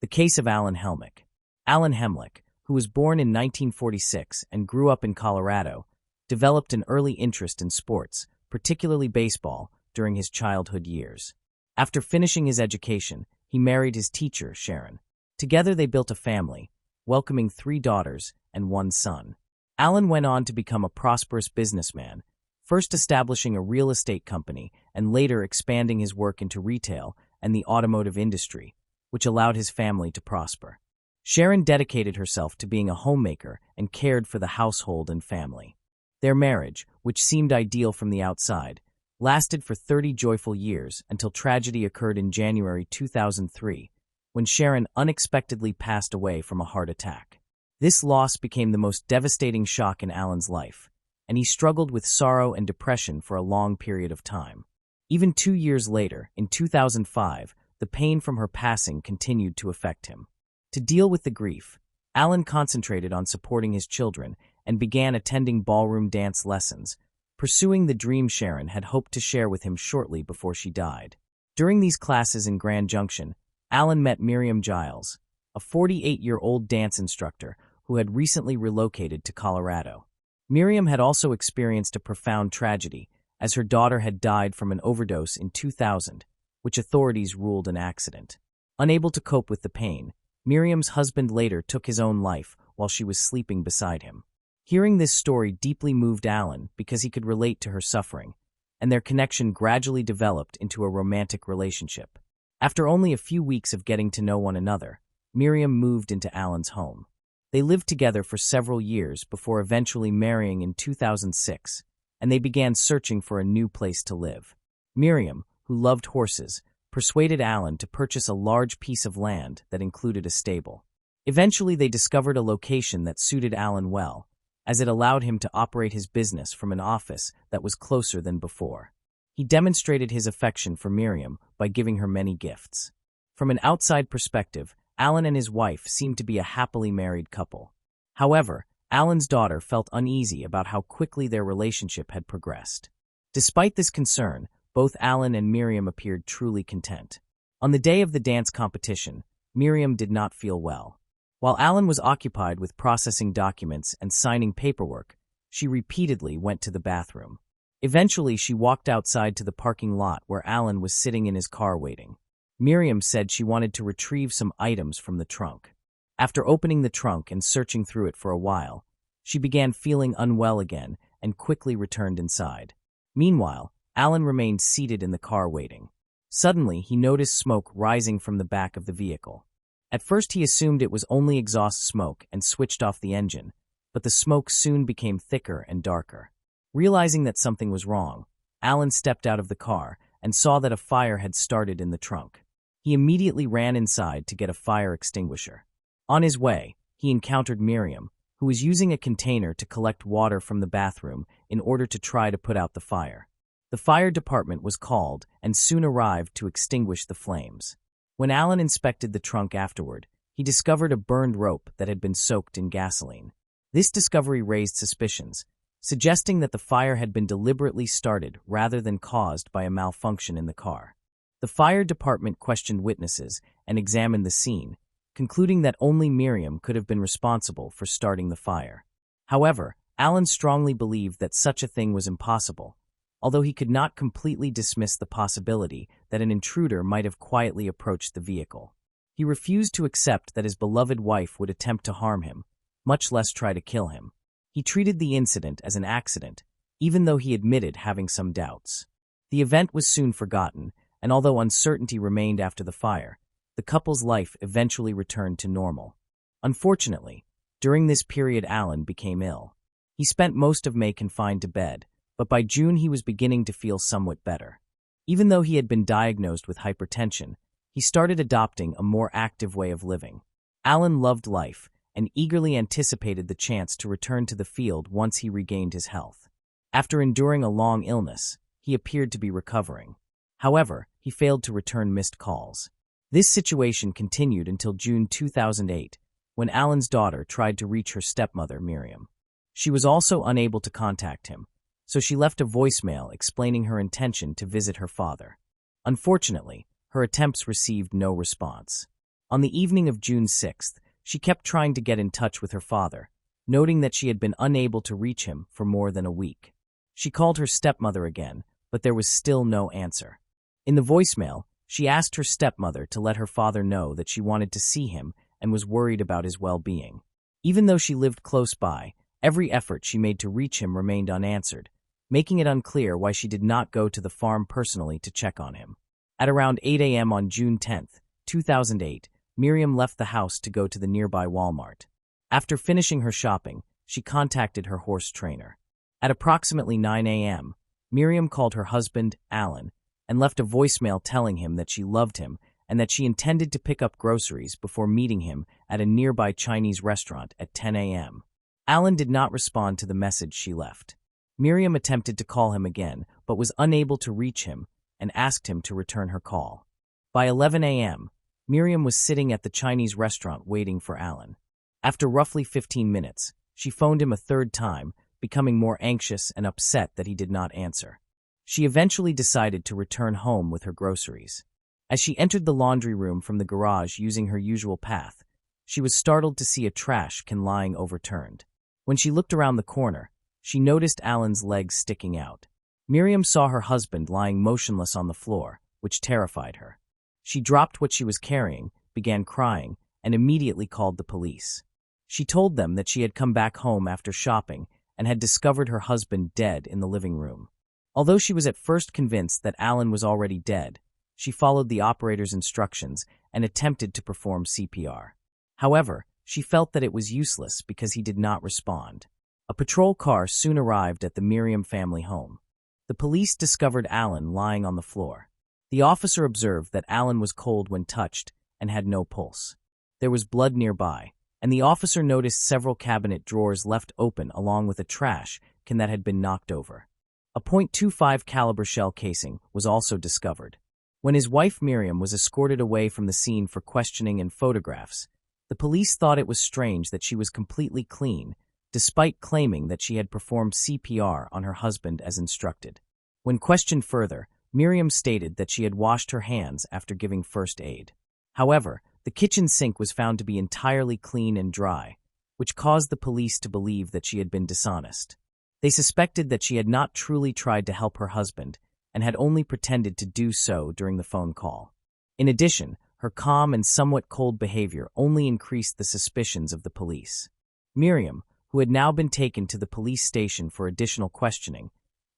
The case of Alan Helmick. Alan Helmick, who was born in 1946 and grew up in Colorado, developed an early interest in sports, particularly baseball, during his childhood years. After finishing his education, he married his teacher, Sharon. Together they built a family, welcoming 3 daughters and 1 son. Alan went on to become a prosperous businessman, first establishing a real estate company and later expanding his work into retail and the automotive industry, which allowed his family to prosper. Sharon dedicated herself to being a homemaker and cared for the household and family. Their marriage, which seemed ideal from the outside, lasted for 30 joyful years until tragedy occurred in January 2003, when Sharon unexpectedly passed away from a heart attack. This loss became the most devastating shock in Alan's life, and he struggled with sorrow and depression for a long period of time. Even 2 years later, in 2005, the pain from her passing continued to affect him. To deal with the grief, Alan concentrated on supporting his children and began attending ballroom dance lessons, pursuing the dream Sharon had hoped to share with him shortly before she died. During these classes in Grand Junction, Alan met Miriam Giles, a 48-year-old dance instructor who had recently relocated to Colorado. Miriam had also experienced a profound tragedy, as her daughter had died from an overdose in 2000, which authorities ruled an accident. Unable to cope with the pain, Miriam's husband later took his own life while she was sleeping beside him. Hearing this story deeply moved Alan because he could relate to her suffering, and their connection gradually developed into a romantic relationship. After only a few weeks of getting to know one another, Miriam moved into Alan's home. They lived together for several years before eventually marrying in 2006, and they began searching for a new place to live. Miriam, who loved horses, persuaded Alan to purchase a large piece of land that included a stable. Eventually, they discovered a location that suited Alan well, as it allowed him to operate his business from an office that was closer than before. He demonstrated his affection for Miriam by giving her many gifts. From an outside perspective, Alan and his wife seemed to be a happily married couple. However, Alan's daughter felt uneasy about how quickly their relationship had progressed. Despite this concern, both Alan and Miriam appeared truly content. On the day of the dance competition, Miriam did not feel well. While Alan was occupied with processing documents and signing paperwork, she repeatedly went to the bathroom. Eventually, she walked outside to the parking lot where Alan was sitting in his car waiting. Miriam said she wanted to retrieve some items from the trunk. After opening the trunk and searching through it for a while, she began feeling unwell again and quickly returned inside. Meanwhile, Alan remained seated in the car waiting. Suddenly, he noticed smoke rising from the back of the vehicle. At first, he assumed it was only exhaust smoke and switched off the engine, but the smoke soon became thicker and darker. Realizing that something was wrong, Alan stepped out of the car and saw that a fire had started in the trunk. He immediately ran inside to get a fire extinguisher. On his way, he encountered Miriam, who was using a container to collect water from the bathroom in order to try to put out the fire. The fire department was called and soon arrived to extinguish the flames. When Alan inspected the trunk afterward, he discovered a burned rope that had been soaked in gasoline. This discovery raised suspicions, suggesting that the fire had been deliberately started rather than caused by a malfunction in the car. The fire department questioned witnesses and examined the scene, concluding that only Miriam could have been responsible for starting the fire. However, Alan strongly believed that such a thing was impossible, although he could not completely dismiss the possibility that an intruder might have quietly approached the vehicle. He refused to accept that his beloved wife would attempt to harm him, much less try to kill him. He treated the incident as an accident, even though he admitted having some doubts. The event was soon forgotten, and although uncertainty remained after the fire, the couple's life eventually returned to normal. Unfortunately, during this period Alan became ill. He spent most of May confined to bed, but by June he was beginning to feel somewhat better. Even though he had been diagnosed with hypertension, he started adopting a more active way of living. Alan loved life and eagerly anticipated the chance to return to the field once he regained his health. After enduring a long illness, he appeared to be recovering. However, he failed to return missed calls. This situation continued until June 2008, when Alan's daughter tried to reach her stepmother, Miriam. She was also unable to contact him, so she left a voicemail explaining her intention to visit her father. Unfortunately, her attempts received no response. On the evening of June 6th, she kept trying to get in touch with her father, noting that she had been unable to reach him for more than a week. She called her stepmother again, but there was still no answer. In the voicemail, she asked her stepmother to let her father know that she wanted to see him and was worried about his well-being. Even though she lived close by, every effort she made to reach him remained unanswered, making it unclear why she did not go to the farm personally to check on him. At around 8 a.m. on June 10, 2008, Miriam left the house to go to the nearby Walmart. After finishing her shopping, she contacted her horse trainer. At approximately 9 a.m., Miriam called her husband, Alan, and left a voicemail telling him that she loved him and that she intended to pick up groceries before meeting him at a nearby Chinese restaurant at 10 a.m. Alan did not respond to the message she left. Miriam attempted to call him again, but was unable to reach him and asked him to return her call. By 11 a.m., Miriam was sitting at the Chinese restaurant waiting for Alan. After roughly 15 minutes, she phoned him a third time, becoming more anxious and upset that he did not answer. She eventually decided to return home with her groceries. As she entered the laundry room from the garage using her usual path, she was startled to see a trash can lying overturned. When she looked around the corner, she noticed Alan's legs sticking out. Miriam saw her husband lying motionless on the floor, which terrified her. She dropped what she was carrying, began crying, and immediately called the police. She told them that she had come back home after shopping and had discovered her husband dead in the living room. Although she was at first convinced that Alan was already dead, she followed the operator's instructions and attempted to perform CPR. However, she felt that it was useless because he did not respond. A patrol car soon arrived at the Miriam family home. The police discovered Alan lying on the floor. The officer observed that Alan was cold when touched and had no pulse. There was blood nearby, and the officer noticed several cabinet drawers left open along with a trash can that had been knocked over. A .25 caliber shell casing was also discovered. When his wife Miriam was escorted away from the scene for questioning and photographs, the police thought it was strange that she was completely clean, despite claiming that she had performed CPR on her husband as instructed. When questioned further, Miriam stated that she had washed her hands after giving first aid. However, the kitchen sink was found to be entirely clean and dry, which caused the police to believe that she had been dishonest. They suspected that she had not truly tried to help her husband and had only pretended to do so during the phone call. In addition, her calm and somewhat cold behavior only increased the suspicions of the police. Miriam, who had now been taken to the police station for additional questioning,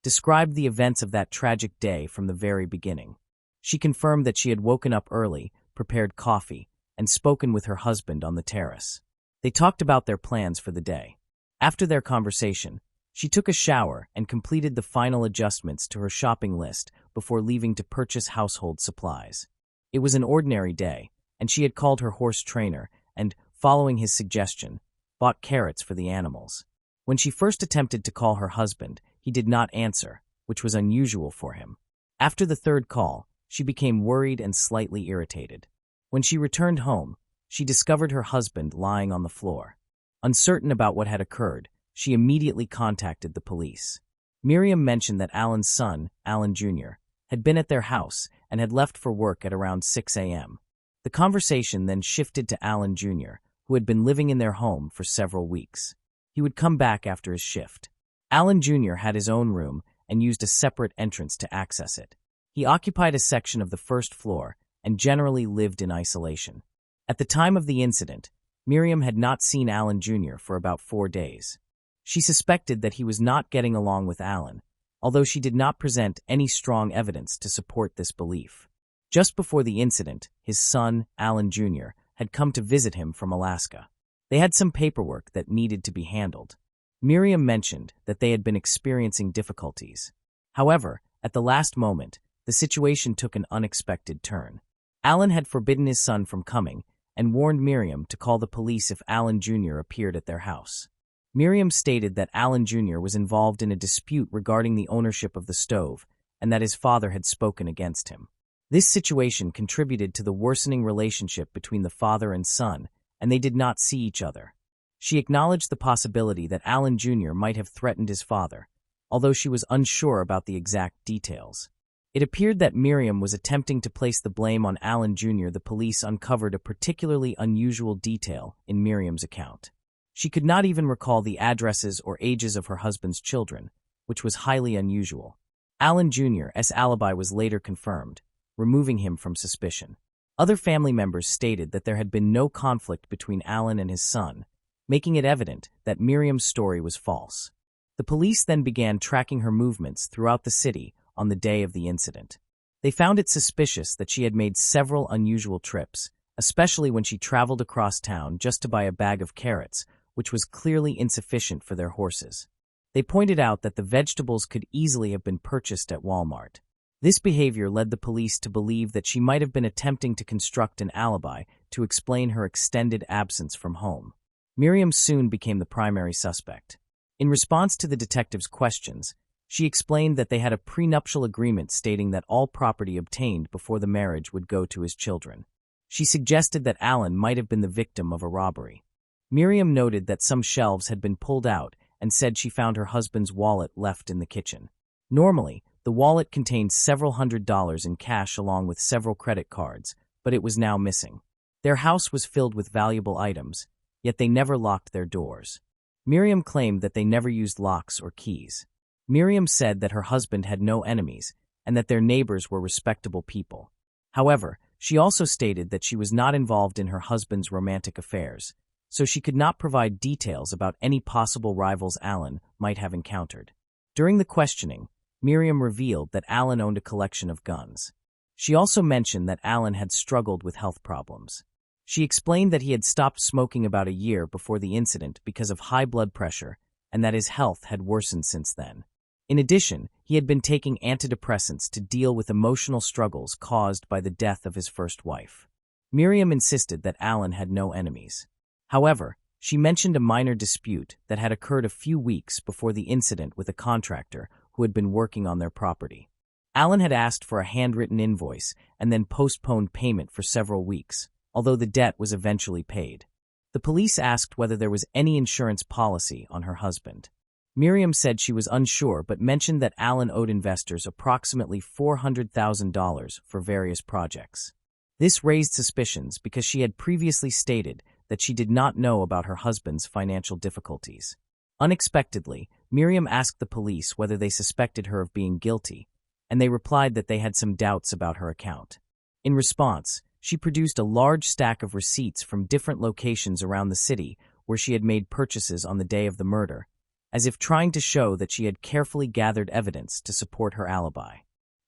described the events of that tragic day from the very beginning. She confirmed that she had woken up early, prepared coffee, and spoken with her husband on the terrace. They talked about their plans for the day. After their conversation, she took a shower and completed the final adjustments to her shopping list before leaving to purchase household supplies. It was an ordinary day, and she had called her horse trainer and, following his suggestion, bought carrots for the animals. When she first attempted to call her husband, he did not answer, which was unusual for him. After the third call, she became worried and slightly irritated. When she returned home, she discovered her husband lying on the floor. Uncertain about what had occurred, she immediately contacted the police. Miriam mentioned that Alan's son, Alan Jr., had been at their house and had left for work at around 6 a.m. The conversation then shifted to Alan Jr., who had been living in their home for several weeks. He would come back after his shift. Alan Jr. had his own room and used a separate entrance to access it. He occupied a section of the first floor and generally lived in isolation. At the time of the incident, Miriam had not seen Alan Jr. for about 4 days. She suspected that he was not getting along with Alan, although she did not present any strong evidence to support this belief. Just before the incident, his son, Alan Jr., had come to visit him from Alaska. They had some paperwork that needed to be handled. Miriam mentioned that they had been experiencing difficulties. However, at the last moment, the situation took an unexpected turn. Alan had forbidden his son from coming and warned Miriam to call the police if Alan Jr. appeared at their house. Miriam stated that Alan Jr. was involved in a dispute regarding the ownership of the stove and that his father had spoken against him. This situation contributed to the worsening relationship between the father and son, and they did not see each other. She acknowledged the possibility that Alan Jr. might have threatened his father, although she was unsure about the exact details. It appeared that Miriam was attempting to place the blame on Alan Jr. The police uncovered a particularly unusual detail in Miriam's account. She could not even recall the addresses or ages of her husband's children, which was highly unusual. Alan Jr.'s alibi was later confirmed, removing him from suspicion. Other family members stated that there had been no conflict between Alan and his son, making it evident that Miriam's story was false. The police then began tracking her movements throughout the city on the day of the incident. They found it suspicious that she had made several unusual trips, especially when she traveled across town just to buy a bag of carrots, which was clearly insufficient for their horses. They pointed out that the vegetables could easily have been purchased at Walmart. This behavior led the police to believe that she might have been attempting to construct an alibi to explain her extended absence from home. Miriam soon became the primary suspect. In response to the detectives' questions, she explained that they had a prenuptial agreement stating that all property obtained before the marriage would go to his children. She suggested that Alan might have been the victim of a robbery. Miriam noted that some shelves had been pulled out and said she found her husband's wallet left in the kitchen. Normally, the wallet contained several $100s in cash along with several credit cards, but it was now missing. Their house was filled with valuable items, yet they never locked their doors. Miriam claimed that they never used locks or keys. Miriam said that her husband had no enemies and that their neighbors were respectable people. However, she also stated that she was not involved in her husband's romantic affairs, so she could not provide details about any possible rivals Alan might have encountered. During the questioning, Miriam revealed that Alan owned a collection of guns. She also mentioned that Alan had struggled with health problems. She explained that he had stopped smoking about a year before the incident because of high blood pressure and that his health had worsened since then. In addition, he had been taking antidepressants to deal with emotional struggles caused by the death of his first wife. Miriam insisted that Alan had no enemies. However, she mentioned a minor dispute that had occurred a few weeks before the incident with a contractor who had been working on their property. Alan had asked for a handwritten invoice and then postponed payment for several weeks, although the debt was eventually paid. The police asked whether there was any insurance policy on her husband. Miriam said she was unsure but mentioned that Alan owed investors approximately $400,000 for various projects. This raised suspicions because she had previously stated that she did not know about her husband's financial difficulties. Unexpectedly, Miriam asked the police whether they suspected her of being guilty, and they replied that they had some doubts about her account. In response, she produced a large stack of receipts from different locations around the city where she had made purchases on the day of the murder, as if trying to show that she had carefully gathered evidence to support her alibi.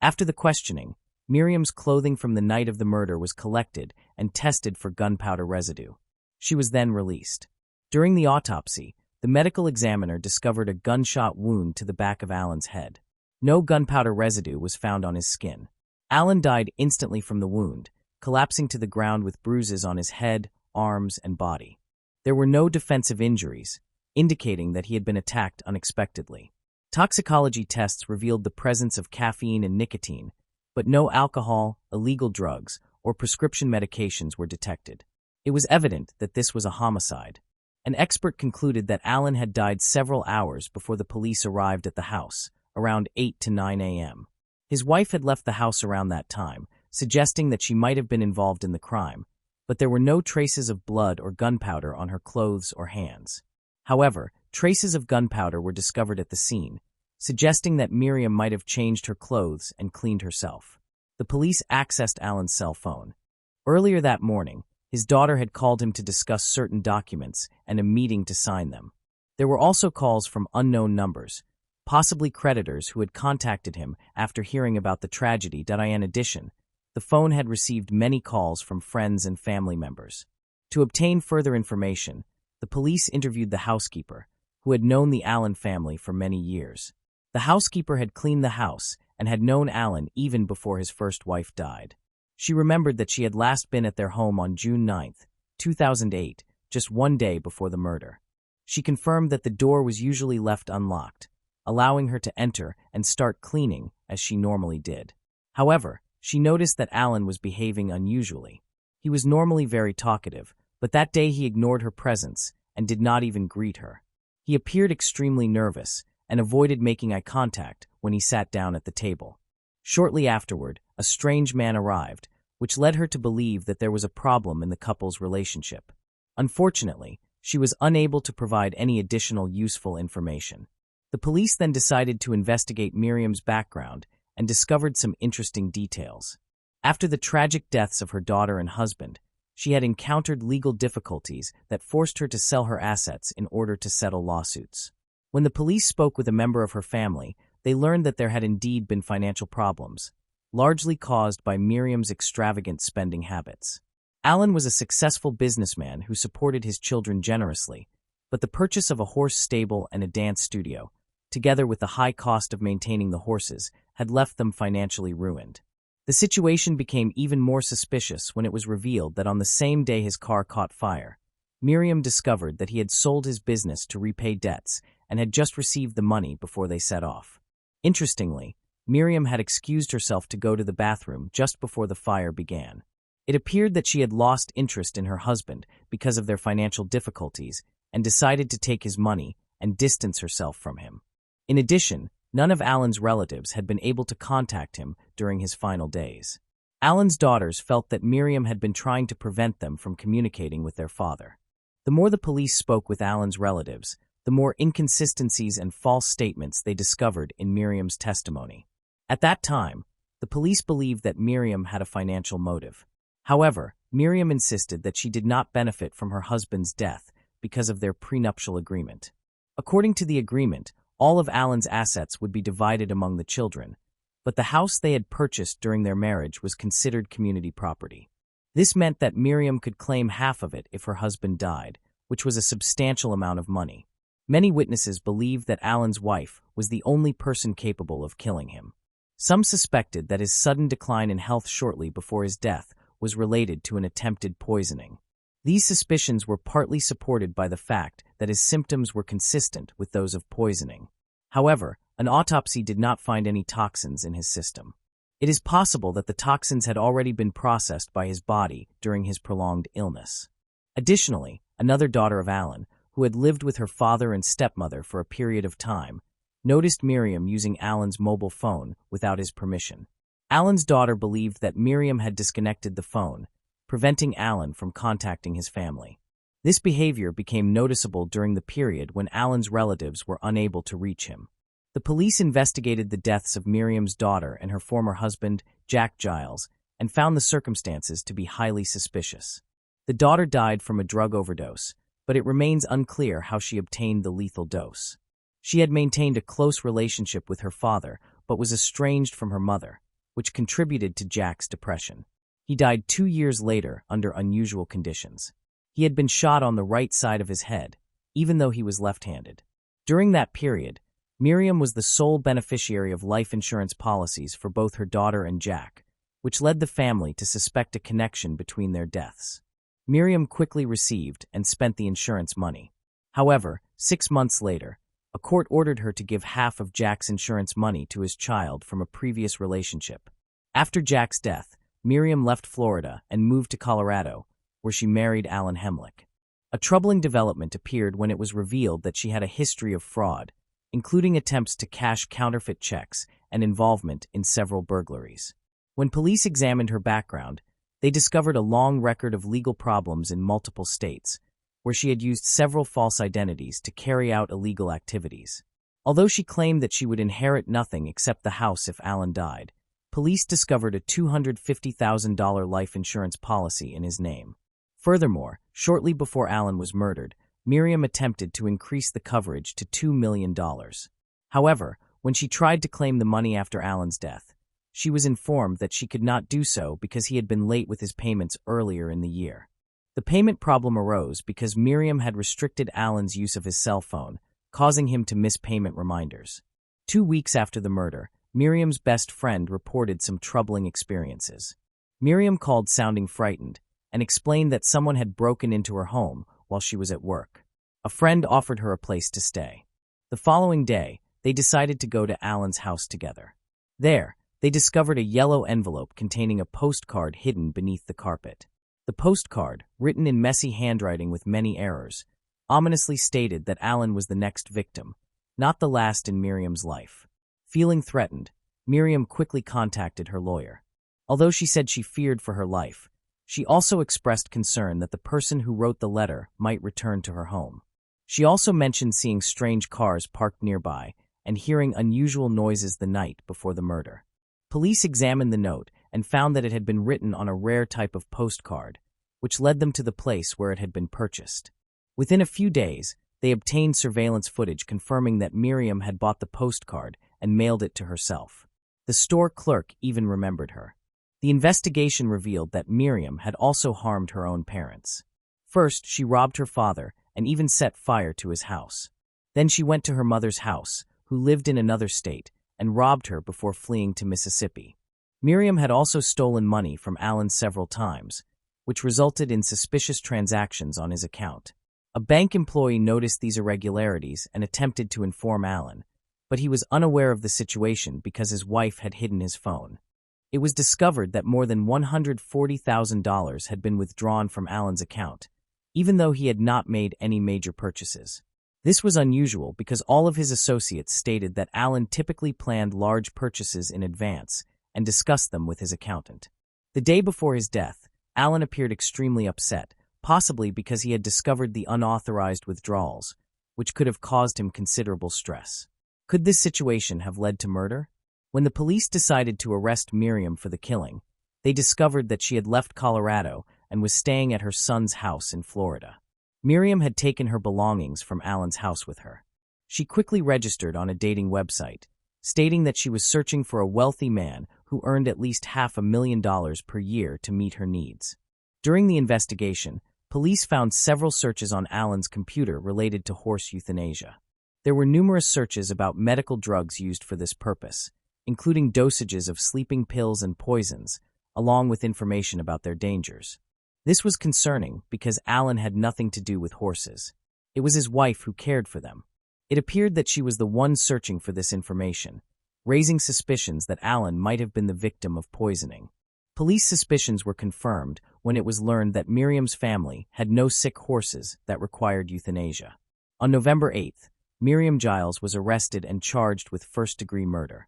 After the questioning, Miriam's clothing from the night of the murder was collected and tested for gunpowder residue. She was then released. During the autopsy, the medical examiner discovered a gunshot wound to the back of Alan's head. No gunpowder residue was found on his skin. Alan died instantly from the wound, collapsing to the ground with bruises on his head, arms, and body. There were no defensive injuries, indicating that he had been attacked unexpectedly. Toxicology tests revealed the presence of caffeine and nicotine, but no alcohol, illegal drugs, or prescription medications were detected. It was evident that this was a homicide. An expert concluded that Alan had died several hours before the police arrived at the house, around 8 to 9 a.m. His wife had left the house around that time, suggesting that she might have been involved in the crime, but there were no traces of blood or gunpowder on her clothes or hands. However, traces of gunpowder were discovered at the scene, suggesting that Miriam might have changed her clothes and cleaned herself. The police accessed Alan's cell phone. Earlier that morning, his daughter had called him to discuss certain documents and a meeting to sign them. There were also calls from unknown numbers, possibly creditors who had contacted him after hearing about the tragedy. In addition, the phone had received many calls from friends and family members. To obtain further information, the police interviewed the housekeeper, who had known the Allen family for many years. The housekeeper had cleaned the house and had known Alan even before his first wife died. She remembered that she had last been at their home on June 9, 2008, just one day before the murder. She confirmed that the door was usually left unlocked, allowing her to enter and start cleaning as she normally did. However, she noticed that Alan was behaving unusually. He was normally very talkative, but that day he ignored her presence and did not even greet her. He appeared extremely nervous and avoided making eye contact when he sat down at the table. Shortly afterward, a strange man arrived, which led her to believe that there was a problem in the couple's relationship. Unfortunately, she was unable to provide any additional useful information. The police then decided to investigate Miriam's background and discovered some interesting details. After the tragic deaths of her daughter and husband, she had encountered legal difficulties that forced her to sell her assets in order to settle lawsuits. When the police spoke with a member of her family, they learned that there had indeed been financial problems, largely caused by Miriam's extravagant spending habits. Alan was a successful businessman who supported his children generously, but the purchase of a horse stable and a dance studio, together with the high cost of maintaining the horses, had left them financially ruined. The situation became even more suspicious when it was revealed that on the same day his car caught fire, Miriam discovered that he had sold his business to repay debts and had just received the money before they set off. Interestingly, Miriam had excused herself to go to the bathroom just before the fire began. It appeared that she had lost interest in her husband because of their financial difficulties and decided to take his money and distance herself from him. In addition, none of Alan's relatives had been able to contact him during his final days. Alan's daughters felt that Miriam had been trying to prevent them from communicating with their father. The more the police spoke with Alan's relatives, the more inconsistencies and false statements they discovered in Miriam's testimony. At that time, the police believed that Miriam had a financial motive. However, Miriam insisted that she did not benefit from her husband's death because of their prenuptial agreement. According to the agreement, all of Alan's assets would be divided among the children, but the house they had purchased during their marriage was considered community property. This meant that Miriam could claim half of it if her husband died, which was a substantial amount of money. Many witnesses believed that Alan's wife was the only person capable of killing him. Some suspected that his sudden decline in health shortly before his death was related to an attempted poisoning. These suspicions were partly supported by the fact that his symptoms were consistent with those of poisoning. However, an autopsy did not find any toxins in his system. It is possible that the toxins had already been processed by his body during his prolonged illness. Additionally, another daughter of Alan, who had lived with her father and stepmother for a period of time, noticed Miriam using Alan's mobile phone without his permission. Alan's daughter believed that Miriam had disconnected the phone, preventing Alan from contacting his family. This behavior became noticeable during the period when Alan's relatives were unable to reach him. The police investigated the deaths of Miriam's daughter and her former husband, Jack Giles, and found the circumstances to be highly suspicious. The daughter died from a drug overdose, but it remains unclear how she obtained the lethal dose. She had maintained a close relationship with her father, but was estranged from her mother, which contributed to Jack's depression. He died 2 years later under unusual conditions. He had been shot on the right side of his head, even though he was left-handed. During that period, Miriam was the sole beneficiary of life insurance policies for both her daughter and Jack, which led the family to suspect a connection between their deaths. Miriam quickly received and spent the insurance money. However, 6 months later, a court ordered her to give half of Jack's insurance money to his child from a previous relationship. After Jack's death, Miriam left Florida and moved to Colorado, where she married Alan Helmick. A troubling development appeared when it was revealed that she had a history of fraud, including attempts to cash counterfeit checks and involvement in several burglaries. When police examined her background, they discovered a long record of legal problems in multiple states, where she had used several false identities to carry out illegal activities. Although she claimed that she would inherit nothing except the house if Alan died, police discovered a $250,000 life insurance policy in his name. Furthermore, shortly before Alan was murdered, Miriam attempted to increase the coverage to $2 million. However, when she tried to claim the money after Alan's death, she was informed that she could not do so because he had been late with his payments earlier in the year. The payment problem arose because Miriam had restricted Alan's use of his cell phone, causing him to miss payment reminders. 2 weeks after the murder, Miriam's best friend reported some troubling experiences. Miriam called sounding frightened and explained that someone had broken into her home while she was at work. A friend offered her a place to stay. The following day, they decided to go to Alan's house together. There, they discovered a yellow envelope containing a postcard hidden beneath the carpet. The postcard, written in messy handwriting with many errors, ominously stated that Alan was the next victim, not the last in Miriam's life. Feeling threatened, Miriam quickly contacted her lawyer. Although she said she feared for her life, she also expressed concern that the person who wrote the letter might return to her home. She also mentioned seeing strange cars parked nearby and hearing unusual noises the night before the murder. Police examined the note and found that it had been written on a rare type of postcard, which led them to the place where it had been purchased. Within a few days, they obtained surveillance footage confirming that Miriam had bought the postcard and mailed it to herself. The store clerk even remembered her. The investigation revealed that Miriam had also harmed her own parents. First, she robbed her father and even set fire to his house. Then she went to her mother's house, who lived in another state, and robbed her before fleeing to Mississippi. Miriam had also stolen money from Alan several times, which resulted in suspicious transactions on his account. A bank employee noticed these irregularities and attempted to inform Alan, but he was unaware of the situation because his wife had hidden his phone. It was discovered that more than $140,000 had been withdrawn from Alan's account, even though he had not made any major purchases. This was unusual because all of his associates stated that Alan typically planned large purchases in advance and discussed them with his accountant. The day before his death, Alan appeared extremely upset, possibly because he had discovered the unauthorized withdrawals, which could have caused him considerable stress. Could this situation have led to murder? When the police decided to arrest Miriam for the killing, they discovered that she had left Colorado and was staying at her son's house in Florida. Miriam had taken her belongings from Alan's house with her. She quickly registered on a dating website, stating that she was searching for a wealthy man who earned at least $500,000 per year to meet her needs. During the investigation, police found several searches on Alan's computer related to horse euthanasia. There were numerous searches about medical drugs used for this purpose, including dosages of sleeping pills and poisons, along with information about their dangers. This was concerning because Alan had nothing to do with horses. It was his wife who cared for them. It appeared that she was the one searching for this information, raising suspicions that Alan might have been the victim of poisoning. Police suspicions were confirmed when it was learned that Miriam's family had no sick horses that required euthanasia. On November 8th, Miriam Giles was arrested and charged with first-degree murder.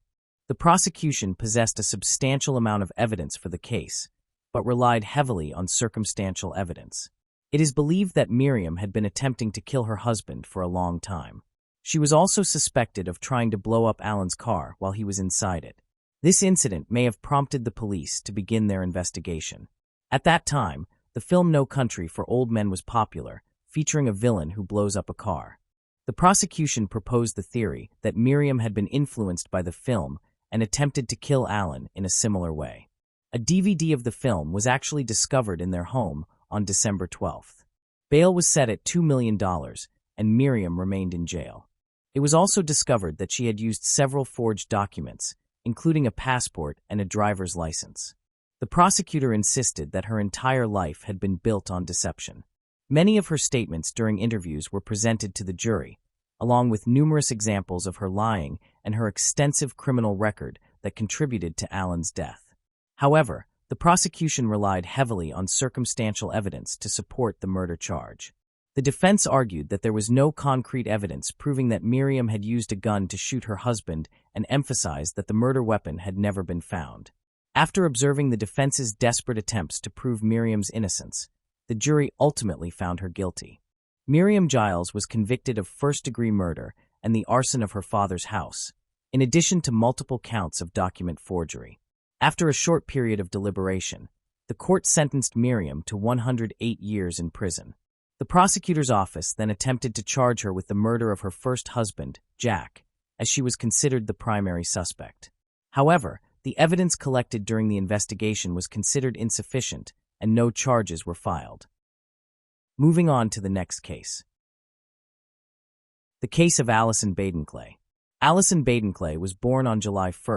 The prosecution possessed a substantial amount of evidence for the case, but relied heavily on circumstantial evidence. It is believed that Miriam had been attempting to kill her husband for a long time. She was also suspected of trying to blow up Alan's car while he was inside it. This incident may have prompted the police to begin their investigation. At that time, the film No Country for Old Men was popular, featuring a villain who blows up a car. The prosecution proposed the theory that Miriam had been influenced by the film and attempted to kill Alan in a similar way. A DVD of the film was actually discovered in their home on December 12th. Bail was set at $2 million, and Miriam remained in jail. It was also discovered that she had used several forged documents, including a passport and a driver's license. The prosecutor insisted that her entire life had been built on deception. Many of her statements during interviews were presented to the jury, along with numerous examples of her lying and her extensive criminal record that contributed to Alan's death. However, the prosecution relied heavily on circumstantial evidence to support the murder charge. The defense argued that there was no concrete evidence proving that Miriam had used a gun to shoot her husband and emphasized that the murder weapon had never been found. After observing the defense's desperate attempts to prove Miriam's innocence, the jury ultimately found her guilty. Miriam Giles was convicted of first-degree murder and the arson of her father's house, in addition to multiple counts of document forgery. After a short period of deliberation, the court sentenced Miriam to 108 years in prison. The prosecutor's office then attempted to charge her with the murder of her first husband, Jack, as she was considered the primary suspect. However, the evidence collected during the investigation was considered insufficient, and no charges were filed. Moving on to the next case. The case of Allison Benclay. Allison Benclay was born on July 1,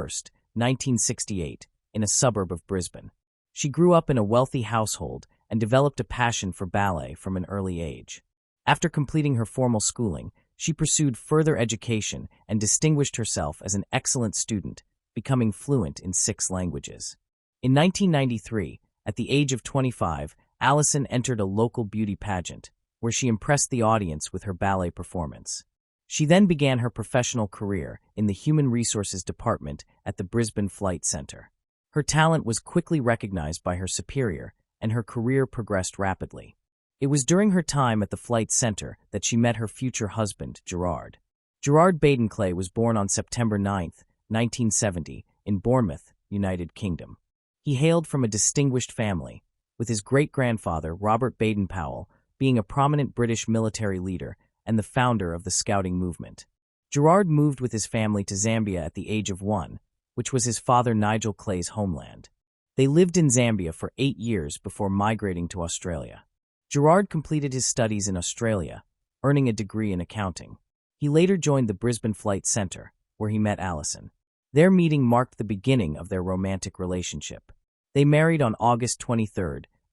1968, in a suburb of Brisbane. She grew up in a wealthy household and developed a passion for ballet from an early age. After completing her formal schooling, she pursued further education and distinguished herself as an excellent student, becoming fluent in 6 languages. In 1993, at the age of 25, Allison entered a local beauty pageant, where she impressed the audience with her ballet performance. She then began her professional career in the Human Resources Department at the Brisbane Flight Centre. Her talent was quickly recognized by her superior, and her career progressed rapidly. It was during her time at the Flight Centre that she met her future husband, Gerard. Gerard Benclay was born on September 9, 1970, in Bournemouth, United Kingdom. He hailed from a distinguished family, with his great-grandfather, Robert Baden-Powell, being a prominent British military leader and the founder of the Scouting movement. Gerard moved with his family to Zambia at the age of 1, which was his father Nigel Clay's homeland. They lived in Zambia for 8 years before migrating to Australia. Gerard completed his studies in Australia, earning a degree in accounting. He later joined the Brisbane Flight Centre, where he met Allison. Their meeting marked the beginning of their romantic relationship. They married on August 23,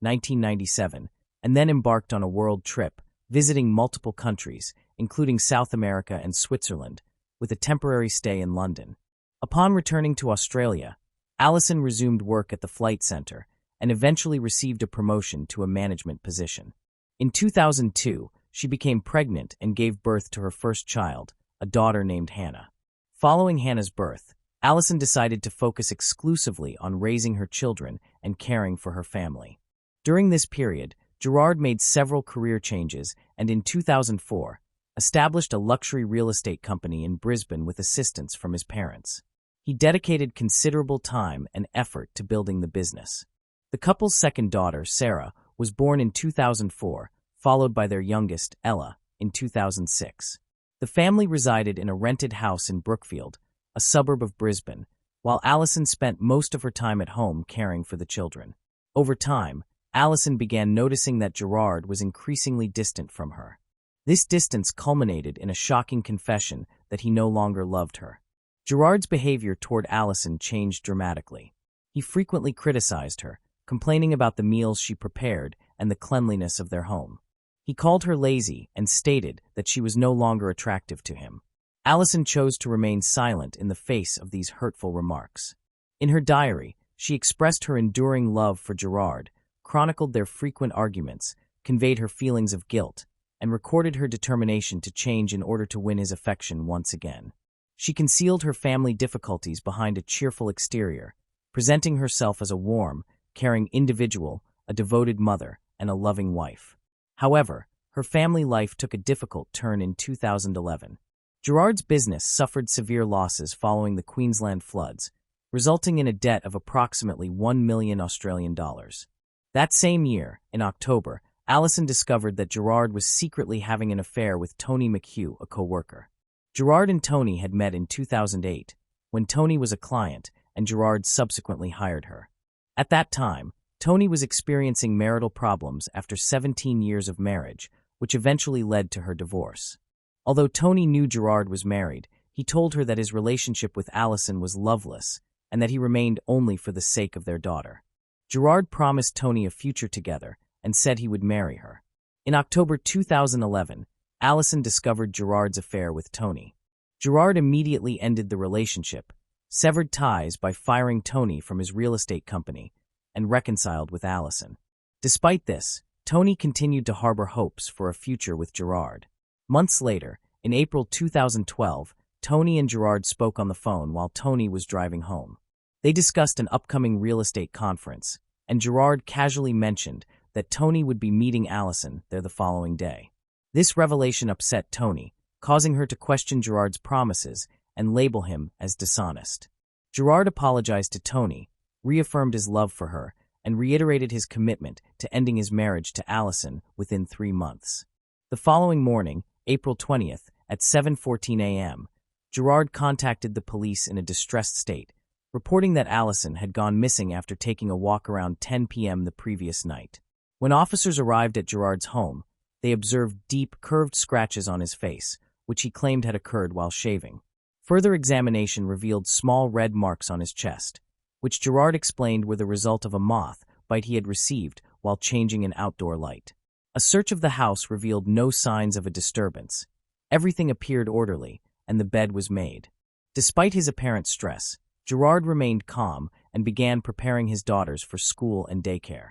1997, and then embarked on a world trip, visiting multiple countries, including South America and Switzerland, with a temporary stay in London. Upon returning to Australia, Allison resumed work at the Flight Centre and eventually received a promotion to a management position. In 2002, she became pregnant and gave birth to her first child, a daughter named Hannah. Following Hannah's birth, Allison decided to focus exclusively on raising her children and caring for her family. During this period, Gerard made several career changes and in 2004, established a luxury real estate company in Brisbane with assistance from his parents. He dedicated considerable time and effort to building the business. The couple's second daughter, Sarah, was born in 2004, followed by their youngest, Ella, in 2006. The family resided in a rented house in Brookfield, a suburb of Brisbane, while Allison spent most of her time at home caring for the children. Over time, Allison began noticing that Gerard was increasingly distant from her. This distance culminated in a shocking confession that he no longer loved her. Gerard's behavior toward Allison changed dramatically. He frequently criticized her, complaining about the meals she prepared and the cleanliness of their home. He called her lazy and stated that she was no longer attractive to him. Allison chose to remain silent in the face of these hurtful remarks. In her diary, she expressed her enduring love for Gerard, chronicled their frequent arguments, conveyed her feelings of guilt, and recorded her determination to change in order to win his affection once again. She concealed her family difficulties behind a cheerful exterior, presenting herself as a warm, caring individual, a devoted mother, and a loving wife. However, her family life took a difficult turn in 2011. Gerard's business suffered severe losses following the Queensland floods, resulting in a debt of approximately $1 million Australian dollars. That same year, in October, Allison discovered that Gerard was secretly having an affair with Tony McHugh, a co-worker. Gerard and Tony had met in 2008, when Tony was a client and Gerard subsequently hired her. At that time, Tony was experiencing marital problems after 17 years of marriage, which eventually led to her divorce. Although Tony knew Gerard was married, he told her that his relationship with Allison was loveless and that he remained only for the sake of their daughter. Gerard promised Tony a future together and said he would marry her. In October 2011, Allison discovered Gerard's affair with Tony. Gerard immediately ended the relationship, severed ties by firing Tony from his real estate company, and reconciled with Allison. Despite this, Tony continued to harbor hopes for a future with Gerard. Months later, in April 2012, Tony and Gerard spoke on the phone while Tony was driving home. They discussed an upcoming real estate conference, and Gerard casually mentioned that Tony would be meeting Allison there the following day. This revelation upset Tony, causing her to question Gerard's promises and label him as dishonest. Gerard apologized to Tony, reaffirmed his love for her, and reiterated his commitment to ending his marriage to Allison within 3 months. The following morning, April 20th, at 7:14 a.m., Gerard contacted the police in a distressed state, reporting that Allison had gone missing after taking a walk around 10 p.m. the previous night. When officers arrived at Gerard's home, they observed deep, curved scratches on his face, which he claimed had occurred while shaving. Further examination revealed small red marks on his chest, which Gerard explained were the result of a moth bite he had received while changing an outdoor light. A search of the house revealed no signs of a disturbance. Everything appeared orderly, and the bed was made. Despite his apparent stress, Gerard remained calm and began preparing his daughters for school and daycare.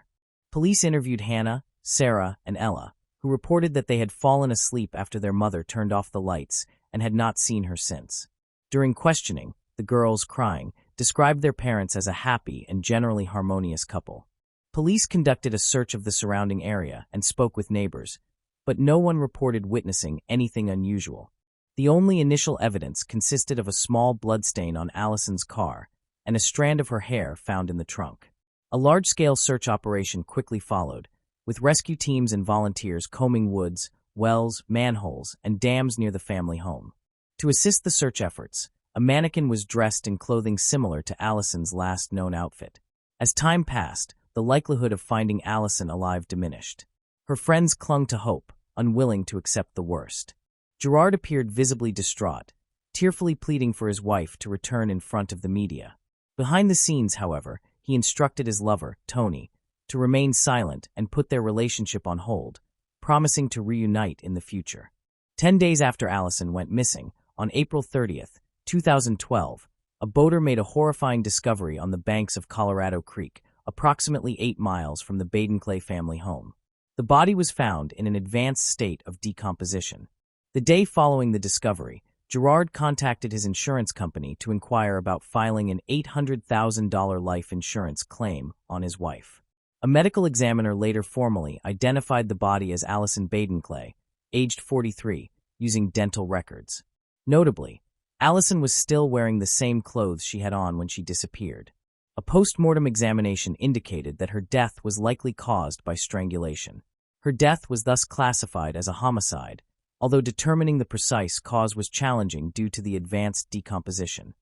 Police interviewed Hannah, Sarah, and Ella, who reported that they had fallen asleep after their mother turned off the lights and had not seen her since. During questioning, the girls, crying, described their parents as a happy and generally harmonious couple. Police conducted a search of the surrounding area and spoke with neighbors, but no one reported witnessing anything unusual. The only initial evidence consisted of a small bloodstain on Allison's car and a strand of her hair found in the trunk. A large-scale search operation quickly followed, with rescue teams and volunteers combing woods, wells, manholes, and dams near the family home. To assist the search efforts, a mannequin was dressed in clothing similar to Allison's last known outfit. As time passed, the likelihood of finding Allison alive diminished. Her friends clung to hope, unwilling to accept the worst. Gerard appeared visibly distraught, tearfully pleading for his wife to return in front of the media. Behind the scenes, however, he instructed his lover, Tony, to remain silent and put their relationship on hold, promising to reunite in the future. 10 days after Allison went missing, on April 30th, 2012, a boater made a horrifying discovery on the banks of Colorado Creek, approximately 8 miles from the Benclay family home. The body was found in an advanced state of decomposition. The day following the discovery, Gerard contacted his insurance company to inquire about filing an $800,000 life insurance claim on his wife. A medical examiner later formally identified the body as Allison Benclay, aged 43, using dental records. Notably, Allison was still wearing the same clothes she had on when she disappeared. A post-mortem examination indicated that her death was likely caused by strangulation. Her death was thus classified as a homicide, although determining the precise cause was challenging due to the advanced decomposition.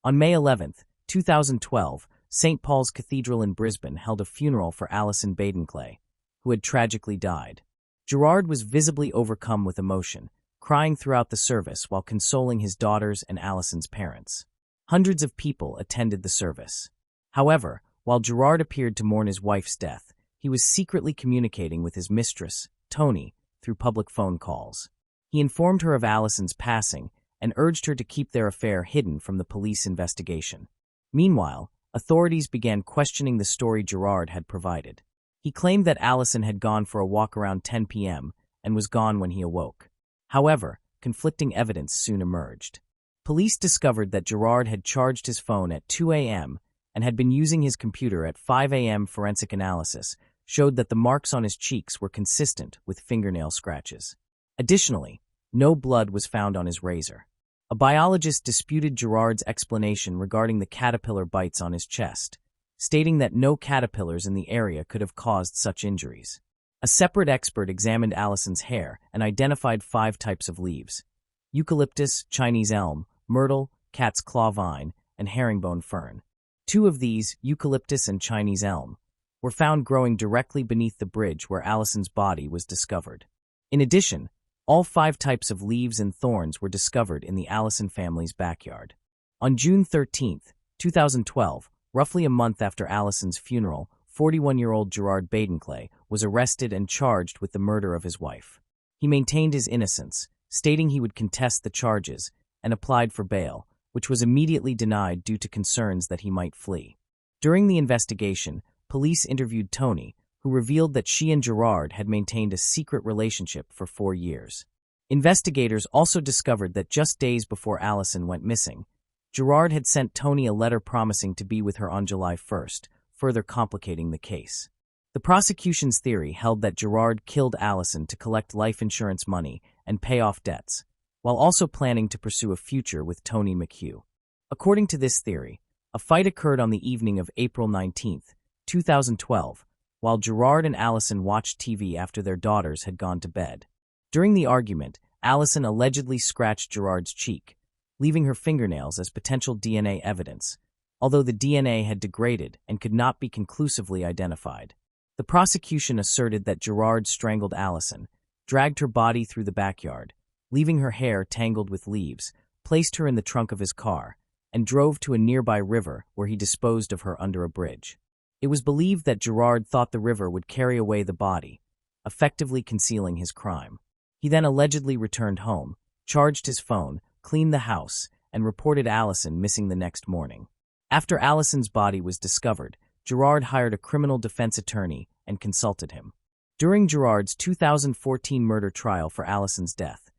On May 11, 2012, St. Paul's Cathedral in Brisbane held a funeral for Allison Benclay, who had tragically died. Gerard was visibly overcome with emotion, crying throughout the service while consoling his daughters and Allison's parents. Hundreds of people attended the service. However, while Gerard appeared to mourn his wife's death, he was secretly communicating with his mistress, Tony, through public phone calls. He informed her of Allison's passing and urged her to keep their affair hidden from the police investigation. Meanwhile, authorities began questioning the story Gerard had provided. He claimed that Allison had gone for a walk around 10 p.m. and was gone when he awoke. However, conflicting evidence soon emerged. Police discovered that Gerard had charged his phone at 2 a.m. and had been using his computer at 5 a.m. Forensic analysis showed that the marks on his cheeks were consistent with fingernail scratches. Additionally, no blood was found on his razor. A biologist disputed Gerard's explanation regarding the caterpillar bites on his chest, stating that no caterpillars in the area could have caused such injuries. A separate expert examined Allison's hair and identified 5 types of leaves: eucalyptus, Chinese elm, myrtle, cat's claw vine, and herringbone fern. 2 of these, eucalyptus and Chinese elm, were found growing directly beneath the bridge where Allison's body was discovered. In addition, all 5 types of leaves and thorns were discovered in the Allison family's backyard. On June 13, 2012, roughly a month after Allison's funeral, 41-year-old Gerard Benclay was arrested and charged with the murder of his wife. He maintained his innocence, stating he would contest the charges, and applied for bail, which was immediately denied due to concerns that he might flee. During the investigation, police interviewed Tony, who revealed that she and Gerard had maintained a secret relationship for 4 years. Investigators also discovered that just days before Allison went missing, Gerard had sent Tony a letter promising to be with her on July 1st, further complicating the case. The prosecution's theory held that Gerard killed Allison to collect life insurance money and pay off debts, while also planning to pursue a future with Tony McHugh. According to this theory, a fight occurred on the evening of April 19, 2012, while Gerard and Allison watched TV after their daughters had gone to bed. During the argument, Allison allegedly scratched Gerard's cheek, leaving her fingernails as potential DNA evidence, although the DNA had degraded and could not be conclusively identified. The prosecution asserted that Gerard strangled Allison, dragged her body through the backyard, leaving her hair tangled with leaves, placed her in the trunk of his car, and drove to a nearby river where he disposed of her under a bridge. It was believed that Gerard thought the river would carry away the body, effectively concealing his crime. He then allegedly returned home, charged his phone, cleaned the house, and reported Allison missing the next morning. After Allison's body was discovered, Gerard hired a criminal defense attorney and consulted him. During Gerard's 2014 murder trial for Allison's death,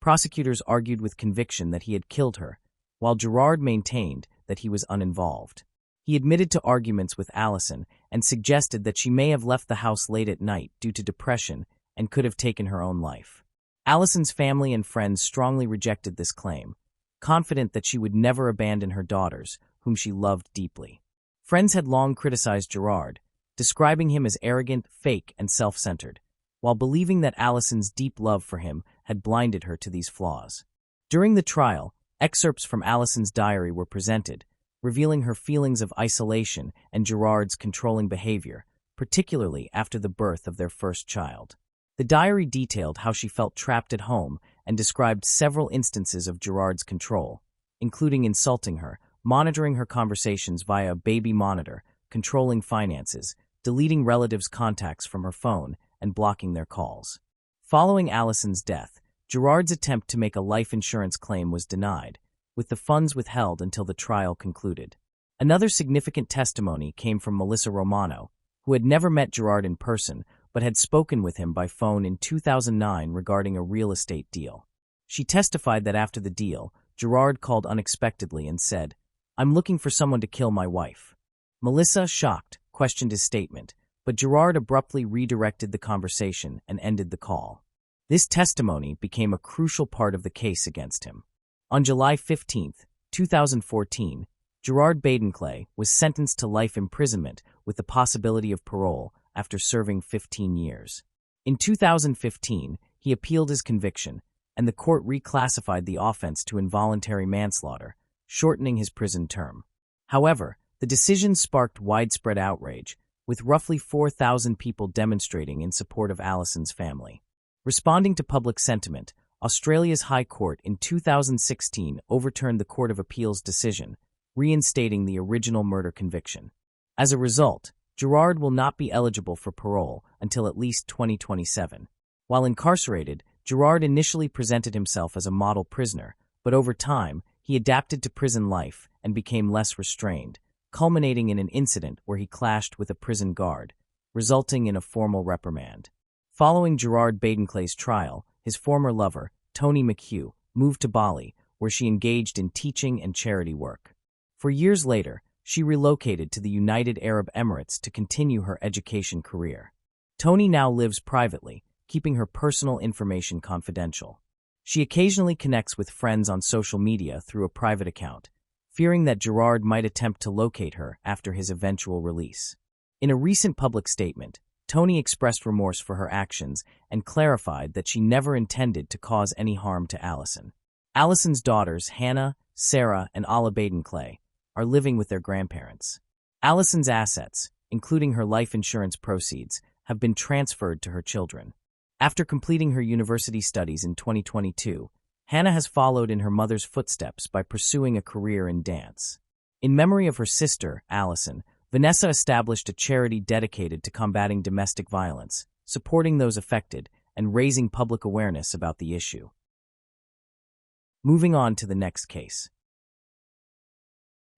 Prosecutors argued with conviction that he had killed her, while Gerard maintained that he was uninvolved. He admitted to arguments with Allison and suggested that she may have left the house late at night due to depression and could have taken her own life. Allison's family and friends strongly rejected this claim, confident that she would never abandon her daughters, whom she loved deeply. Friends had long criticized Gerard, describing him as arrogant, fake, and self-centered, while believing that Allison's deep love for him had blinded her to these flaws. During the trial, excerpts from Allison's diary were presented, revealing her feelings of isolation and Gerard's controlling behavior, particularly after the birth of their first child. The diary detailed how she felt trapped at home and described several instances of Gerard's control, including insulting her, monitoring her conversations via a baby monitor, controlling finances, deleting relatives' contacts from her phone, and blocking their calls. Following Allison's death, Gerard's attempt to make a life insurance claim was denied, with the funds withheld until the trial concluded. Another significant testimony came from Melissa Romano, who had never met Gerard in person but had spoken with him by phone in 2009 regarding a real estate deal. She testified that after the deal, Gerard called unexpectedly and said, "I'm looking for someone to kill my wife." Melissa, shocked, questioned his statement, but Gerard abruptly redirected the conversation and ended the call. This testimony became a crucial part of the case against him. On July 15, 2014, Gerard Benclay was sentenced to life imprisonment with the possibility of parole after serving 15 years. In 2015, he appealed his conviction, and the court reclassified the offense to involuntary manslaughter, shortening his prison term. However, the decision sparked widespread outrage, with roughly 4,000 people demonstrating in support of Allison's family. Responding to public sentiment, Australia's High Court in 2016 overturned the Court of Appeal's decision, reinstating the original murder conviction. As a result, Gerard will not be eligible for parole until at least 2027. While incarcerated, Gerard initially presented himself as a model prisoner, but over time, he adapted to prison life and became less restrained, culminating in an incident where he clashed with a prison guard, resulting in a formal reprimand. Following Gerard Benclay's trial, his former lover, Tony McHugh, moved to Bali, where she engaged in teaching and charity work. For years later, she relocated to the United Arab Emirates to continue her education career. Tony now lives privately, keeping her personal information confidential. She occasionally connects with friends on social media through a private account, fearing that Gerard might attempt to locate her after his eventual release. In a recent public statement, Tony expressed remorse for her actions and clarified that she never intended to cause any harm to Allison. Allison's daughters, Hannah, Sarah, and Alla Benclay, are living with their grandparents. Allison's assets, including her life insurance proceeds, have been transferred to her children. After completing her university studies in 2022, Hannah has followed in her mother's footsteps by pursuing a career in dance. In memory of her sister, Allison, Vanessa established a charity dedicated to combating domestic violence, supporting those affected, and raising public awareness about the issue. Moving on to the next case.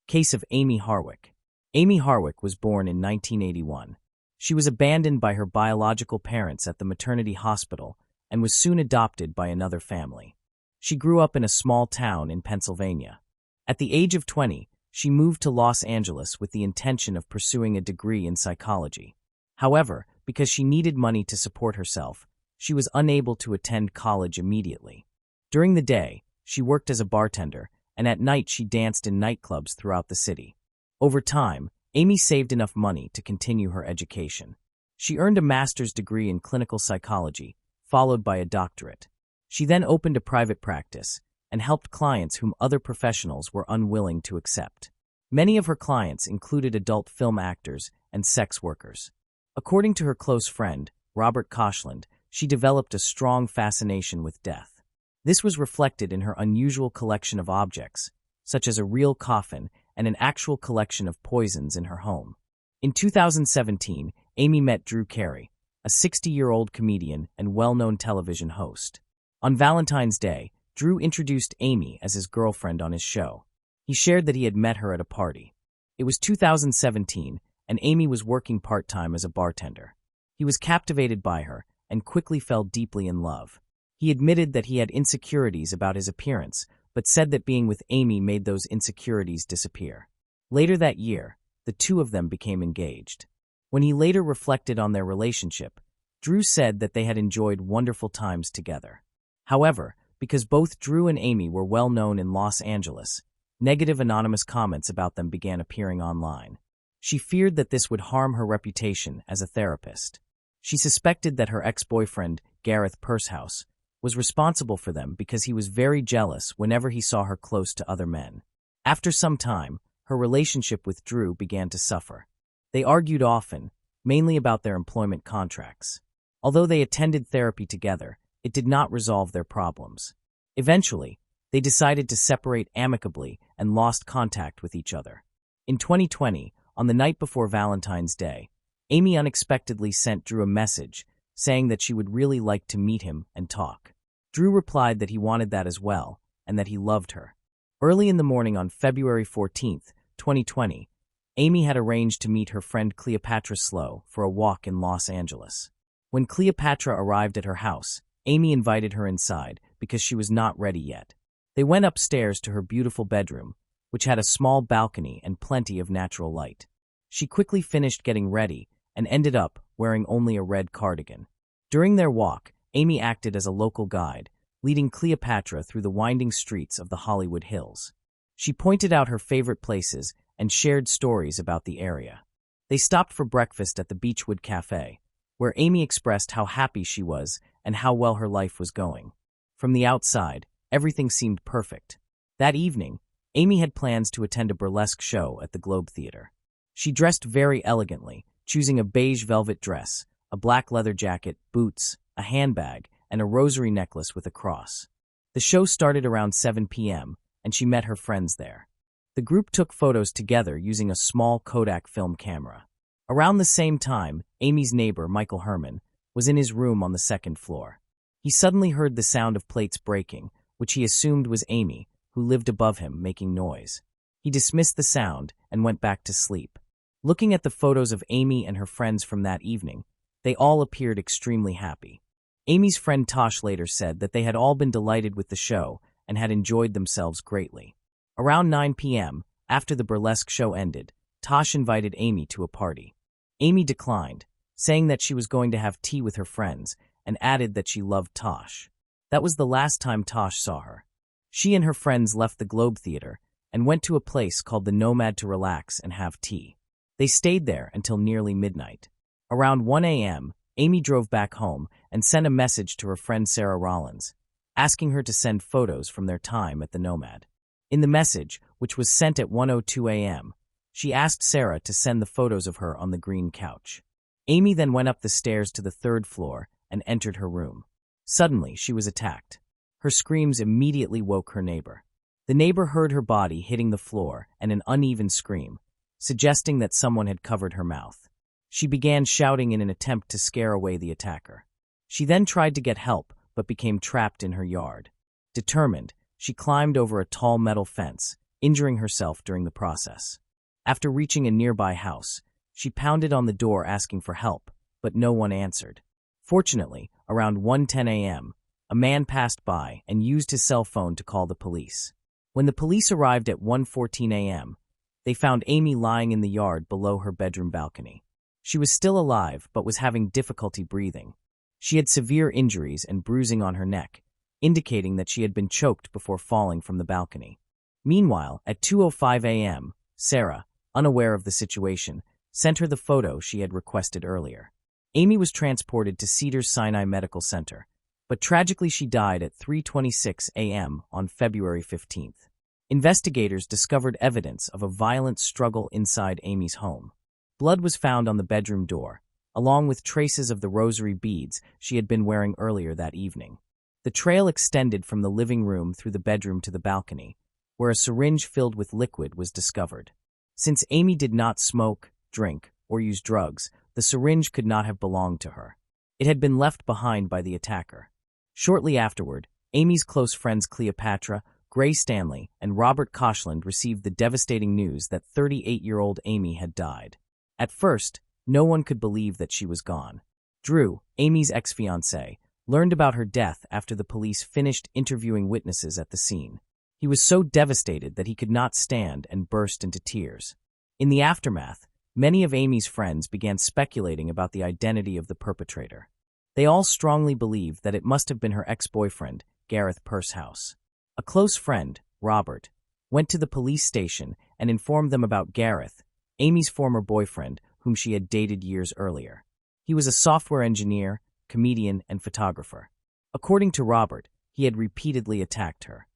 Case of Amy Harwick. Amy Harwick was born in 1981. She was abandoned by her biological parents at the maternity hospital and was soon adopted by another family. She grew up in a small town in Pennsylvania. At the age of 20, she moved to Los Angeles with the intention of pursuing a degree in psychology. However, because she needed money to support herself, she was unable to attend college immediately. During the day, she worked as a bartender, and at night she danced in nightclubs throughout the city. Over time, Amy saved enough money to continue her education. She earned a master's degree in clinical psychology, followed by a doctorate. She then opened a private practice and helped clients whom other professionals were unwilling to accept. Many of her clients included adult film actors and sex workers. According to her close friend, Robert Koshland, she developed a strong fascination with death. This was reflected in her unusual collection of objects, such as a real coffin and an actual collection of poisons in her home. In 2017, Amy met Drew Carey, a 60-year-old comedian and well-known television host. On Valentine's Day, Drew introduced Amy as his girlfriend on his show. He shared that he had met her at a party. It was 2017, and Amy was working part-time as a bartender. He was captivated by her and quickly fell deeply in love. He admitted that he had insecurities about his appearance, but said that being with Amy made those insecurities disappear. Later that year, the two of them became engaged. When he later reflected on their relationship, Drew said that they had enjoyed wonderful times together. However, because both Drew and Amy were well known in Los Angeles, negative anonymous comments about them began appearing online. She feared that this would harm her reputation as a therapist. She suspected that her ex-boyfriend, Gareth Pursehouse, was responsible for them because he was very jealous whenever he saw her close to other men. After some time, her relationship with Drew began to suffer. They argued often, mainly about their employment contracts. Although they attended therapy together, it did not resolve their problems. Eventually, they decided to separate amicably and lost contact with each other. In 2020, on the night before Valentine's Day, Amy unexpectedly sent Drew a message saying that she would really like to meet him and talk. Drew replied that he wanted that as well and that he loved her. Early in the morning on February 14, 2020, Amy had arranged to meet her friend Cleopatra Slow for a walk in Los Angeles. When Cleopatra arrived at her house, Amy invited her inside because she was not ready yet. They went upstairs to her beautiful bedroom, which had a small balcony and plenty of natural light. She quickly finished getting ready and ended up wearing only a red cardigan. During their walk, Amy acted as a local guide, leading Cleopatra through the winding streets of the Hollywood Hills. She pointed out her favorite places and shared stories about the area. They stopped for breakfast at the Beechwood Cafe, where Amy expressed how happy she was and how well her life was going. From the outside, everything seemed perfect. That evening, Amy had plans to attend a burlesque show at the Globe Theater. She dressed very elegantly, choosing a beige velvet dress, a black leather jacket, boots, a handbag, and a rosary necklace with a cross. The show started around 7 p.m., and she met her friends there. The group took photos together using a small Kodak film camera. Around the same time, Amy's neighbor, Michael Herman, was in his room on the second floor. He suddenly heard the sound of plates breaking, which he assumed was Amy, who lived above him, making noise. He dismissed the sound and went back to sleep. Looking at the photos of Amy and her friends from that evening, they all appeared extremely happy. Amy's friend Tosh later said that they had all been delighted with the show and had enjoyed themselves greatly. Around 9 p.m., after the burlesque show ended, Tosh invited Amy to a party. Amy declined, saying that she was going to have tea with her friends, and added that she loved Tosh. That was the last time Tosh saw her. She and her friends left the Globe Theater and went to a place called the Nomad to relax and have tea. They stayed there until nearly midnight. Around 1 a.m., Amy drove back home and sent a message to her friend Sarah Rollins, asking her to send photos from their time at the Nomad. In the message, which was sent at 1:02 a.m., she asked Sarah to send the photos of her on the green couch. Amy then went up the stairs to the third floor and entered her room. Suddenly, she was attacked. Her screams immediately woke her neighbor. The neighbor heard her body hitting the floor and an uneven scream, suggesting that someone had covered her mouth. She began shouting in an attempt to scare away the attacker. She then tried to get help, but became trapped in her yard. Determined, she climbed over a tall metal fence, injuring herself during the process. After reaching a nearby house, she pounded on the door asking for help, but no one answered. Fortunately, around 1:10 a.m., a man passed by and used his cell phone to call the police. When the police arrived at 1:14 a.m., they found Amy lying in the yard below her bedroom balcony. She was still alive, but was having difficulty breathing. She had severe injuries and bruising on her neck, indicating that she had been choked before falling from the balcony. Meanwhile, at 2:05 a.m., Sarah, unaware of the situation, sent her the photo she had requested earlier. Amy was transported to Cedars-Sinai Medical Center, but tragically she died at 3:26 a.m. on February 15th. Investigators discovered evidence of a violent struggle inside Amy's home. Blood was found on the bedroom door, along with traces of the rosary beads she had been wearing earlier that evening. The trail extended from the living room through the bedroom to the balcony, where a syringe filled with liquid was discovered. Since Amy did not smoke, drink, or use drugs, the syringe could not have belonged to her. It had been left behind by the attacker. Shortly afterward, Amy's close friends Cleopatra, Gray Stanley, and Robert Koshland received the devastating news that 38-year-old Amy had died. At first, no one could believe that she was gone. Drew, Amy's ex-fiancé, learned about her death after the police finished interviewing witnesses at the scene. He was so devastated that he could not stand and burst into tears. In the aftermath, many of Amy's friends began speculating about the identity of the perpetrator. They all strongly believed that it must have been her ex-boyfriend, Gareth Pursehouse. A close friend, Robert, went to the police station and informed them about Gareth, Amy's former boyfriend, whom she had dated years earlier. He was a software engineer, comedian, and photographer. According to Robert, he had repeatedly attacked her.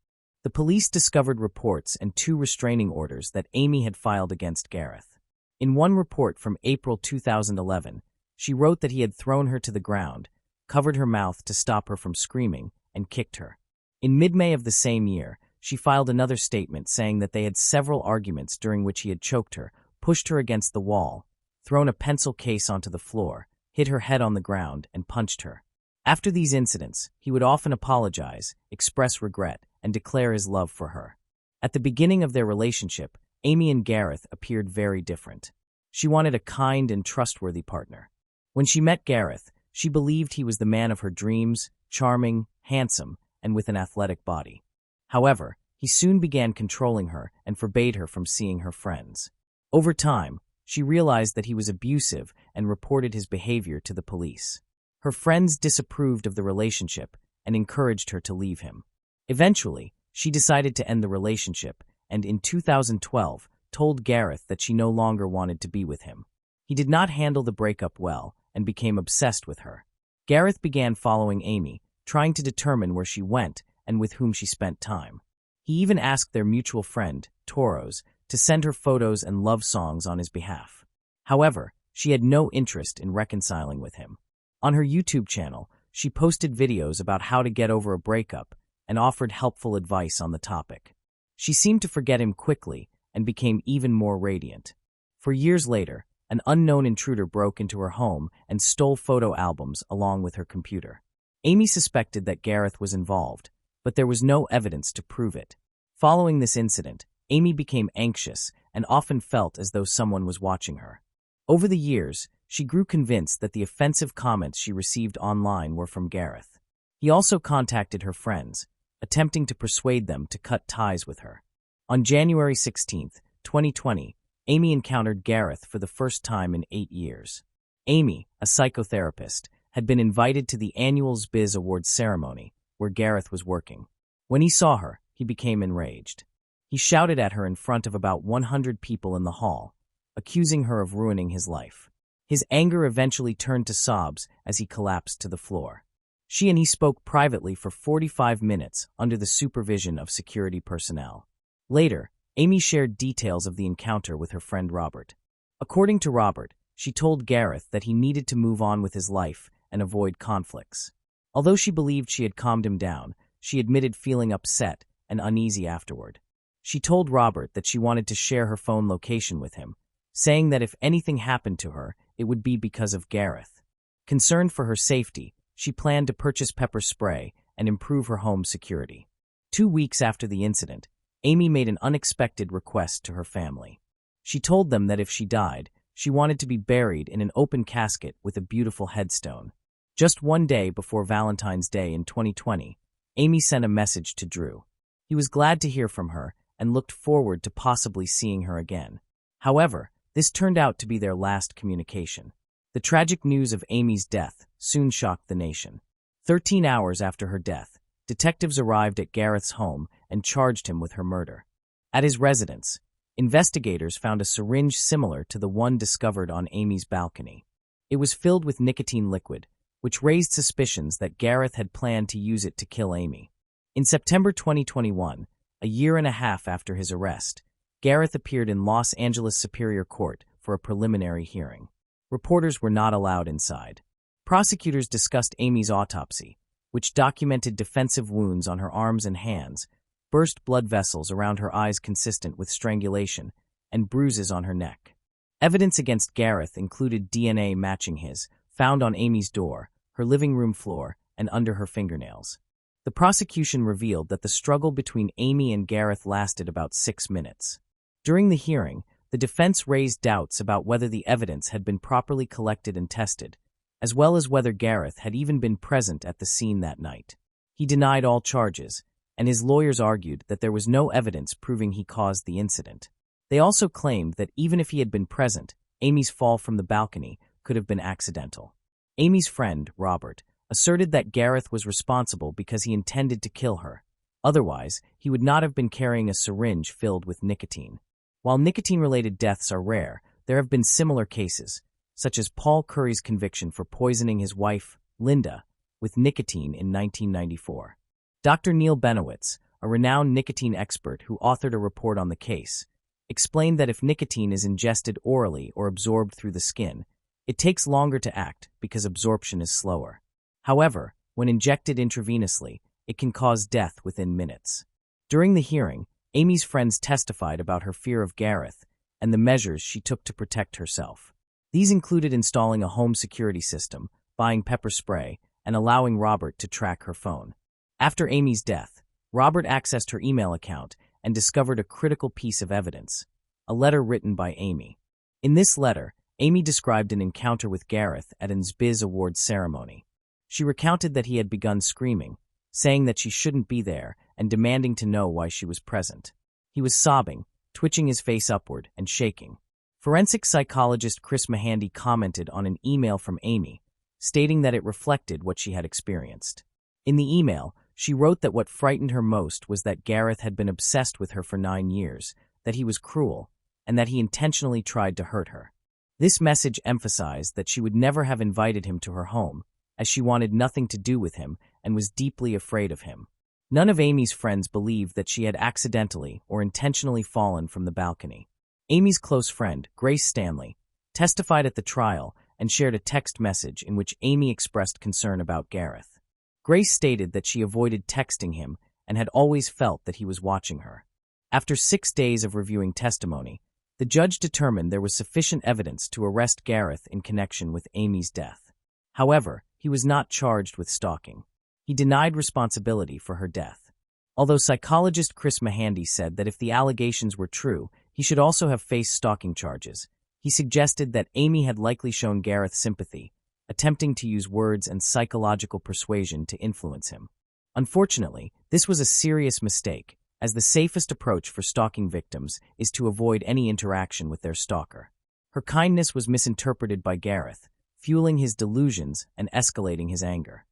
The police discovered reports and 2 restraining orders that Amy had filed against Gareth. In one report from April 2011, she wrote that he had thrown her to the ground, covered her mouth to stop her from screaming, and kicked her. In mid-May of the same year, she filed another statement saying that they had several arguments during which he had choked her, pushed her against the wall, thrown a pencil case onto the floor, hit her head on the ground, and punched her. After these incidents, he would often apologize, express regret, and declare his love for her. At the beginning of their relationship, Amy and Gareth appeared very different. She wanted a kind and trustworthy partner. When she met Gareth, she believed he was the man of her dreams, charming, handsome, and with an athletic body. However, he soon began controlling her and forbade her from seeing her friends. Over time, she realized that he was abusive and reported his behavior to the police. Her friends disapproved of the relationship and encouraged her to leave him. Eventually, she decided to end the relationship and in 2012 told Gareth that she no longer wanted to be with him. He did not handle the breakup well and became obsessed with her. Gareth began following Amy, trying to determine where she went and with whom she spent time. He even asked their mutual friend, Toros, to send her photos and love songs on his behalf. However, she had no interest in reconciling with him. On her YouTube channel, she posted videos about how to get over a breakup and offered helpful advice on the topic. She seemed to forget him quickly and became even more radiant. For years later, an unknown intruder broke into her home and stole photo albums along with her computer. Amy suspected that Gareth was involved, but there was no evidence to prove it. Following this incident, Amy became anxious and often felt as though someone was watching her. Over the years, she grew convinced that the offensive comments she received online were from Gareth. He also contacted her friends, attempting to persuade them to cut ties with her. On January 16, 2020, Amy encountered Gareth for the first time in 8 years. Amy, a psychotherapist, had been invited to the annual Biz Awards ceremony, where Gareth was working. When he saw her, he became enraged. He shouted at her in front of about 100 people in the hall, accusing her of ruining his life. His anger eventually turned to sobs as he collapsed to the floor. She and he spoke privately for 45 minutes under the supervision of security personnel. Later, Amy shared details of the encounter with her friend Robert. According to Robert, she told Gareth that he needed to move on with his life and avoid conflicts. Although she believed she had calmed him down, she admitted feeling upset and uneasy afterward. She told Robert that she wanted to share her phone location with him, saying that if anything happened to her, it would be because of Gareth. Concerned for her safety, she planned to purchase pepper spray and improve her home security. 2 weeks after the incident, Amy made an unexpected request to her family. She told them that if she died, she wanted to be buried in an open casket with a beautiful headstone. Just one day before Valentine's Day in 2020, Amy sent a message to Drew. He was glad to hear from her and looked forward to possibly seeing her again. However, this turned out to be their last communication. The tragic news of Amy's death soon shocked the nation. 13 hours after her death, detectives arrived at Gareth's home and charged him with her murder. At his residence, investigators found a syringe similar to the one discovered on Amy's balcony. It was filled with nicotine liquid, which raised suspicions that Gareth had planned to use it to kill Amy. In September 2021, a year and a half after his arrest, Gareth appeared in Los Angeles Superior Court for a preliminary hearing. Reporters were not allowed inside. Prosecutors discussed Amy's autopsy, which documented defensive wounds on her arms and hands, burst blood vessels around her eyes consistent with strangulation, and bruises on her neck. Evidence against Gareth included DNA matching his, found on Amy's door, her living room floor, and under her fingernails. The prosecution revealed that the struggle between Amy and Gareth lasted about 6 minutes. During the hearing, the defense raised doubts about whether the evidence had been properly collected and tested, as well as whether Gareth had even been present at the scene that night. He denied all charges, and his lawyers argued that there was no evidence proving he caused the incident. They also claimed that even if he had been present, Amy's fall from the balcony could have been accidental. Amy's friend, Robert, asserted that Gareth was responsible because he intended to kill her. Otherwise, he would not have been carrying a syringe filled with nicotine. While nicotine-related deaths are rare, there have been similar cases, such as Paul Curry's conviction for poisoning his wife, Linda, with nicotine in 1994. Dr. Neil Benowitz, a renowned nicotine expert who authored a report on the case, explained that if nicotine is ingested orally or absorbed through the skin, it takes longer to act because absorption is slower. However, when injected intravenously, it can cause death within minutes. During the hearing, Amy's friends testified about her fear of Gareth and the measures she took to protect herself. These included installing a home security system, buying pepper spray, and allowing Robert to track her phone. After Amy's death, Robert accessed her email account and discovered a critical piece of evidence, a letter written by Amy. In this letter, Amy described an encounter with Gareth at an SBIZ Awards ceremony. She recounted that he had begun screaming, saying that she shouldn't be there and demanding to know why she was present. He was sobbing, twitching his face upward and shaking. Forensic psychologist Chris Mahandy commented on an email from Amy, stating that it reflected what she had experienced. In the email, she wrote that what frightened her most was that Gareth had been obsessed with her for 9 years, that he was cruel, and that he intentionally tried to hurt her. This message emphasized that she would never have invited him to her home, as she wanted nothing to do with him and was deeply afraid of him. None of Amy's friends believed that she had accidentally or intentionally fallen from the balcony. Amy's close friend, Grace Stanley, testified at the trial and shared a text message in which Amy expressed concern about Gareth. Grace stated that she avoided texting him and had always felt that he was watching her. After 6 days of reviewing testimony, the judge determined there was sufficient evidence to arrest Gareth in connection with Amy's death. However, he was not charged with stalking. He denied responsibility for her death. Although psychologist Chris Mahandy said that if the allegations were true, he should also have faced stalking charges, he suggested that Amy had likely shown Gareth sympathy, attempting to use words and psychological persuasion to influence him. Unfortunately, this was a serious mistake, as the safest approach for stalking victims is to avoid any interaction with their stalker. Her kindness was misinterpreted by Gareth, fueling his delusions and escalating his anger.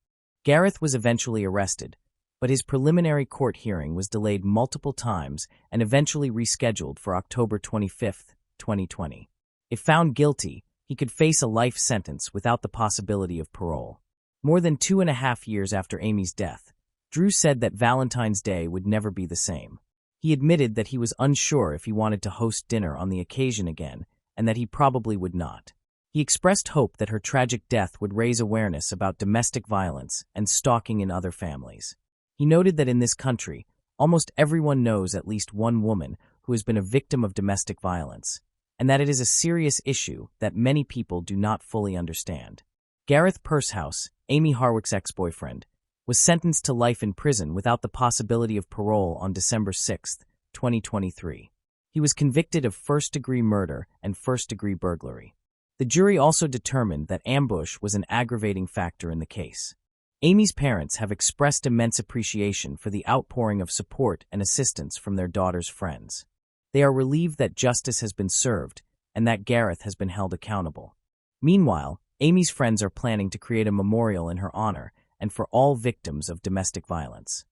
Gareth was eventually arrested, but his preliminary court hearing was delayed multiple times and eventually rescheduled for October 25, 2020. If found guilty, he could face a life sentence without the possibility of parole. More than 2.5 years after Amy's death, Drew said that Valentine's Day would never be the same. He admitted that he was unsure if he wanted to host dinner on the occasion again, and that he probably would not. He expressed hope that her tragic death would raise awareness about domestic violence and stalking in other families. He noted that in this country, almost everyone knows at least one woman who has been a victim of domestic violence, and that it is a serious issue that many people do not fully understand. Gareth Pursehouse, Amy Harwick's ex-boyfriend, was sentenced to life in prison without the possibility of parole on December 6, 2023. He was convicted of first-degree murder and first-degree burglary. The jury also determined that ambush was an aggravating factor in the case. Amy's parents have expressed immense appreciation for the outpouring of support and assistance from their daughter's friends. They are relieved that justice has been served and that Gareth has been held accountable. Meanwhile, Amy's friends are planning to create a memorial in her honor and for all victims of domestic violence.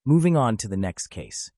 Moving on to the next case.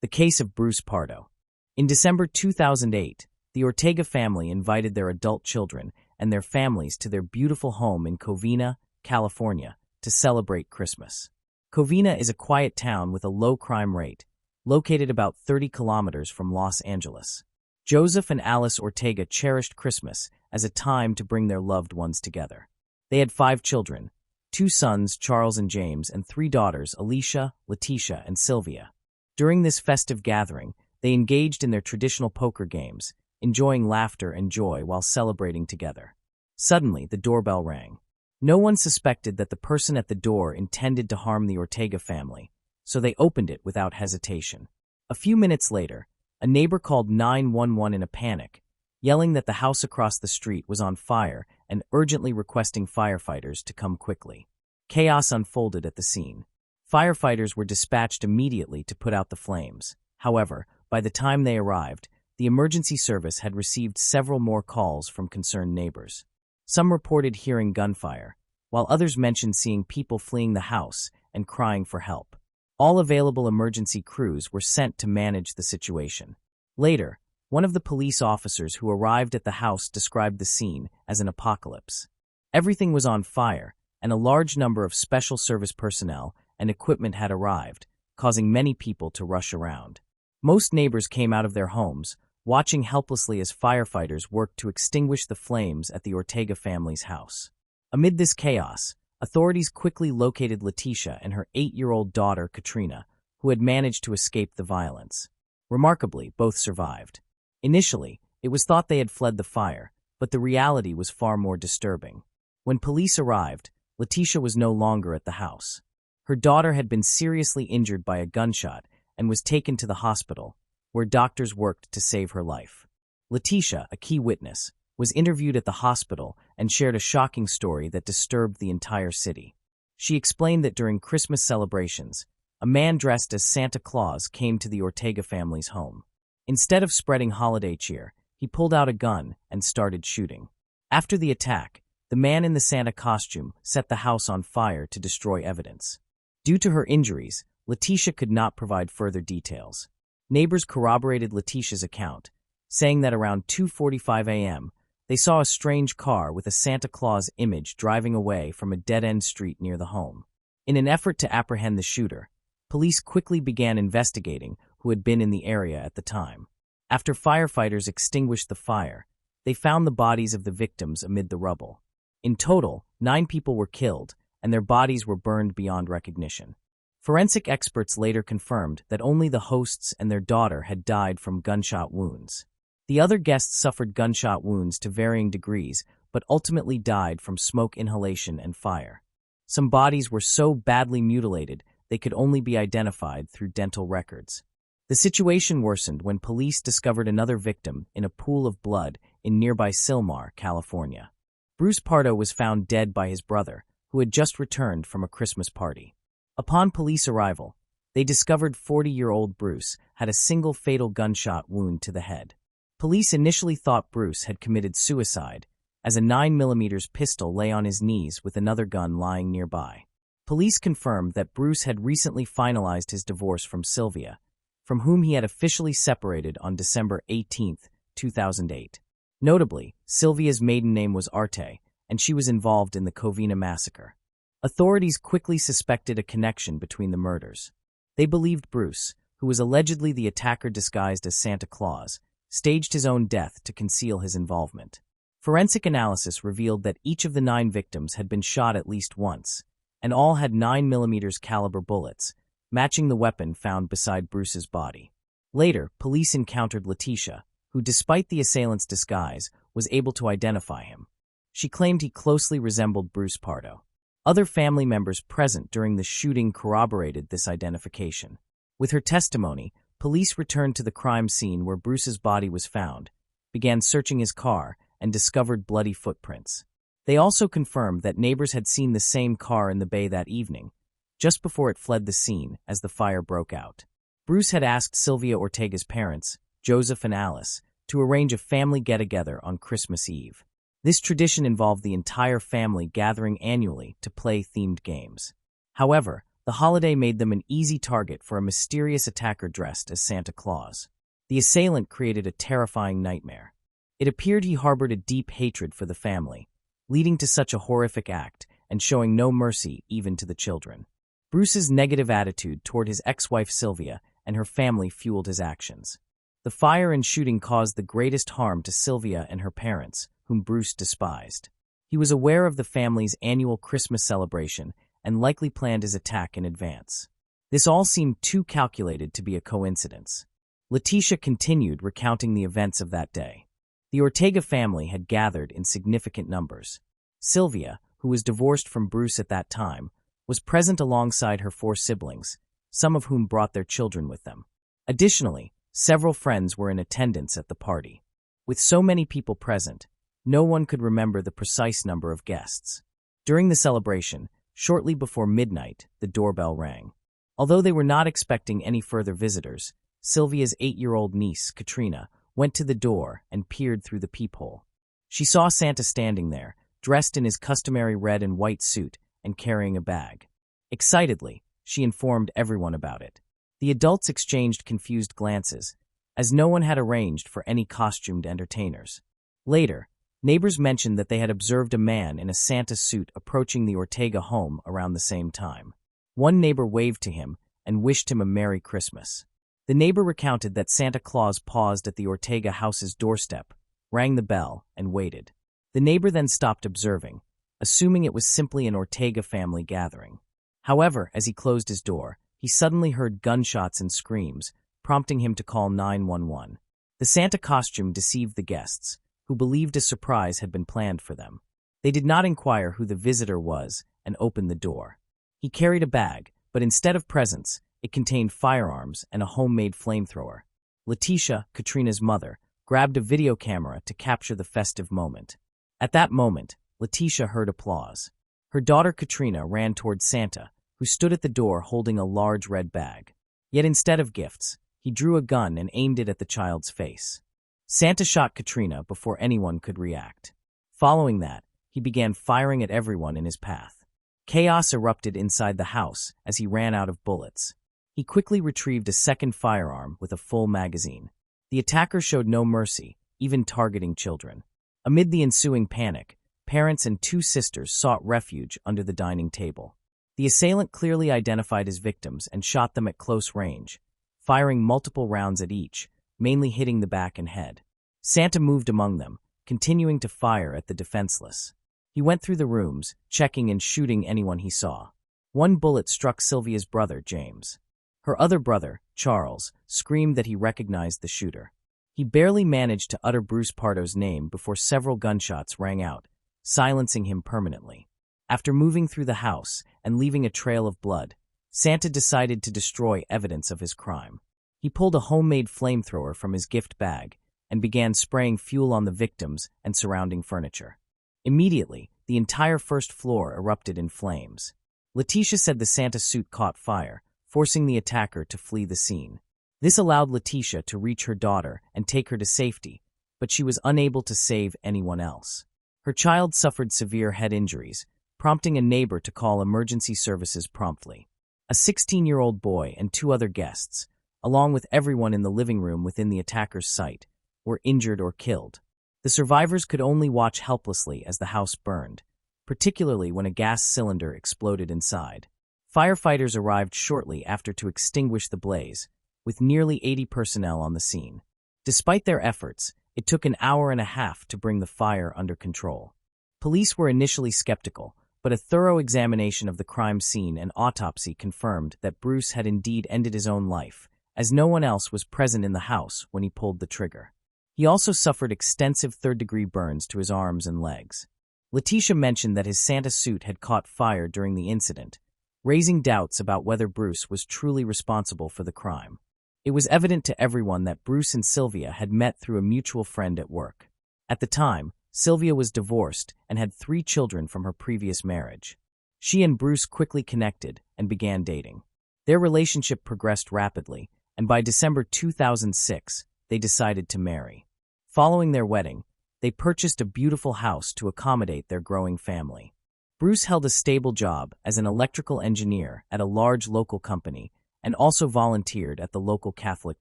The case of Bruce Pardo. In December 2008, the Ortega family invited their adult children and their families to their beautiful home in Covina, California, to celebrate Christmas. Covina is a quiet town with a low crime rate, located about 30 kilometers from Los Angeles. Joseph and Alice Ortega cherished Christmas as a time to bring their loved ones together. They had 5 children, 2 sons, Charles and James, and 3 daughters, Alicia, Letitia, and Sylvia. During this festive gathering, they engaged in their traditional poker games, enjoying laughter and joy while celebrating together. Suddenly, the doorbell rang. No one suspected that the person at the door intended to harm the Ortega family, so they opened it without hesitation. A few minutes later, a neighbor called 911 in a panic, yelling that the house across the street was on fire and urgently requesting firefighters to come quickly. Chaos unfolded at the scene. Firefighters were dispatched immediately to put out the flames. However, by the time they arrived, the emergency service had received several more calls from concerned neighbors. Some reported hearing gunfire, while others mentioned seeing people fleeing the house and crying for help. All available emergency crews were sent to manage the situation. Later, one of the police officers who arrived at the house described the scene as an apocalypse. Everything was on fire, and a large number of special service personnel and equipment had arrived, causing many people to rush around. Most neighbors came out of their homes, watching helplessly as firefighters worked to extinguish the flames at the Ortega family's house. Amid this chaos, authorities quickly located Leticia and her 8-year-old daughter, Katrina, who had managed to escape the violence. Remarkably, both survived. Initially, it was thought they had fled the fire, but the reality was far more disturbing. When police arrived, Leticia was no longer at the house. Her daughter had been seriously injured by a gunshot and was taken to the hospital, where doctors worked to save her life. Leticia, a key witness, was interviewed at the hospital and shared a shocking story that disturbed the entire city. She explained that during Christmas celebrations, a man dressed as Santa Claus came to the Ortega family's home. Instead of spreading holiday cheer, he pulled out a gun and started shooting. After the attack, the man in the Santa costume set the house on fire to destroy evidence. Due to her injuries, Leticia could not provide further details. Neighbors corroborated Leticia's account, saying that around 2:45 a.m., they saw a strange car with a Santa Claus image driving away from a dead-end street near the home. In an effort to apprehend the shooter, police quickly began investigating who had been in the area at the time. After firefighters extinguished the fire, they found the bodies of the victims amid the rubble. In total, 9 people were killed, and their bodies were burned beyond recognition. Forensic experts later confirmed that only the hosts and their daughter had died from gunshot wounds. The other guests suffered gunshot wounds to varying degrees, but ultimately died from smoke inhalation and fire. Some bodies were so badly mutilated they could only be identified through dental records. The situation worsened when police discovered another victim in a pool of blood in nearby Sylmar, California. Bruce Pardo was found dead by his brother, who had just returned from a Christmas party. Upon police arrival, they discovered 40-year-old Bruce had a single fatal gunshot wound to the head. Police initially thought Bruce had committed suicide, as a 9mm pistol lay on his knees with another gun lying nearby. Police confirmed that Bruce had recently finalized his divorce from Sylvia, from whom he had officially separated on December 18, 2008. Notably, Sylvia's maiden name was Arte, and she was involved in the Covina massacre. Authorities quickly suspected a connection between the murders. They believed Bruce, who was allegedly the attacker disguised as Santa Claus, staged his own death to conceal his involvement. Forensic analysis revealed that each of the 9 victims had been shot at least once, and all had 9mm caliber bullets, matching the weapon found beside Bruce's body. Later, police encountered Leticia, who, despite the assailant's disguise, was able to identify him. She claimed he closely resembled Bruce Pardo. Other family members present during the shooting corroborated this identification. With her testimony, police returned to the crime scene where Bruce's body was found, began searching his car, and discovered bloody footprints. They also confirmed that neighbors had seen the same car in the bay that evening, just before it fled the scene as the fire broke out. Bruce had asked Sylvia Ortega's parents, Joseph and Alice, to arrange a family get-together on Christmas Eve. This tradition involved the entire family gathering annually to play themed games. However, the holiday made them an easy target for a mysterious attacker dressed as Santa Claus. The assailant created a terrifying nightmare. It appeared he harbored a deep hatred for the family, leading to such a horrific act and showing no mercy even to the children. Bruce's negative attitude toward his ex-wife Sylvia and her family fueled his actions. The fire and shooting caused the greatest harm to Sylvia and her parents, whom Bruce despised. He was aware of the family's annual Christmas celebration and likely planned his attack in advance. This all seemed too calculated to be a coincidence. Leticia continued recounting the events of that day. The Ortega family had gathered in significant numbers. Sylvia, who was divorced from Bruce at that time, was present alongside her 4 siblings, some of whom brought their children with them. Additionally, several friends were in attendance at the party. With so many people present, no one could remember the precise number of guests. During the celebration, shortly before midnight, the doorbell rang. Although they were not expecting any further visitors, Sylvia's 8-year-old niece, Katrina, went to the door and peered through the peephole. She saw Santa standing there, dressed in his customary red and white suit and carrying a bag. Excitedly, she informed everyone about it. The adults exchanged confused glances, as no one had arranged for any costumed entertainers. Later, neighbors mentioned that they had observed a man in a Santa suit approaching the Ortega home around the same time. One neighbor waved to him and wished him a Merry Christmas. The neighbor recounted that Santa Claus paused at the Ortega house's doorstep, rang the bell, and waited. The neighbor then stopped observing, assuming it was simply an Ortega family gathering. However, as he closed his door, he suddenly heard gunshots and screams, prompting him to call 911. The Santa costume deceived the guests, who believed a surprise had been planned for them. They did not inquire who the visitor was and opened the door. He carried a bag, but instead of presents, it contained firearms and a homemade flamethrower. Letitia, Katrina's mother, grabbed a video camera to capture the festive moment. At that moment, Letitia heard applause. Her daughter Katrina ran toward Santa, who stood at the door holding a large red bag. Yet instead of gifts, he drew a gun and aimed it at the child's face. Santa shot Katrina before anyone could react. Following that, he began firing at everyone in his path. Chaos erupted inside the house as he ran out of bullets. He quickly retrieved a second firearm with a full magazine. The attacker showed no mercy, even targeting children. Amid the ensuing panic, parents and 2 sisters sought refuge under the dining table. The assailant clearly identified his victims and shot them at close range, firing multiple rounds at each, mainly hitting the back and head. Santa moved among them, continuing to fire at the defenseless. He went through the rooms, checking and shooting anyone he saw. One bullet struck Sylvia's brother, James. Her other brother, Charles, screamed that he recognized the shooter. He barely managed to utter Bruce Pardo's name before several gunshots rang out, silencing him permanently. After moving through the house and leaving a trail of blood, Santa decided to destroy evidence of his crime. He pulled a homemade flamethrower from his gift bag and began spraying fuel on the victims and surrounding furniture. Immediately, the entire first floor erupted in flames. Letitia said the Santa suit caught fire, forcing the attacker to flee the scene. This allowed Letitia to reach her daughter and take her to safety, but she was unable to save anyone else. Her child suffered severe head injuries, prompting a neighbor to call emergency services promptly. A 16-year-old boy and 2 other guests, along with everyone in the living room within the attacker's sight, were injured or killed. The survivors could only watch helplessly as the house burned, particularly when a gas cylinder exploded inside. Firefighters arrived shortly after to extinguish the blaze, with nearly 80 personnel on the scene. Despite their efforts, it took an hour and a half to bring the fire under control. Police were initially skeptical, but a thorough examination of the crime scene and autopsy confirmed that Bruce had indeed ended his own life, as no one else was present in the house when he pulled the trigger. He also suffered extensive third-degree burns to his arms and legs. Letitia mentioned that his Santa suit had caught fire during the incident, raising doubts about whether Bruce was truly responsible for the crime. It was evident to everyone that Bruce and Sylvia had met through a mutual friend at work. At the time, Sylvia was divorced and had 3 children from her previous marriage. She and Bruce quickly connected and began dating. Their relationship progressed rapidly, and by December 2006, they decided to marry. Following their wedding, they purchased a beautiful house to accommodate their growing family. Bruce held a stable job as an electrical engineer at a large local company and also volunteered at the local Catholic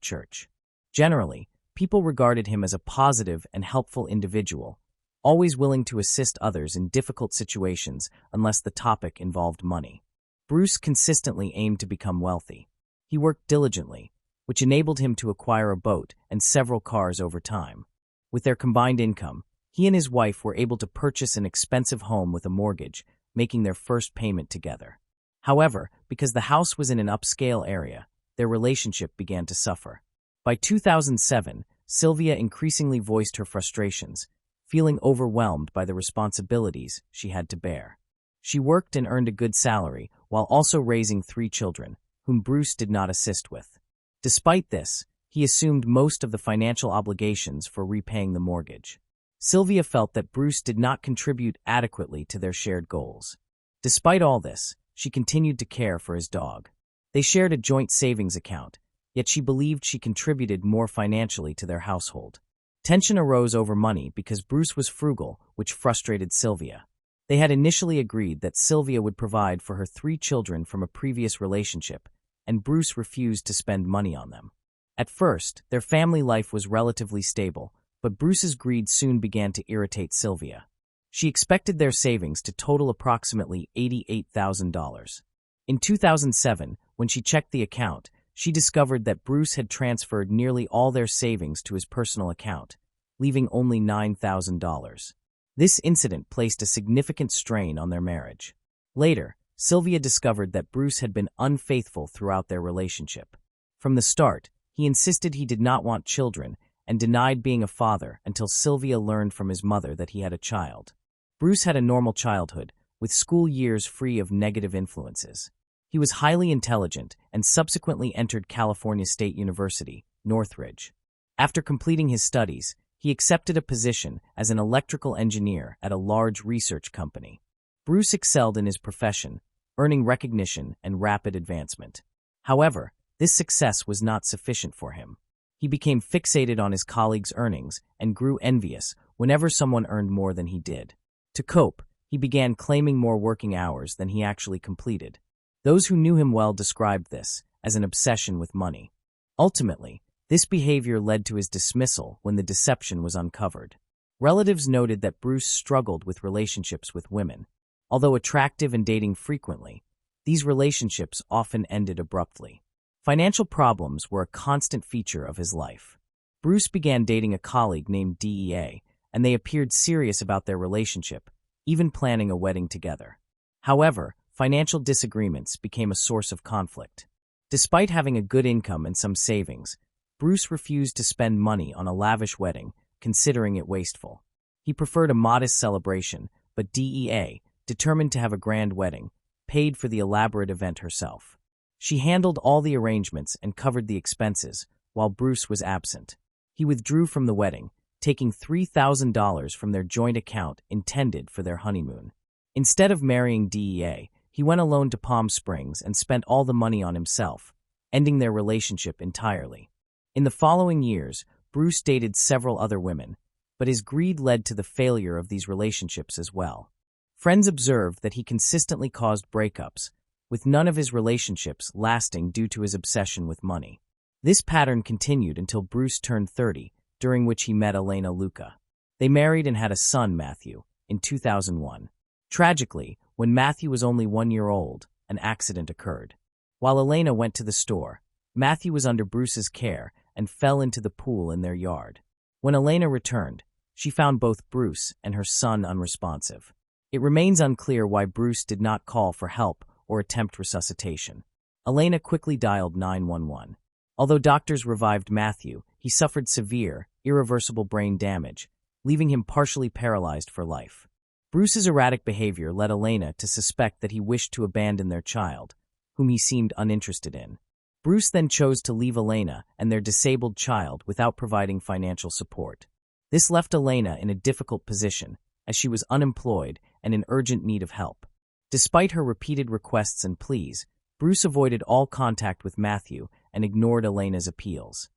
church. Generally, people regarded him as a positive and helpful individual, always willing to assist others in difficult situations unless the topic involved money. Bruce consistently aimed to become wealthy. He worked diligently, which enabled him to acquire a boat and several cars over time. With their combined income, he and his wife were able to purchase an expensive home with a mortgage, making their first payment together. However, because the house was in an upscale area, their relationship began to suffer. By 2007, Sylvia increasingly voiced her frustrations, feeling overwhelmed by the responsibilities she had to bear. She worked and earned a good salary while also raising 3 children, whom Bruce did not assist with. Despite this, he assumed most of the financial obligations for repaying the mortgage. Sylvia felt that Bruce did not contribute adequately to their shared goals. Despite all this, she continued to care for his dog. They shared a joint savings account, yet she believed she contributed more financially to their household. Tension arose over money because Bruce was frugal, which frustrated Sylvia. They had initially agreed that Sylvia would provide for her 3 children from a previous relationship, and Bruce refused to spend money on them. At first, their family life was relatively stable, but Bruce's greed soon began to irritate Sylvia. She expected their savings to total approximately $88,000. In 2007, when she checked the account, she discovered that Bruce had transferred nearly all their savings to his personal account, leaving only $9,000. This incident placed a significant strain on their marriage. Later, Sylvia discovered that Bruce had been unfaithful throughout their relationship. From the start, he insisted he did not want children and denied being a father until Sylvia learned from his mother that he had a child. Bruce had a normal childhood, with school years free of negative influences. He was highly intelligent and subsequently entered California State University, Northridge. After completing his studies, he accepted a position as an electrical engineer at a large research company. Bruce excelled in his profession, earning recognition and rapid advancement. However, this success was not sufficient for him. He became fixated on his colleagues' earnings and grew envious whenever someone earned more than he did. To cope, he began claiming more working hours than he actually completed. Those who knew him well described this as an obsession with money. Ultimately, this behavior led to his dismissal when the deception was uncovered. Relatives noted that Bruce struggled with relationships with women. Although attractive and dating frequently, these relationships often ended abruptly. Financial problems were a constant feature of his life. Bruce began dating a colleague named DEA, and they appeared serious about their relationship, even planning a wedding together. However, financial disagreements became a source of conflict. Despite having a good income and some savings, Bruce refused to spend money on a lavish wedding, considering it wasteful. He preferred a modest celebration, but DEA, determined to have a grand wedding, paid for the elaborate event herself. She handled all the arrangements and covered the expenses, while Bruce was absent. He withdrew from the wedding, taking $3,000 from their joint account intended for their honeymoon. Instead of marrying DEA, he went alone to Palm Springs and spent all the money on himself, ending their relationship entirely. In the following years, Bruce dated several other women, but his greed led to the failure of these relationships as well. Friends observed that he consistently caused breakups, with none of his relationships lasting due to his obsession with money. This pattern continued until Bruce turned 30, during which he met Elena Luca. They married and had a son, Matthew, in 2001. Tragically, when Matthew was only 1 year old, an accident occurred. While Elena went to the store, Matthew was under Bruce's care and fell into the pool in their yard. When Elena returned, she found both Bruce and her son unresponsive. It remains unclear why Bruce did not call for help or attempt resuscitation. Elena quickly dialed 911. Although doctors revived Matthew, he suffered severe, irreversible brain damage, leaving him partially paralyzed for life. Bruce's erratic behavior led Elena to suspect that he wished to abandon their child, whom he seemed uninterested in. Bruce then chose to leave Elena and their disabled child without providing financial support. This left Elena in a difficult position, as she was unemployed and in urgent need of help. Despite her repeated requests and pleas, Bruce avoided all contact with Matthew and ignored Elena's appeals.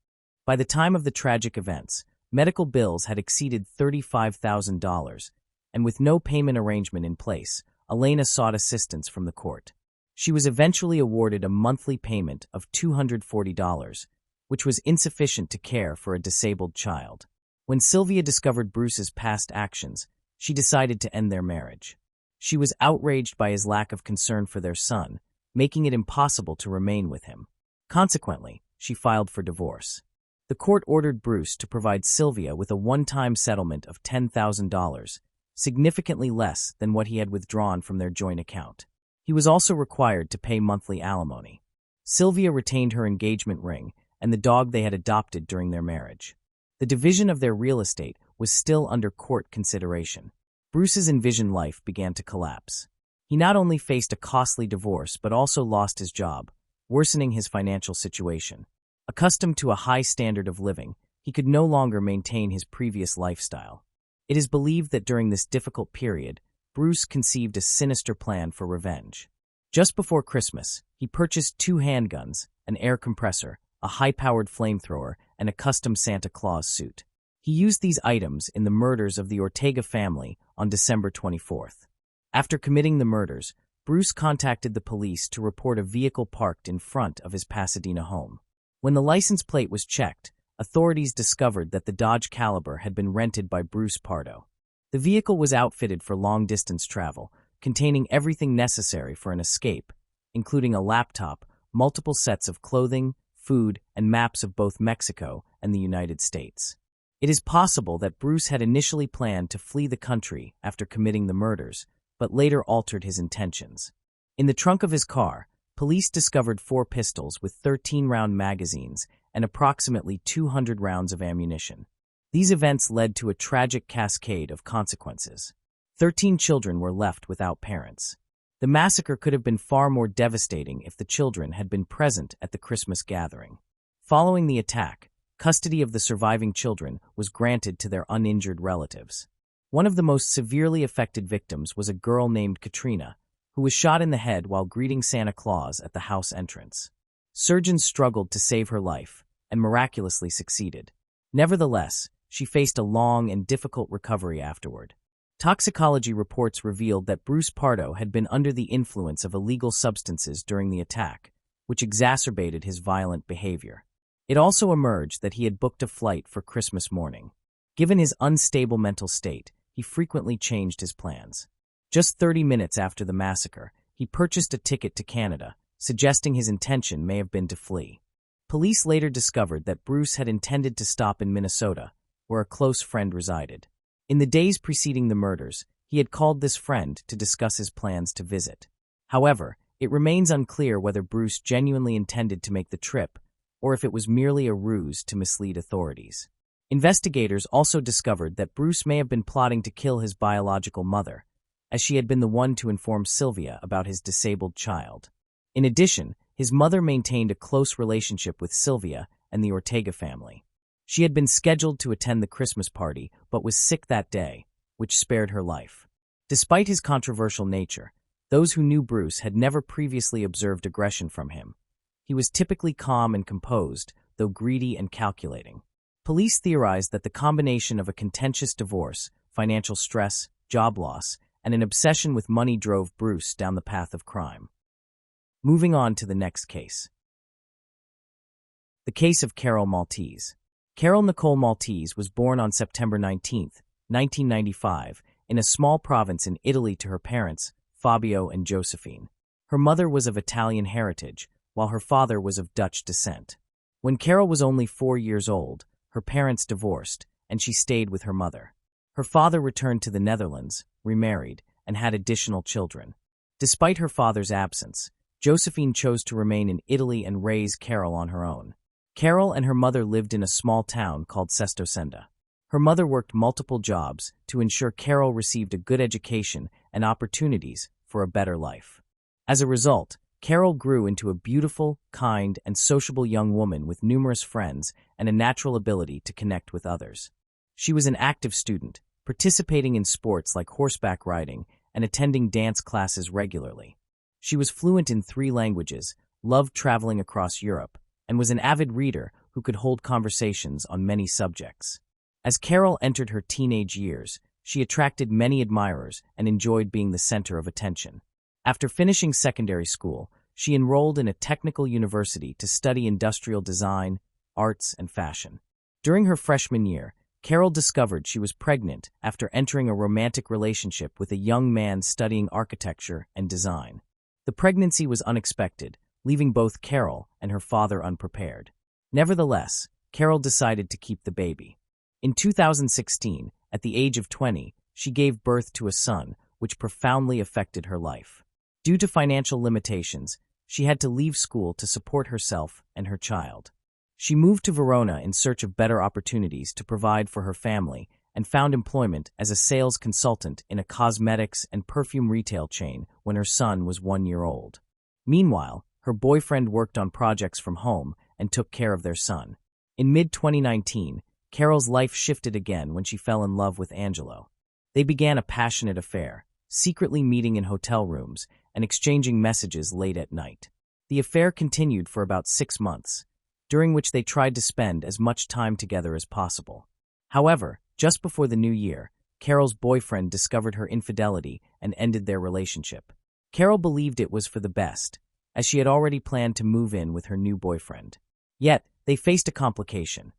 By the time of the tragic events, medical bills had exceeded $35,000, and with no payment arrangement in place, Elena sought assistance from the court. She was eventually awarded a monthly payment of $240, which was insufficient to care for a disabled child. When Sylvia discovered Bruce's past actions, she decided to end their marriage. She was outraged by his lack of concern for their son, making it impossible to remain with him. Consequently, she filed for divorce. The court ordered Bruce to provide Sylvia with a one-time settlement of $10,000, significantly less than what he had withdrawn from their joint account. He was also required to pay monthly alimony. Sylvia retained her engagement ring and the dog they had adopted during their marriage. The division of their real estate was still under court consideration. Bruce's envisioned life began to collapse. He not only faced a costly divorce but also lost his job, worsening his financial situation. Accustomed to a high standard of living, he could no longer maintain his previous lifestyle. It is believed that during this difficult period, Bruce conceived a sinister plan for revenge. Just before Christmas, he purchased 2 handguns, an air compressor, a high-powered flamethrower, and a custom Santa Claus suit. He used these items in the murders of the Ortega family on December 24th. After committing the murders, Bruce contacted the police to report a vehicle parked in front of his Pasadena home. When the license plate was checked, authorities discovered that the Dodge Caliber had been rented by Bruce Pardo. The vehicle was outfitted for long-distance travel, containing everything necessary for an escape, including a laptop, multiple sets of clothing, food, and maps of both Mexico and the United States. It is possible that Bruce had initially planned to flee the country after committing the murders, but later altered his intentions. In the trunk of his car, police discovered 4 pistols with 13-round magazines and approximately 200 rounds of ammunition. These events led to a tragic cascade of consequences. 13 children were left without parents. The massacre could have been far more devastating if the children had been present at the Christmas gathering. Following the attack, custody of the surviving children was granted to their uninjured relatives. One of the most severely affected victims was a girl named Katrina, who was shot in the head while greeting Santa Claus at the house entrance. Surgeons struggled to save her life, and miraculously succeeded. Nevertheless, she faced a long and difficult recovery afterward. Toxicology reports revealed that Bruce Pardo had been under the influence of illegal substances during the attack, which exacerbated his violent behavior. It also emerged that he had booked a flight for Christmas morning. Given his unstable mental state, he frequently changed his plans. Just 30 minutes after the massacre, he purchased a ticket to Canada, suggesting his intention may have been to flee. Police later discovered that Bruce had intended to stop in Minnesota, where a close friend resided. In the days preceding the murders, he had called this friend to discuss his plans to visit. However, it remains unclear whether Bruce genuinely intended to make the trip, or if it was merely a ruse to mislead authorities. Investigators also discovered that Bruce may have been plotting to kill his biological mother, as she had been the one to inform Sylvia about his disabled child. In addition, his mother maintained a close relationship with Sylvia and the Ortega family. She had been scheduled to attend the Christmas party, but was sick that day, which spared her life. Despite his controversial nature, those who knew Bruce had never previously observed aggression from him. He was typically calm and composed, though greedy and calculating. Police theorized that the combination of a contentious divorce, financial stress, job loss, and an obsession with money drove Bruce down the path of crime. Moving on to the next case. The case of Carol Maltes. Carol Nicole Maltes was born on September 19, 1995, in a small province in Italy to her parents, Fabio and Josephine. Her mother was of Italian heritage, while her father was of Dutch descent. When Carol was only 4 years old, her parents divorced, and she stayed with her mother. Her father returned to the Netherlands, remarried, and had additional children. Despite her father's absence, Josephine chose to remain in Italy and raise Carol on her own. Carol and her mother lived in a small town called Sestosenda. Her mother worked multiple jobs to ensure Carol received a good education and opportunities for a better life. As a result, Carol grew into a beautiful, kind, and sociable young woman with numerous friends and a natural ability to connect with others. She was an active student, participating in sports like horseback riding and attending dance classes regularly. She was fluent in 3 languages, loved traveling across Europe, and was an avid reader who could hold conversations on many subjects. As Carol entered her teenage years, she attracted many admirers and enjoyed being the center of attention. After finishing secondary school, she enrolled in a technical university to study industrial design, arts, and fashion. During her freshman year, Carol discovered she was pregnant after entering a romantic relationship with a young man studying architecture and design. The pregnancy was unexpected, leaving both Carol and her father unprepared. Nevertheless, Carol decided to keep the baby. In 2016, at the age of 20, she gave birth to a son, which profoundly affected her life. Due to financial limitations, she had to leave school to support herself and her child. She moved to Verona in search of better opportunities to provide for her family and found employment as a sales consultant in a cosmetics and perfume retail chain when her son was 1 year old. Meanwhile, her boyfriend worked on projects from home and took care of their son. In mid-2019, Carol's life shifted again when she fell in love with Angelo. They began a passionate affair, secretly meeting in hotel rooms and exchanging messages late at night. The affair continued for about 6 months, during which they tried to spend as much time together as possible. However, just before the new year, Carol's boyfriend discovered her infidelity and ended their relationship. Carol believed it was for the best, as she had already planned to move in with her new boyfriend. Yet, they faced a complication.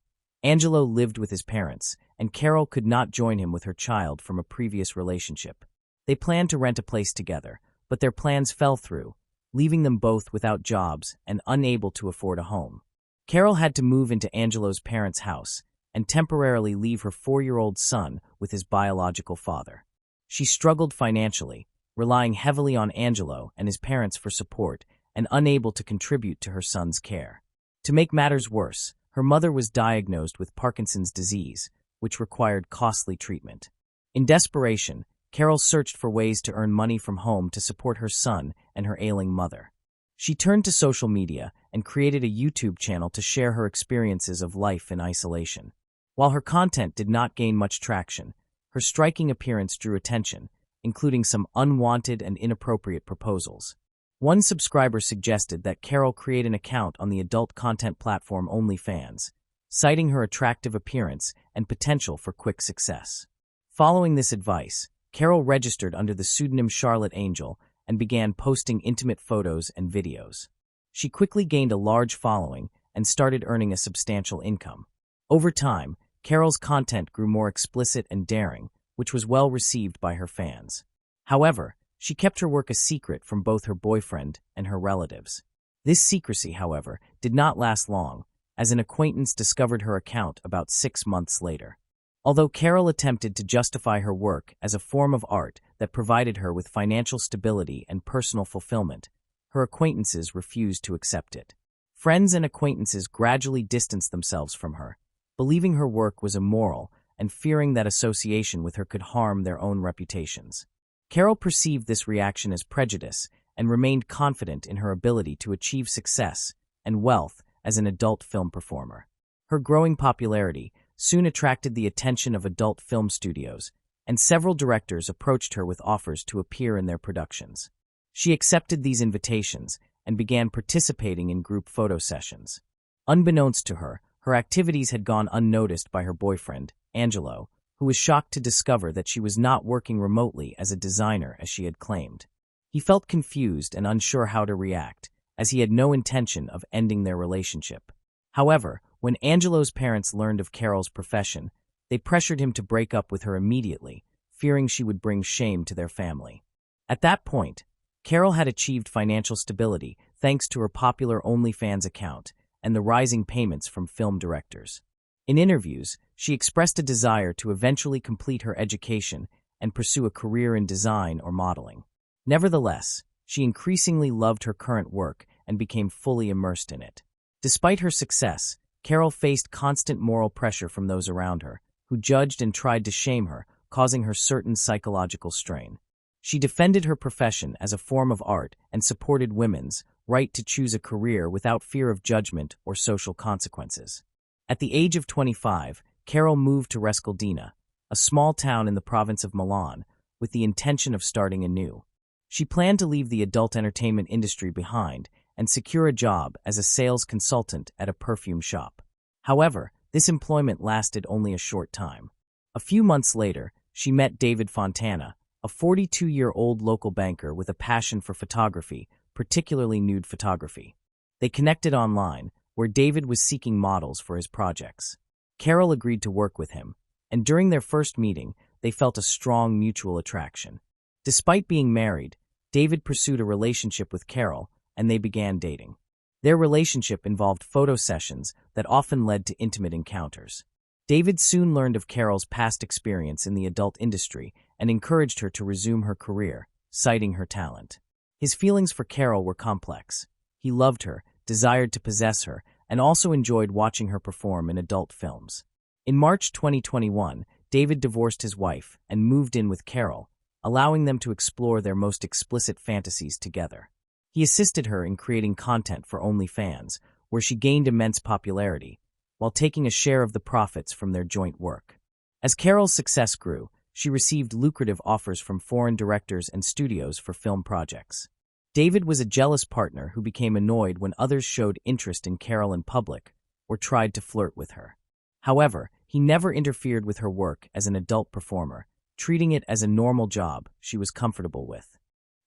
Angelo lived with his parents, and Carol could not join him with her child from a previous relationship. They planned to rent a place together, but their plans fell through, leaving them both without jobs and unable to afford a home. Carol had to move into Angelo's parents' house and temporarily leave her 4-year-old son with his biological father. She struggled financially, relying heavily on Angelo and his parents for support and unable to contribute to her son's care. To make matters worse, her mother was diagnosed with Parkinson's disease, which required costly treatment. In desperation, Carol searched for ways to earn money from home to support her son and her ailing mother. She turned to social media and created a YouTube channel to share her experiences of life in isolation. While her content did not gain much traction, her striking appearance drew attention, including some unwanted and inappropriate proposals. One subscriber suggested that Carol create an account on the adult content platform OnlyFans, citing her attractive appearance and potential for quick success. Following this advice, Carol registered under the pseudonym Charlotte Angel and began posting intimate photos and videos. She quickly gained a large following and started earning a substantial income. Over time, Carol's content grew more explicit and daring, which was well received by her fans. However, she kept her work a secret from both her boyfriend and her relatives. This secrecy, however, did not last long, as an acquaintance discovered her account about 6 months later. Although Carol attempted to justify her work as a form of art that provided her with financial stability and personal fulfillment, her acquaintances refused to accept it. Friends and acquaintances gradually distanced themselves from her, believing her work was immoral and fearing that association with her could harm their own reputations. Carol perceived this reaction as prejudice and remained confident in her ability to achieve success and wealth as an adult film performer. Her growing popularity soon attracted the attention of adult film studios, and several directors approached her with offers to appear in their productions. She accepted these invitations and began participating in group photo sessions. Unbeknownst to her, her activities had gone unnoticed by her boyfriend, Angelo, who was shocked to discover that she was not working remotely as a designer as she had claimed. He felt confused and unsure how to react, as he had no intention of ending their relationship. However, when Angelo's parents learned of Carol's profession, they pressured him to break up with her immediately, fearing she would bring shame to their family. At that point, Carol had achieved financial stability thanks to her popular OnlyFans account and the rising payments from film directors. In interviews, she expressed a desire to eventually complete her education and pursue a career in design or modeling. Nevertheless, she increasingly loved her current work and became fully immersed in it. Despite her success, Carol faced constant moral pressure from those around her, who judged and tried to shame her, causing her certain psychological strain. She defended her profession as a form of art and supported women's right to choose a career without fear of judgment or social consequences. At the age of 25, Carol moved to Rescaldina, a small town in the province of Milan, with the intention of starting anew. She planned to leave the adult entertainment industry behind and secure a job as a sales consultant at a perfume shop. However, this employment lasted only a short time. A few months later, she met David Fontana, a 42-year-old local banker with a passion for photography, particularly nude photography. They connected online, where David was seeking models for his projects. Carol agreed to work with him, and during their first meeting, they felt a strong mutual attraction. Despite being married, David pursued a relationship with Carol, and they began dating. Their relationship involved photo sessions that often led to intimate encounters. David soon learned of Carol's past experience in the adult industry and encouraged her to resume her career, citing her talent. His feelings for Carol were complex. He loved her, desired to possess her, and also enjoyed watching her perform in adult films. In March 2021, David divorced his wife and moved in with Carol, allowing them to explore their most explicit fantasies together. He assisted her in creating content for OnlyFans, where she gained immense popularity, while taking a share of the profits from their joint work. As Carol's success grew, she received lucrative offers from foreign directors and studios for film projects. David was a jealous partner who became annoyed when others showed interest in Carol in public or tried to flirt with her. However, he never interfered with her work as an adult performer, treating it as a normal job she was comfortable with.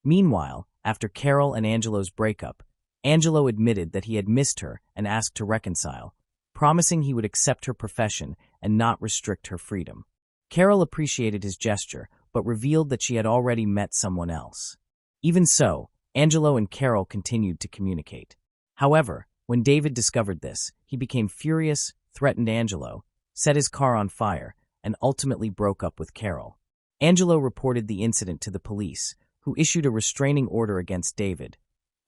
Meanwhile, after Carol and Angelo's breakup, Angelo admitted that he had missed her and asked to reconcile, promising he would accept her profession and not restrict her freedom. Carol appreciated his gesture, but revealed that she had already met someone else. Even so, Angelo and Carol continued to communicate. However, when David discovered this, he became furious, threatened Angelo, set his car on fire, and ultimately broke up with Carol. Angelo reported the incident to the police, who issued a restraining order against David,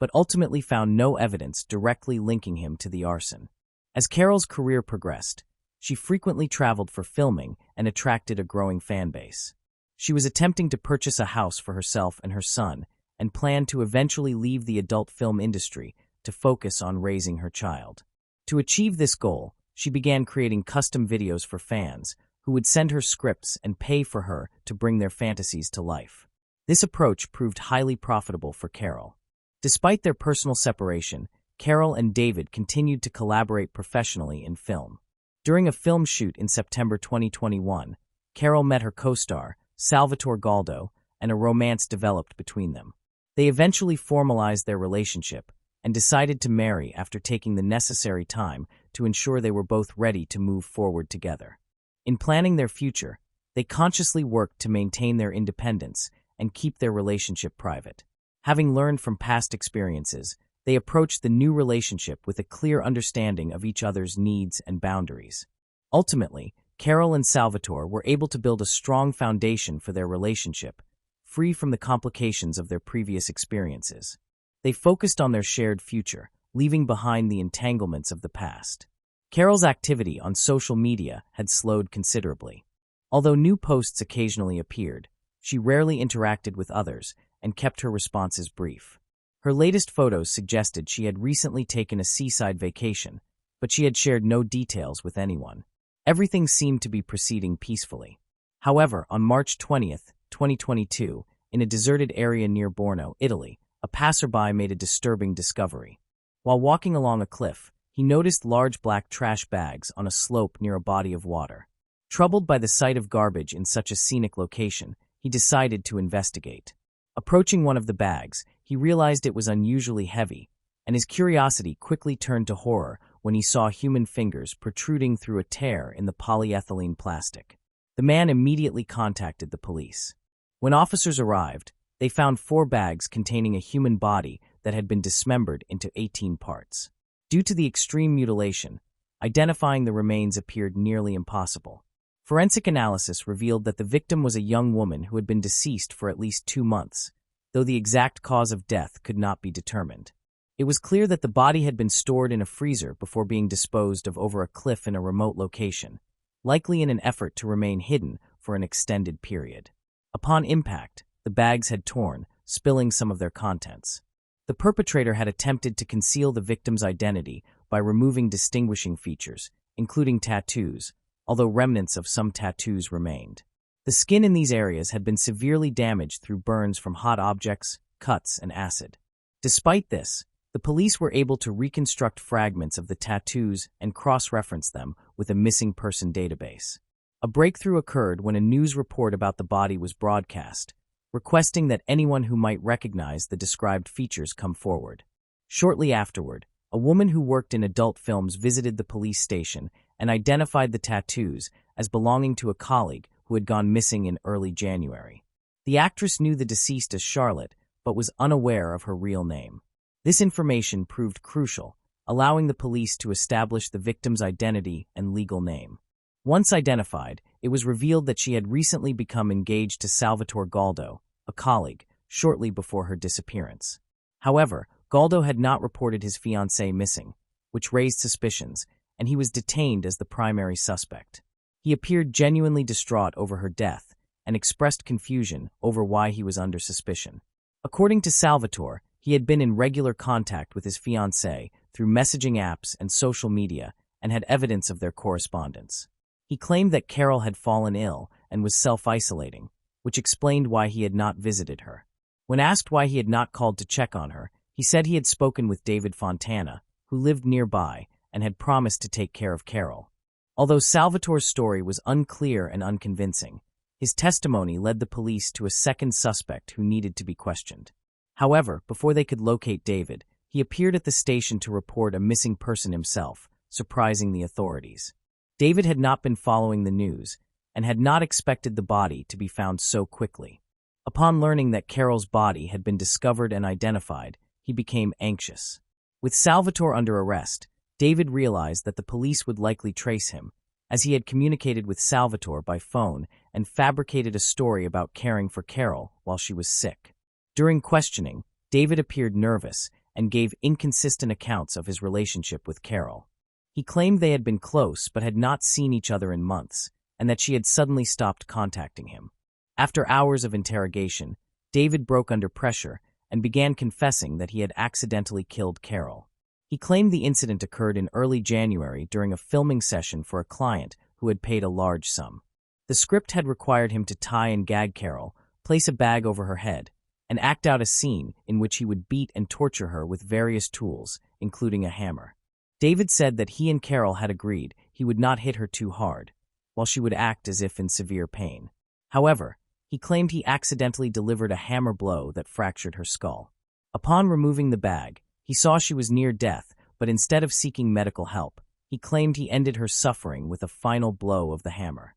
but ultimately found no evidence directly linking him to the arson. As Carol's career progressed, she frequently traveled for filming and attracted a growing fan base. She was attempting to purchase a house for herself and her son, and planned to eventually leave the adult film industry to focus on raising her child. To achieve this goal, she began creating custom videos for fans, who would send her scripts and pay for her to bring their fantasies to life. This approach proved highly profitable for Carol. Despite their personal separation, Carol and David continued to collaborate professionally in film. During a film shoot in September 2021, Carol met her co-star, Salvatore Galdo, and a romance developed between them. They eventually formalized their relationship and decided to marry after taking the necessary time to ensure they were both ready to move forward together. In planning their future, they consciously worked to maintain their independence and keep their relationship private. Having learned from past experiences, they approached the new relationship with a clear understanding of each other's needs and boundaries. Ultimately, Carol and Salvatore were able to build a strong foundation for their relationship, free from the complications of their previous experiences. They focused on their shared future, leaving behind the entanglements of the past. Carol's activity on social media had slowed considerably. Although new posts occasionally appeared, she rarely interacted with others and kept her responses brief. Her latest photos suggested she had recently taken a seaside vacation, but she had shared no details with anyone. Everything seemed to be proceeding peacefully. However, on March 20th, 2022, in a deserted area near Borno, Italy, a passerby made a disturbing discovery. While walking along a cliff, he noticed large black trash bags on a slope near a body of water. Troubled by the sight of garbage in such a scenic location, he decided to investigate. Approaching one of the bags, he realized it was unusually heavy, and his curiosity quickly turned to horror when he saw human fingers protruding through a tear in the polyethylene plastic. The man immediately contacted the police. When officers arrived, they found 4 bags containing a human body that had been dismembered into 18 parts. Due to the extreme mutilation, identifying the remains appeared nearly impossible. Forensic analysis revealed that the victim was a young woman who had been deceased for at least 2 months, though the exact cause of death could not be determined. It was clear that the body had been stored in a freezer before being disposed of over a cliff in a remote location, likely in an effort to remain hidden for an extended period. Upon impact, the bags had torn, spilling some of their contents. The perpetrator had attempted to conceal the victim's identity by removing distinguishing features, including tattoos, although remnants of some tattoos remained. The skin in these areas had been severely damaged through burns from hot objects, cuts, and acid. Despite this, the police were able to reconstruct fragments of the tattoos and cross-reference them with a missing person database. A breakthrough occurred when a news report about the body was broadcast, requesting that anyone who might recognize the described features come forward. Shortly afterward, a woman who worked in adult films visited the police station and identified the tattoos as belonging to a colleague who had gone missing in early January. The actress knew the deceased as Charlotte, but was unaware of her real name. This information proved crucial, allowing the police to establish the victim's identity and legal name. Once identified, it was revealed that she had recently become engaged to Salvatore Galdo, a colleague, shortly before her disappearance. However, Galdo had not reported his fiancée missing, which raised suspicions, and he was detained as the primary suspect. He appeared genuinely distraught over her death and expressed confusion over why he was under suspicion. According to Salvatore, he had been in regular contact with his fiancée through messaging apps and social media and had evidence of their correspondence. He claimed that Carol had fallen ill and was self-isolating, which explained why he had not visited her. When asked why he had not called to check on her, he said he had spoken with David Fontana, who lived nearby, and had promised to take care of Carol. Although Salvatore's story was unclear and unconvincing, his testimony led the police to a second suspect who needed to be questioned. However, before they could locate David, he appeared at the station to report a missing person himself, surprising the authorities. David had not been following the news and had not expected the body to be found so quickly. Upon learning that Carol's body had been discovered and identified, he became anxious. With Salvatore under arrest, David realized that the police would likely trace him, as he had communicated with Salvatore by phone and fabricated a story about caring for Carol while she was sick. During questioning, David appeared nervous and gave inconsistent accounts of his relationship with Carol. He claimed they had been close but had not seen each other in months, and that she had suddenly stopped contacting him. After hours of interrogation, David broke under pressure and began confessing that he had accidentally killed Carol. He claimed the incident occurred in early January during a filming session for a client who had paid a large sum. The script had required him to tie and gag Carol, place a bag over her head, and act out a scene in which he would beat and torture her with various tools, including a hammer. David said that he and Carol had agreed he would not hit her too hard, while she would act as if in severe pain. However, he claimed he accidentally delivered a hammer blow that fractured her skull. Upon removing the bag, he saw she was near death, but instead of seeking medical help, he claimed he ended her suffering with a final blow of the hammer.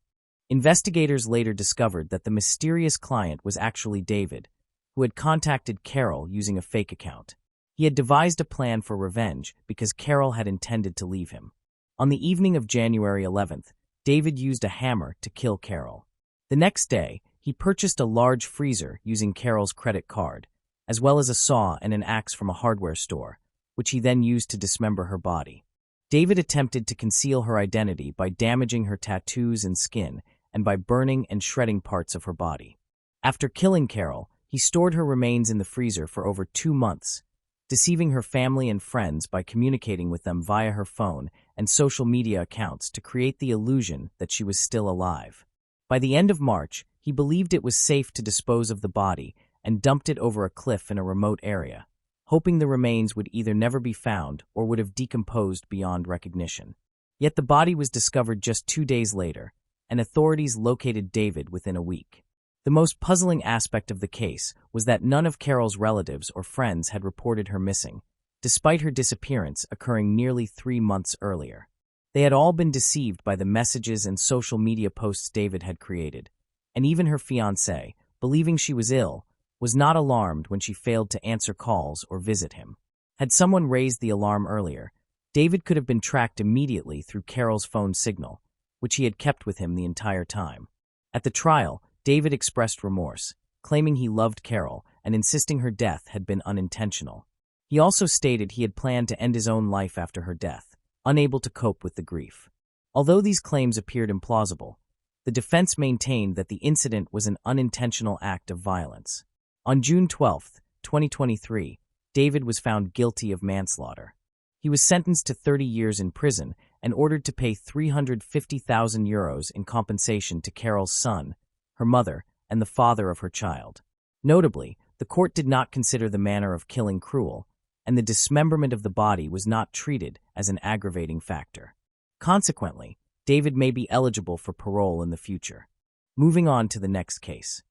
Investigators later discovered that the mysterious client was actually David, who had contacted Carol using a fake account. He had devised a plan for revenge because Carol had intended to leave him. On the evening of January 11th, David used a hammer to kill Carol. The next day, he purchased a large freezer using Carol's credit card, as well as a saw and an axe from a hardware store, which he then used to dismember her body. David attempted to conceal her identity by damaging her tattoos and skin and by burning and shredding parts of her body. After killing Carol, he stored her remains in the freezer for over 2 months, deceiving her family and friends by communicating with them via her phone and social media accounts to create the illusion that she was still alive. By the end of March, he believed it was safe to dispose of the body and dumped it over a cliff in a remote area, hoping the remains would either never be found or would have decomposed beyond recognition. Yet the body was discovered just 2 days later, and authorities located David within a week. The most puzzling aspect of the case was that none of Carol's relatives or friends had reported her missing, despite her disappearance occurring nearly 3 months earlier. They had all been deceived by the messages and social media posts David had created, and even her fiancé, believing she was ill, was not alarmed when she failed to answer calls or visit him. Had someone raised the alarm earlier, David could have been tracked immediately through Carol's phone signal, which he had kept with him the entire time. At the trial, David expressed remorse, claiming he loved Carol and insisting her death had been unintentional. He also stated he had planned to end his own life after her death, unable to cope with the grief. Although these claims appeared implausible, the defense maintained that the incident was an unintentional act of violence. On June 12, 2023, David was found guilty of manslaughter. He was sentenced to 30 years in prison and ordered to pay €350,000 in compensation to Carol's son, her mother, and the father of her child. Notably, the court did not consider the manner of killing cruel, and the dismemberment of the body was not treated as an aggravating factor. Consequently, David may be eligible for parole in the future. Moving on to the next case.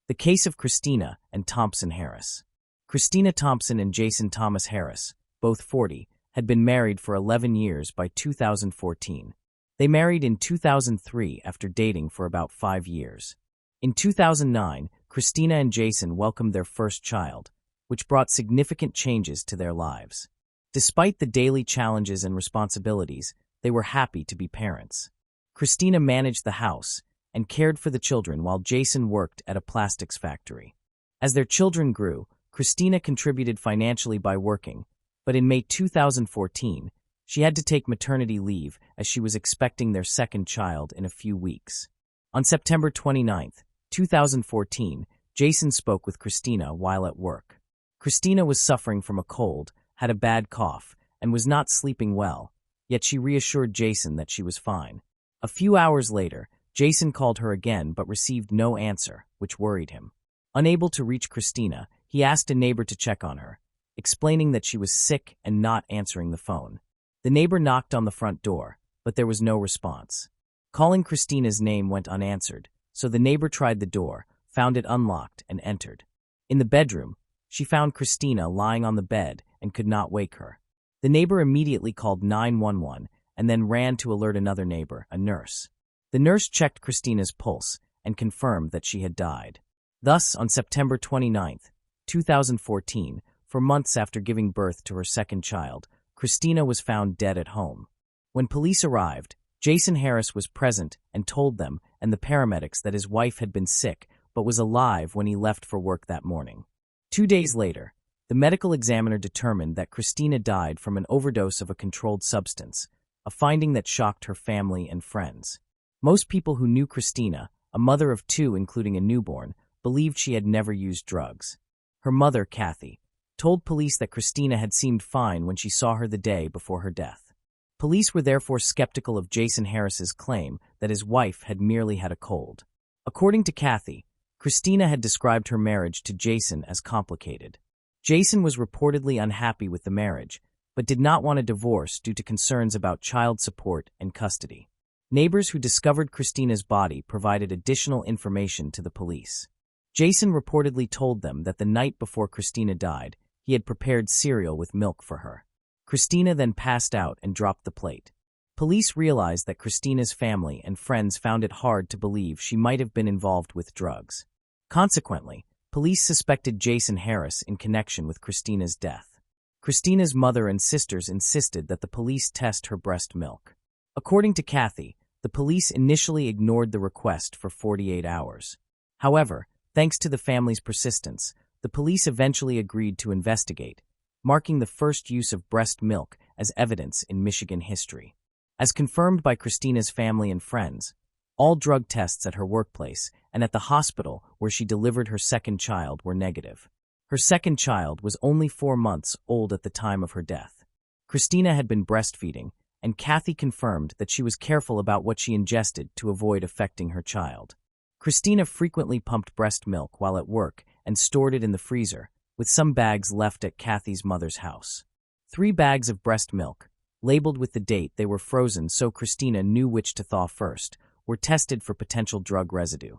The case of Christina and Thompson Harris. Christina Thompson and Jason Thomas Harris, both 40, had been married for 11 years by 2014. They married in 2003 after dating for about 5 years. In 2009, Christina and Jason welcomed their first child, which brought significant changes to their lives. Despite the daily challenges and responsibilities, they were happy to be parents. Christina managed the house and cared for the children while Jason worked at a plastics factory. As their children grew, Christina contributed financially by working, but in May 2014, she had to take maternity leave as she was expecting their second child in a few weeks. On September 29, 2014, Jason spoke with Christina while at work. Christina was suffering from a cold, had a bad cough, and was not sleeping well, yet she reassured Jason that she was fine. A few hours later, Jason called her again but received no answer, which worried him. Unable to reach Christina, he asked a neighbor to check on her, explaining that she was sick and not answering the phone. The neighbor knocked on the front door, but there was no response. Calling Christina's name went unanswered, so the neighbor tried the door, found it unlocked, and entered. In the bedroom, she found Christina lying on the bed and could not wake her. The neighbor immediately called 911 and then ran to alert another neighbor, a nurse. The nurse checked Christina's pulse and confirmed that she had died. Thus, on September 29, 2014, 4 months after giving birth to her second child, Christina was found dead at home. When police arrived, Jason Harris was present and told them and the paramedics that his wife had been sick but was alive when he left for work that morning. 2 days later, the medical examiner determined that Christina died from an overdose of a controlled substance, a finding that shocked her family and friends. Most people who knew Christina, a mother of 2 including a newborn, believed she had never used drugs. Her mother, Kathy, told police that Christina had seemed fine when she saw her the day before her death. Police were therefore skeptical of Jason Harris's claim that his wife had merely had a cold. According to Kathy, Christina had described her marriage to Jason as complicated. Jason was reportedly unhappy with the marriage, but did not want a divorce due to concerns about child support and custody. Neighbors who discovered Christina's body provided additional information to the police. Jason reportedly told them that the night before Christina died, he had prepared cereal with milk for her. Christina then passed out and dropped the plate. Police realized that Christina's family and friends found it hard to believe she might have been involved with drugs. Consequently, police suspected Jason Harris in connection with Christina's death. Christina's mother and sisters insisted that the police test her breast milk. According to Kathy, the police initially ignored the request for 48 hours. However, thanks to the family's persistence, the police eventually agreed to investigate, marking the first use of breast milk as evidence in Michigan history. As confirmed by Christina's family and friends, all drug tests at her workplace and at the hospital where she delivered her second child were negative. Her second child was only 4 months old at the time of her death. Christina had been breastfeeding, and Kathy confirmed that she was careful about what she ingested to avoid affecting her child. Christina frequently pumped breast milk while at work and stored it in the freezer, with some bags left at Kathy's mother's house. 3 bags of breast milk, labeled with the date they were frozen so Christina knew which to thaw first, were tested for potential drug residue.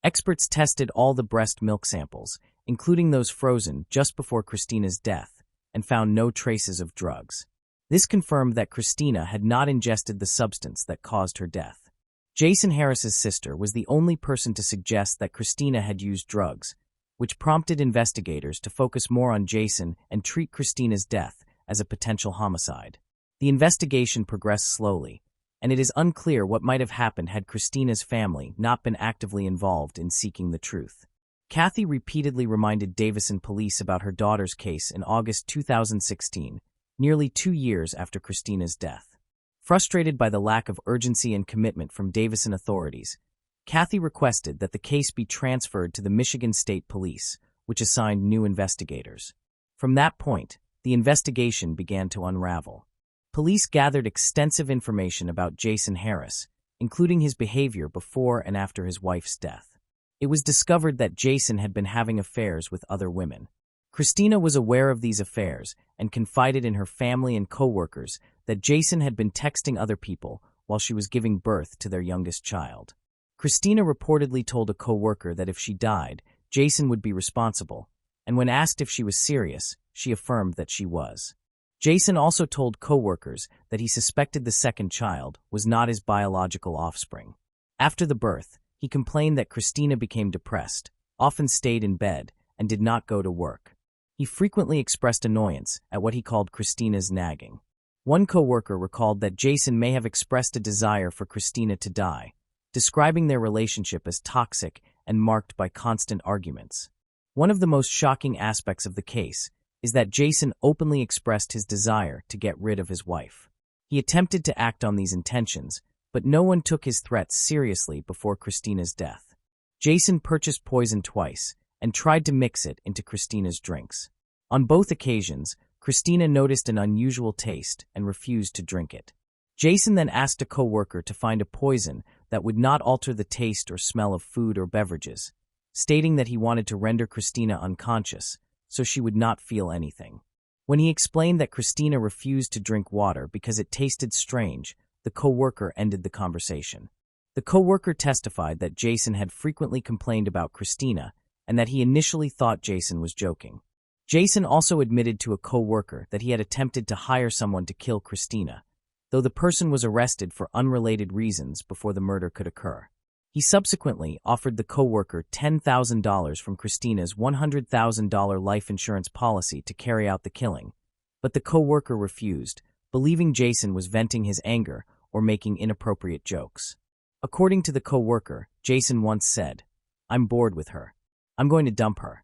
Experts tested all the breast milk samples, including those frozen just before Christina's death, and found no traces of drugs. This confirmed that Christina had not ingested the substance that caused her death. Jason Harris's sister was the only person to suggest that Christina had used drugs, which prompted investigators to focus more on Jason and treat Christina's death as a potential homicide. The investigation progressed slowly, and it is unclear what might have happened had Christina's family not been actively involved in seeking the truth. Kathy repeatedly reminded Davison police about her daughter's case in August 2016, nearly 2 years after Christina's death. Frustrated by the lack of urgency and commitment from Davison authorities, Kathy requested that the case be transferred to the Michigan State Police, which assigned new investigators. From that point, the investigation began to unravel. Police gathered extensive information about Jason Harris, including his behavior before and after his wife's death. It was discovered that Jason had been having affairs with other women. Christina was aware of these affairs and confided in her family and coworkers that Jason had been texting other people while she was giving birth to their youngest child. Christina reportedly told a coworker that if she died, Jason would be responsible, and when asked if she was serious, she affirmed that she was. Jason also told coworkers that he suspected the second child was not his biological offspring. After the birth, he complained that Christina became depressed, often stayed in bed, and did not go to work. He frequently expressed annoyance at what he called Christina's nagging. One coworker recalled that Jason may have expressed a desire for Christina to die, describing their relationship as toxic and marked by constant arguments. One of the most shocking aspects of the case is that Jason openly expressed his desire to get rid of his wife. He attempted to act on these intentions, but no one took his threats seriously before Christina's death. Jason purchased poison twice and tried to mix it into Christina's drinks. On both occasions, Christina noticed an unusual taste and refused to drink it. Jason then asked a co-worker to find a poison that would not alter the taste or smell of food or beverages, stating that he wanted to render Christina unconscious so she would not feel anything. When he explained that Christina refused to drink water because it tasted strange, the co-worker ended the conversation. The co-worker testified that Jason had frequently complained about Christina and that he initially thought Jason was joking. Jason also admitted to a co-worker that he had attempted to hire someone to kill Christina, though the person was arrested for unrelated reasons before the murder could occur. He subsequently offered the co-worker $10,000 from Christina's $100,000 life insurance policy to carry out the killing, but the co-worker refused, believing Jason was venting his anger or making inappropriate jokes. According to the co-worker, Jason once said, "I'm bored with her. I'm going to dump her."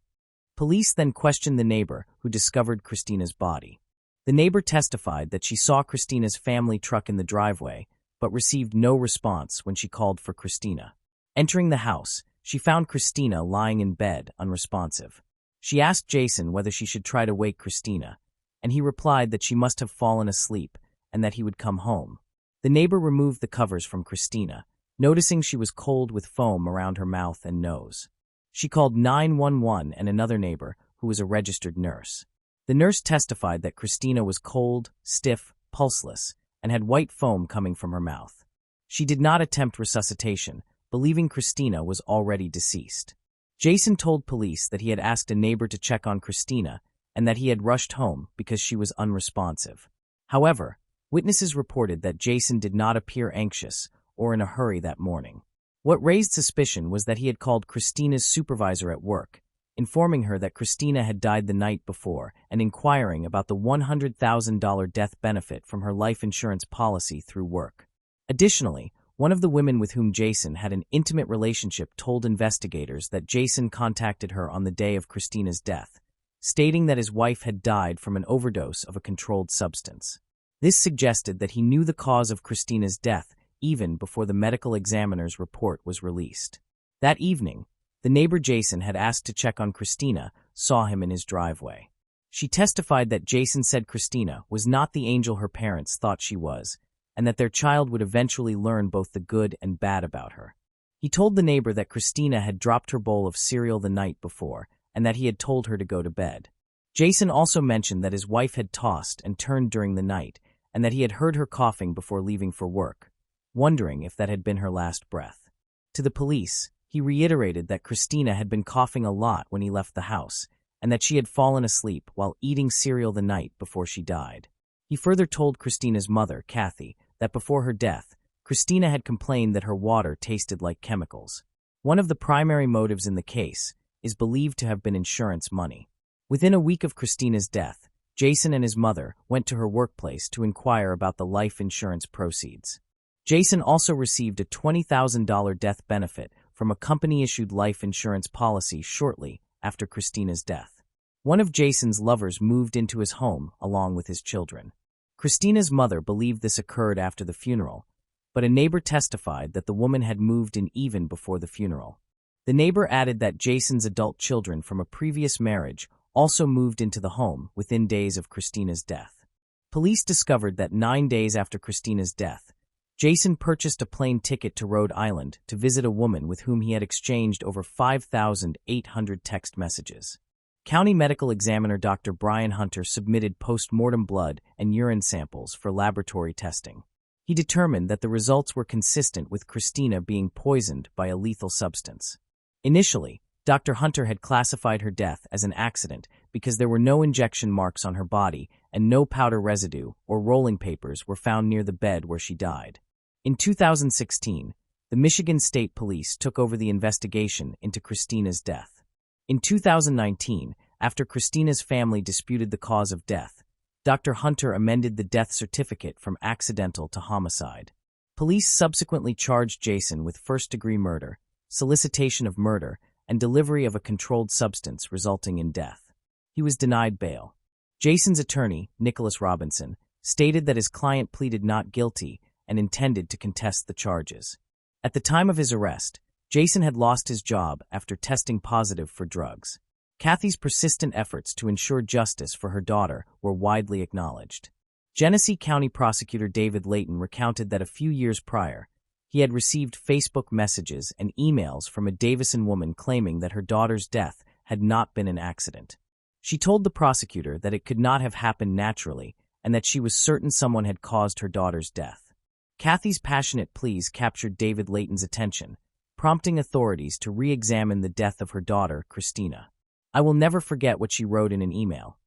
Police then questioned the neighbor who discovered Christina's body. The neighbor testified that she saw Christina's family truck in the driveway, but received no response when she called for Christina. Entering the house, she found Christina lying in bed, unresponsive. She asked Jason whether she should try to wake Christina, and he replied that she must have fallen asleep and that he would come home. The neighbor removed the covers from Christina, noticing she was cold with foam around her mouth and nose. She called 911 and another neighbor, who was a registered nurse. The nurse testified that Christina was cold, stiff, pulseless, and had white foam coming from her mouth. She did not attempt resuscitation, believing Christina was already deceased. Jason told police that he had asked a neighbor to check on Christina and that he had rushed home because she was unresponsive. However, witnesses reported that Jason did not appear anxious or in a hurry that morning. What raised suspicion was that he had called Christina's supervisor at work, informing her that Christina had died the night before and inquiring about the $100,000 death benefit from her life insurance policy through work. Additionally, one of the women with whom Jason had an intimate relationship told investigators that Jason contacted her on the day of Christina's death, stating that his wife had died from an overdose of a controlled substance. This suggested that he knew the cause of Christina's death even before the medical examiner's report was released. That evening, the neighbor Jason had asked to check on Christina saw him in his driveway. She testified that Jason said Christina was not the angel her parents thought she was, and that their child would eventually learn both the good and bad about her. He told the neighbor that Christina had dropped her bowl of cereal the night before and that he had told her to go to bed. Jason also mentioned that his wife had tossed and turned during the night and that he had heard her coughing before leaving for work, wondering if that had been her last breath. To the police, he reiterated that Christina had been coughing a lot when he left the house and that she had fallen asleep while eating cereal the night before she died. He further told Christina's mother, Kathy, that before her death, Christina had complained that her water tasted like chemicals. One of the primary motives in the case is believed to have been insurance money. Within a week of Christina's death, Jason and his mother went to her workplace to inquire about the life insurance proceeds. Jason also received a $20,000 death benefit from a company-issued life insurance policy shortly after Christina's death. One of Jason's lovers moved into his home along with his children. Christina's mother believed this occurred after the funeral, but a neighbor testified that the woman had moved in even before the funeral. The neighbor added that Jason's adult children from a previous marriage also moved into the home within days of Christina's death. Police discovered that 9 days after Christina's death, Jason purchased a plane ticket to Rhode Island to visit a woman with whom he had exchanged over 5,800 text messages. County Medical Examiner Dr. Brian Hunter submitted post-mortem blood and urine samples for laboratory testing. He determined that the results were consistent with Christina being poisoned by a lethal substance. Initially, Dr. Hunter had classified her death as an accident because there were no injection marks on her body and no powder residue or rolling papers were found near the bed where she died. In 2016, the Michigan State Police took over the investigation into Christina's death. In 2019, after Christina's family disputed the cause of death, Dr. Hunter amended the death certificate from accidental to homicide. Police subsequently charged Jason with first-degree murder, solicitation of murder, and delivery of a controlled substance resulting in death. He was denied bail. Jason's attorney, Nicholas Robinson, stated that his client pleaded not guilty and intended to contest the charges. At the time of his arrest, Jason had lost his job after testing positive for drugs. Kathy's persistent efforts to ensure justice for her daughter were widely acknowledged. Genesee County Prosecutor David Layton recounted that a few years prior, he had received Facebook messages and emails from a Davison woman claiming that her daughter's death had not been an accident. She told the prosecutor that it could not have happened naturally and that she was certain someone had caused her daughter's death. Kathy's passionate pleas captured David Layton's attention, prompting authorities to re-examine the death of her daughter, Christina. "I will never forget what she wrote in an email.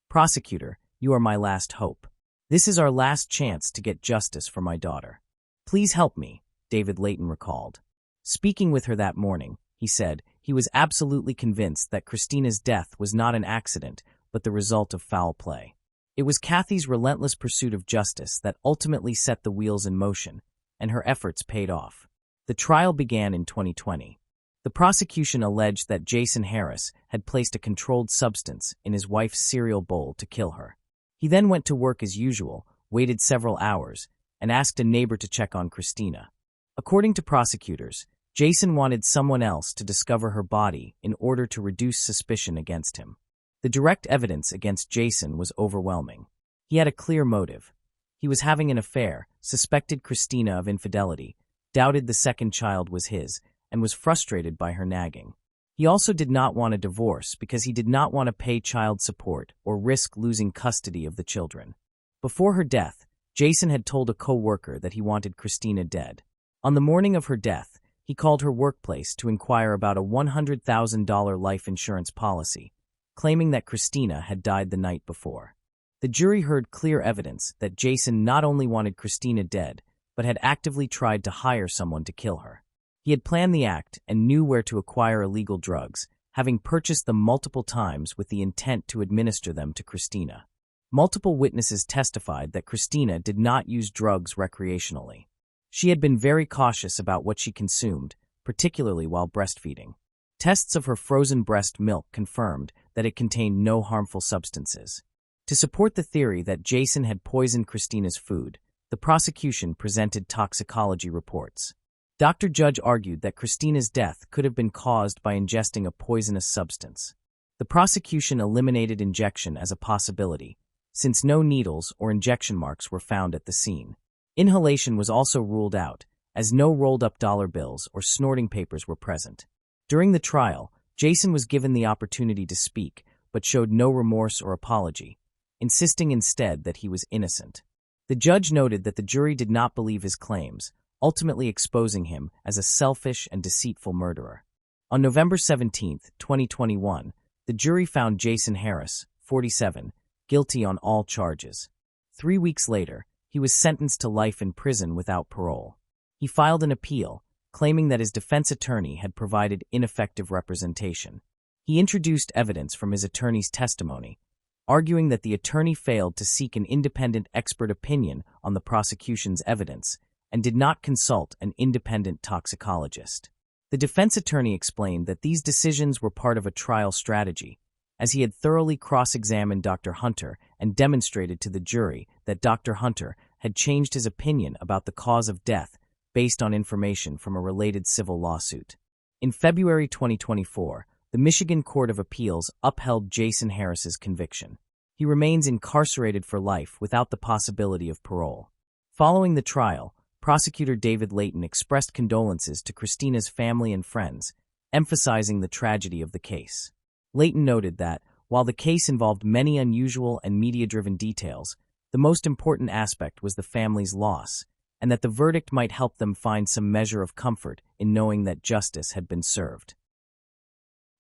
Prosecutor, you are my last hope. This is our last chance to get justice for my daughter. Please help me," David Layton recalled. Speaking with her that morning, he said he was absolutely convinced that Christina's death was not an accident, but the result of foul play. It was Kathy's relentless pursuit of justice that ultimately set the wheels in motion, and her efforts paid off. The trial began in 2020. The prosecution alleged that Jason Harris had placed a controlled substance in his wife's cereal bowl to kill her. He then went to work as usual, waited several hours, and asked a neighbor to check on Christina. According to prosecutors, Jason wanted someone else to discover her body in order to reduce suspicion against him. The direct evidence against Jason was overwhelming. He had a clear motive. He was having an affair, suspected Christina of infidelity, doubted the second child was his, and was frustrated by her nagging. He also did not want a divorce because he did not want to pay child support or risk losing custody of the children. Before her death, Jason had told a co-worker that he wanted Christina dead. On the morning of her death, he called her workplace to inquire about a $100,000 life insurance policy, claiming that Christina had died the night before. The jury heard clear evidence that Jason not only wanted Christina dead, but had actively tried to hire someone to kill her. He had planned the act and knew where to acquire illegal drugs, having purchased them multiple times with the intent to administer them to Christina. Multiple witnesses testified that Christina did not use drugs recreationally. She had been very cautious about what she consumed, particularly while breastfeeding. Tests of her frozen breast milk confirmed that it contained no harmful substances. To support the theory that Jason had poisoned Christina's food, the prosecution presented toxicology reports. Dr. Judge argued that Christina's death could have been caused by ingesting a poisonous substance. The prosecution eliminated injection as a possibility, since no needles or injection marks were found at the scene. Inhalation was also ruled out, as no rolled-up dollar bills or snorting papers were present. During the trial, Jason was given the opportunity to speak, but showed no remorse or apology, insisting instead that he was innocent. The judge noted that the jury did not believe his claims, ultimately exposing him as a selfish and deceitful murderer. On November 17, 2021, the jury found Jason Harris, 47, guilty on all charges. 3 weeks later, he was sentenced to life in prison without parole. He filed an appeal, claiming that his defense attorney had provided ineffective representation. He introduced evidence from his attorney's testimony, arguing that the attorney failed to seek an independent expert opinion on the prosecution's evidence and did not consult an independent toxicologist. The defense attorney explained that these decisions were part of a trial strategy, as he had thoroughly cross-examined Dr. Hunter and demonstrated to the jury that Dr. Hunter had changed his opinion about the cause of death based on information from a related civil lawsuit. In February 2024, the Michigan Court of Appeals upheld Jason Harris's conviction. He remains incarcerated for life without the possibility of parole. Following the trial, prosecutor David Layton expressed condolences to Christina's family and friends, emphasizing the tragedy of the case. Layton noted that, while the case involved many unusual and media-driven details, the most important aspect was the family's loss, and that the verdict might help them find some measure of comfort in knowing that justice had been served.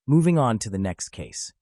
Moving on to the next case.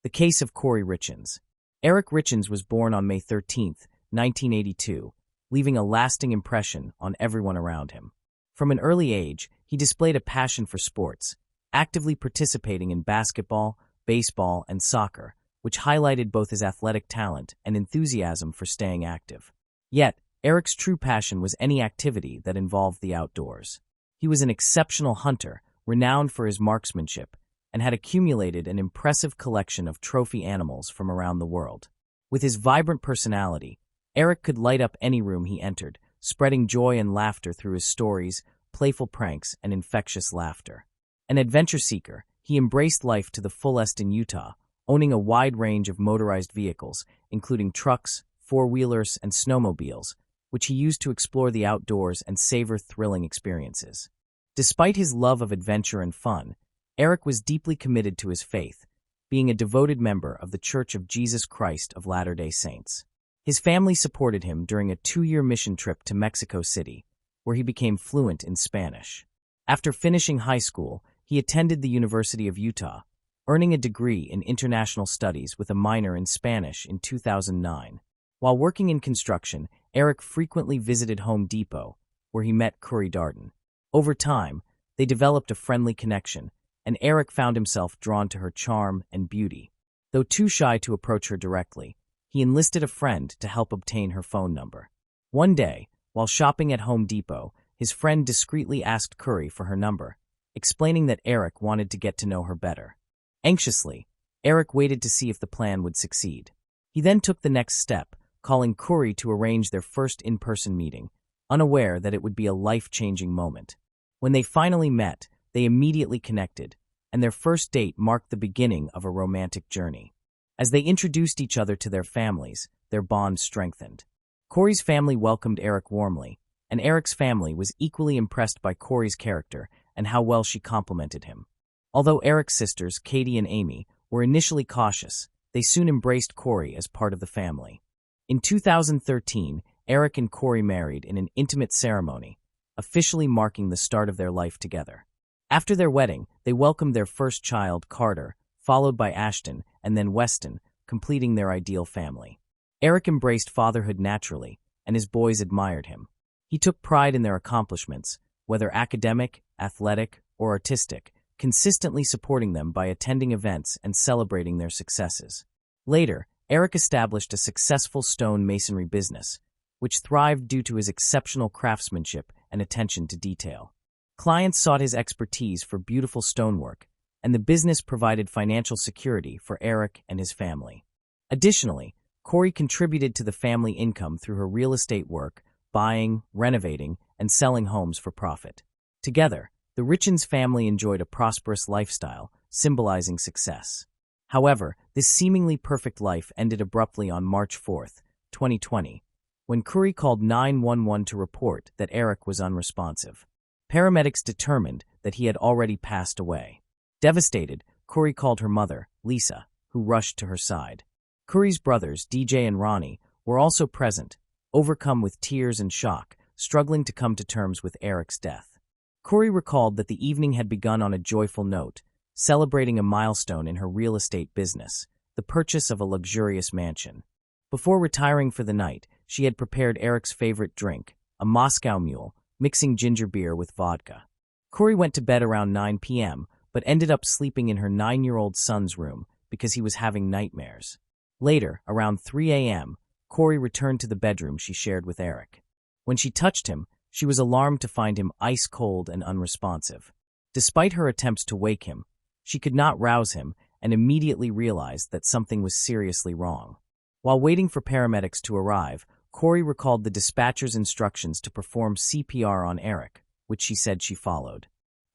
The case of Corey Richens. Eric Richens was born on May 13, 1982, leaving a lasting impression on everyone around him. From an early age, he displayed a passion for sports, actively participating in basketball, baseball, and soccer, which highlighted both his athletic talent and enthusiasm for staying active. Yet, Eric's true passion was any activity that involved the outdoors. He was an exceptional hunter, renowned for his marksmanship, and had accumulated an impressive collection of trophy animals from around the world. With his vibrant personality, Eric could light up any room he entered, spreading joy and laughter through his stories, playful pranks, and infectious laughter. An adventure seeker, He embraced life to the fullest in Utah, owning a wide range of motorized vehicles, including trucks, four-wheelers, and snowmobiles, which he used to explore the outdoors and savor thrilling experiences. Despite his love of adventure and fun, Eric was deeply committed to his faith, being a devoted member of the Church of Jesus Christ of Latter-day Saints. His family supported him during a 2-year mission trip to Mexico City, where he became fluent in Spanish. After finishing high school, he attended the University of Utah, earning a degree in international studies with a minor in Spanish in 2009. While working in construction, Eric frequently visited Home Depot, where he met Curry Darden. Over time, they developed a friendly connection, and Eric found himself drawn to her charm and beauty. Though too shy to approach her directly, he enlisted a friend to help obtain her phone number. One day, while shopping at Home Depot, his friend discreetly asked Curry for her number, explaining that Eric wanted to get to know her better. Anxiously, Eric waited to see if the plan would succeed. He then took the next step, calling Curry to arrange their first in-person meeting, unaware that it would be a life-changing moment. When they finally met, they immediately connected, and their first date marked the beginning of a romantic journey. As they introduced each other to their families, their bond strengthened. Corey's family welcomed Eric warmly, and Eric's family was equally impressed by Corey's character and how well she complimented him. Although Eric's sisters, Katie and Amy, were initially cautious, they soon embraced Corey as part of the family. In 2013, Eric and Corey married in an intimate ceremony, officially marking the start of their life together. After their wedding, they welcomed their first child, Carter, followed by Ashton and then Weston, completing their ideal family. Eric embraced fatherhood naturally, and his boys admired him. He took pride in their accomplishments, whether academic, athletic, or artistic, consistently supporting them by attending events and celebrating their successes. Later, Eric established a successful stone masonry business, which thrived due to his exceptional craftsmanship and attention to detail. Clients sought his expertise for beautiful stonework, and the business provided financial security for Eric and his family. Additionally, Corey contributed to the family income through her real estate work, buying, renovating, and selling homes for profit. Together, the Richens family enjoyed a prosperous lifestyle, symbolizing success. However, this seemingly perfect life ended abruptly on March 4, 2020, when Curry called 911 to report that Eric was unresponsive. Paramedics determined that he had already passed away. Devastated, Curry called her mother, Lisa, who rushed to her side. Curry's brothers, DJ and Ronnie, were also present, overcome with tears and shock, struggling to come to terms with Eric's death. Curry recalled that the evening had begun on a joyful note, celebrating a milestone in her real estate business, the purchase of a luxurious mansion. Before retiring for the night, she had prepared Eric's favorite drink, a Moscow Mule, mixing ginger beer with vodka. Curry went to bed around 9 p.m., but ended up sleeping in her 9-year-old son's room because he was having nightmares. Later, around 3 a.m., Curry returned to the bedroom she shared with Eric. When she touched him, she was alarmed to find him ice-cold and unresponsive. Despite her attempts to wake him, she could not rouse him and immediately realized that something was seriously wrong. While waiting for paramedics to arrive, Curry recalled the dispatcher's instructions to perform CPR on Eric, which she said she followed.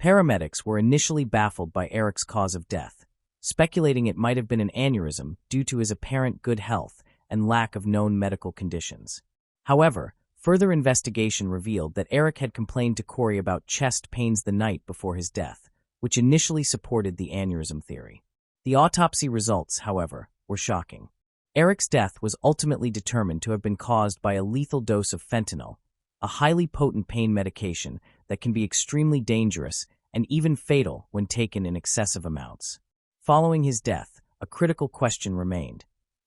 Paramedics were initially baffled by Eric's cause of death, speculating it might have been an aneurysm due to his apparent good health and lack of known medical conditions. However, further investigation revealed that Eric had complained to Curry about chest pains the night before his death, which initially supported the aneurysm theory. The autopsy results, however, were shocking. Eric's death was ultimately determined to have been caused by a lethal dose of fentanyl, a highly potent pain medication that can be extremely dangerous and even fatal when taken in excessive amounts. Following his death, a critical question remained.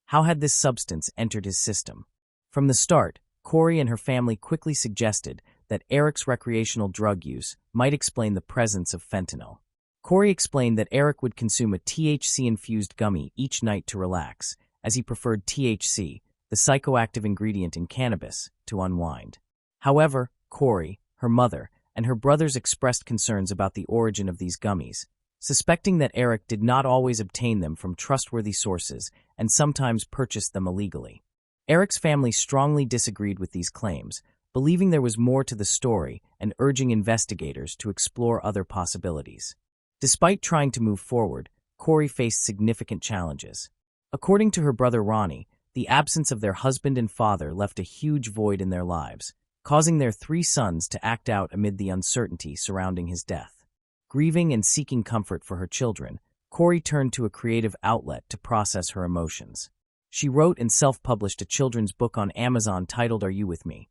How had this substance entered his system? From the start, Curry and her family quickly suggested that Eric's recreational drug use might explain the presence of fentanyl. Curry explained that Eric would consume a THC-infused gummy each night to relax, as he preferred THC, the psychoactive ingredient in cannabis, to unwind. However, Curry, her mother, and her brothers expressed concerns about the origin of these gummies, suspecting that Eric did not always obtain them from trustworthy sources and sometimes purchased them illegally. Eric's family strongly disagreed with these claims, believing there was more to the story and urging investigators to explore other possibilities. Despite trying to move forward, Corey faced significant challenges. According to her brother Ronnie, the absence of their husband and father left a huge void in their lives, causing their 3 sons to act out amid the uncertainty surrounding his death. Grieving and seeking comfort for her children, Corey turned to a creative outlet to process her emotions. She wrote and self-published a children's book on Amazon titled Are You With Me?,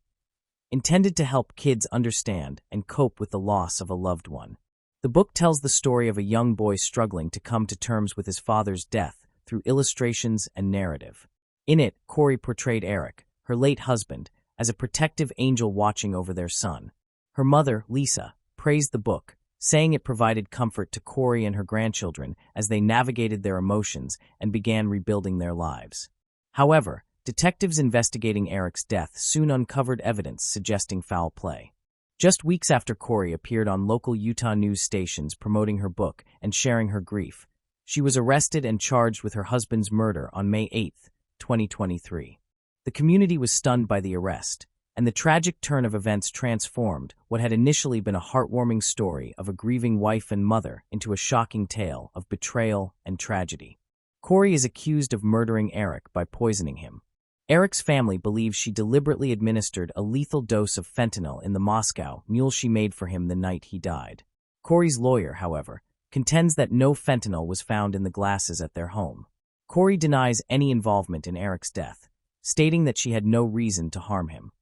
intended to help kids understand and cope with the loss of a loved one. The book tells the story of a young boy struggling to come to terms with his father's death through illustrations and narrative. In it, Corey portrayed Eric, her late husband, as a protective angel watching over their son. Her mother, Lisa, praised the book, saying it provided comfort to Corey and her grandchildren as they navigated their emotions and began rebuilding their lives. However, detectives investigating Eric's death soon uncovered evidence suggesting foul play. Just weeks after Corey appeared on local Utah news stations promoting her book and sharing her grief, she was arrested and charged with her husband's murder on May 8, 2023. The community was stunned by the arrest, and the tragic turn of events transformed what had initially been a heartwarming story of a grieving wife and mother into a shocking tale of betrayal and tragedy. Corey is accused of murdering Eric by poisoning him. Eric's family believes she deliberately administered a lethal dose of fentanyl in the Moscow mule she made for him the night he died. Corey's lawyer, however, contends that no fentanyl was found in the glasses at their home. Corey denies any involvement in Eric's death, stating that she had no reason to harm him.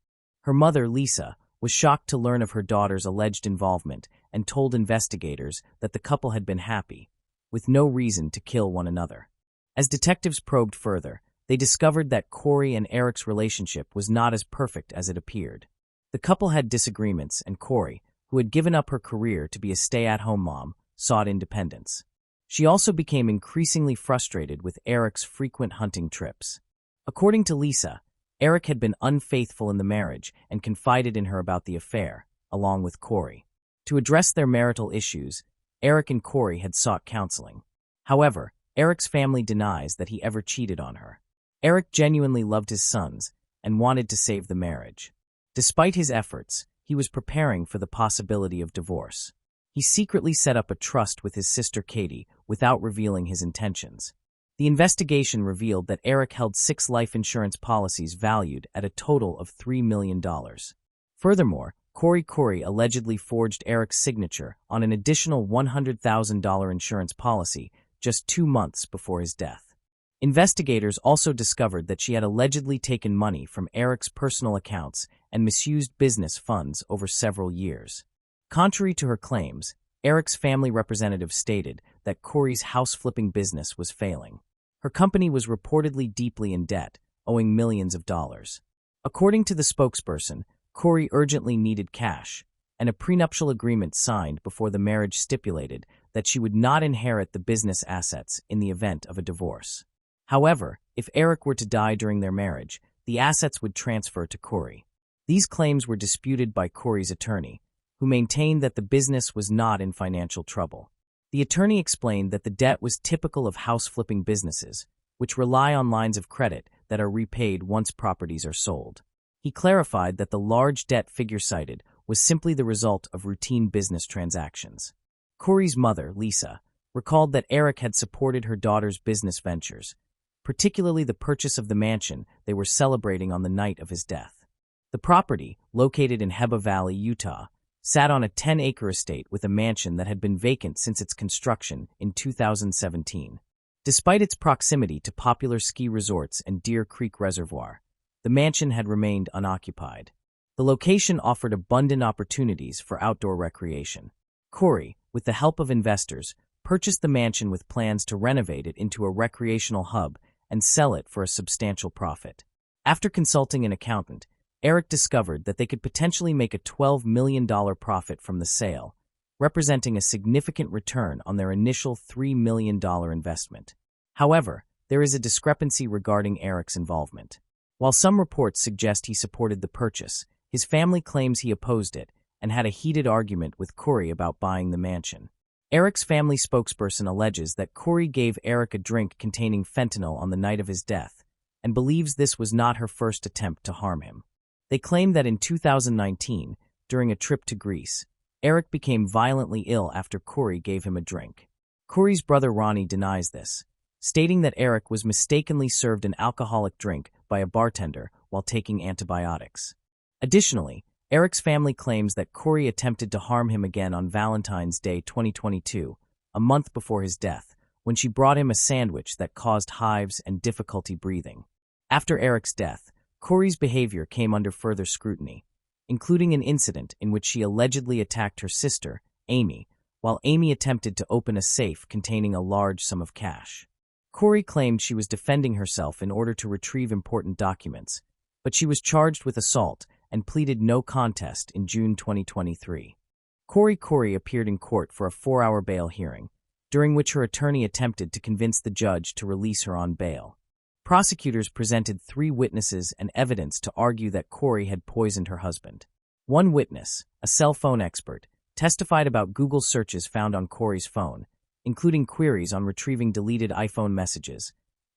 Her mother, Lisa, was shocked to learn of her daughter's alleged involvement and told investigators that the couple had been happy, with no reason to kill one another. As detectives probed further, they discovered that Corey and Eric's relationship was not as perfect as it appeared. The couple had disagreements, and Corey, who had given up her career to be a stay-at-home mom, sought independence. She also became increasingly frustrated with Eric's frequent hunting trips. According to Lisa, Eric had been unfaithful in the marriage and confided in her about the affair, along with Corey. To address their marital issues, Eric and Corey had sought counseling. However, Eric's family denies that he ever cheated on her. Eric genuinely loved his sons and wanted to save the marriage. Despite his efforts, he was preparing for the possibility of divorce. He secretly set up a trust with his sister Katie without revealing his intentions. The investigation revealed that Eric held 6 life insurance policies valued at a total of $3 million. Furthermore, Corey allegedly forged Eric's signature on an additional $100,000 insurance policy just 2 months before his death. Investigators also discovered that she had allegedly taken money from Eric's personal accounts and misused business funds over several years. Contrary to her claims, Eric's family representative stated that Corey's house-flipping business was failing. Her company was reportedly deeply in debt, owing millions of dollars. According to the spokesperson, Corey urgently needed cash, and a prenuptial agreement signed before the marriage stipulated that she would not inherit the business assets in the event of a divorce. However, if Eric were to die during their marriage, the assets would transfer to Corey. These claims were disputed by Corey's attorney, who maintained that the business was not in financial trouble. The attorney explained that the debt was typical of house-flipping businesses, which rely on lines of credit that are repaid once properties are sold. He clarified that the large debt figure cited was simply the result of routine business transactions. Corey's mother, Lisa, recalled that Eric had supported her daughter's business ventures, particularly the purchase of the mansion they were celebrating on the night of his death. The property, located in Heba Valley, Utah, sat on a 10-acre estate with a mansion that had been vacant since its construction in 2017. Despite its proximity to popular ski resorts and Deer Creek Reservoir, the mansion had remained unoccupied. The location offered abundant opportunities for outdoor recreation. Corey, with the help of investors, purchased the mansion with plans to renovate it into a recreational hub and sell it for a substantial profit. After consulting an accountant, Eric discovered that they could potentially make a $12 million profit from the sale, representing a significant return on their initial $3 million investment. However, there is a discrepancy regarding Eric's involvement. While some reports suggest he supported the purchase, his family claims he opposed it and had a heated argument with Corey about buying the mansion. Eric's family spokesperson alleges that Corey gave Eric a drink containing fentanyl on the night of his death and believes this was not her first attempt to harm him. They claim that in 2019, during a trip to Greece, Eric became violently ill after Corey gave him a drink. Corey's brother Ronnie denies this, stating that Eric was mistakenly served an alcoholic drink by a bartender while taking antibiotics. Additionally, Eric's family claims that Corey attempted to harm him again on Valentine's Day 2022, a month before his death, when she brought him a sandwich that caused hives and difficulty breathing. After Eric's death, Corey's behavior came under further scrutiny, including an incident in which she allegedly attacked her sister, Amy, while Amy attempted to open a safe containing a large sum of cash. Corey claimed she was defending herself in order to retrieve important documents, but she was charged with assault and pleaded no contest in June 2023. Corey appeared in court for a 4-hour bail hearing, during which her attorney attempted to convince the judge to release her on bail. Prosecutors presented 3 witnesses and evidence to argue that Corey had poisoned her husband. One witness, a cell phone expert, testified about Google searches found on Corey's phone, including queries on retrieving deleted iPhone messages,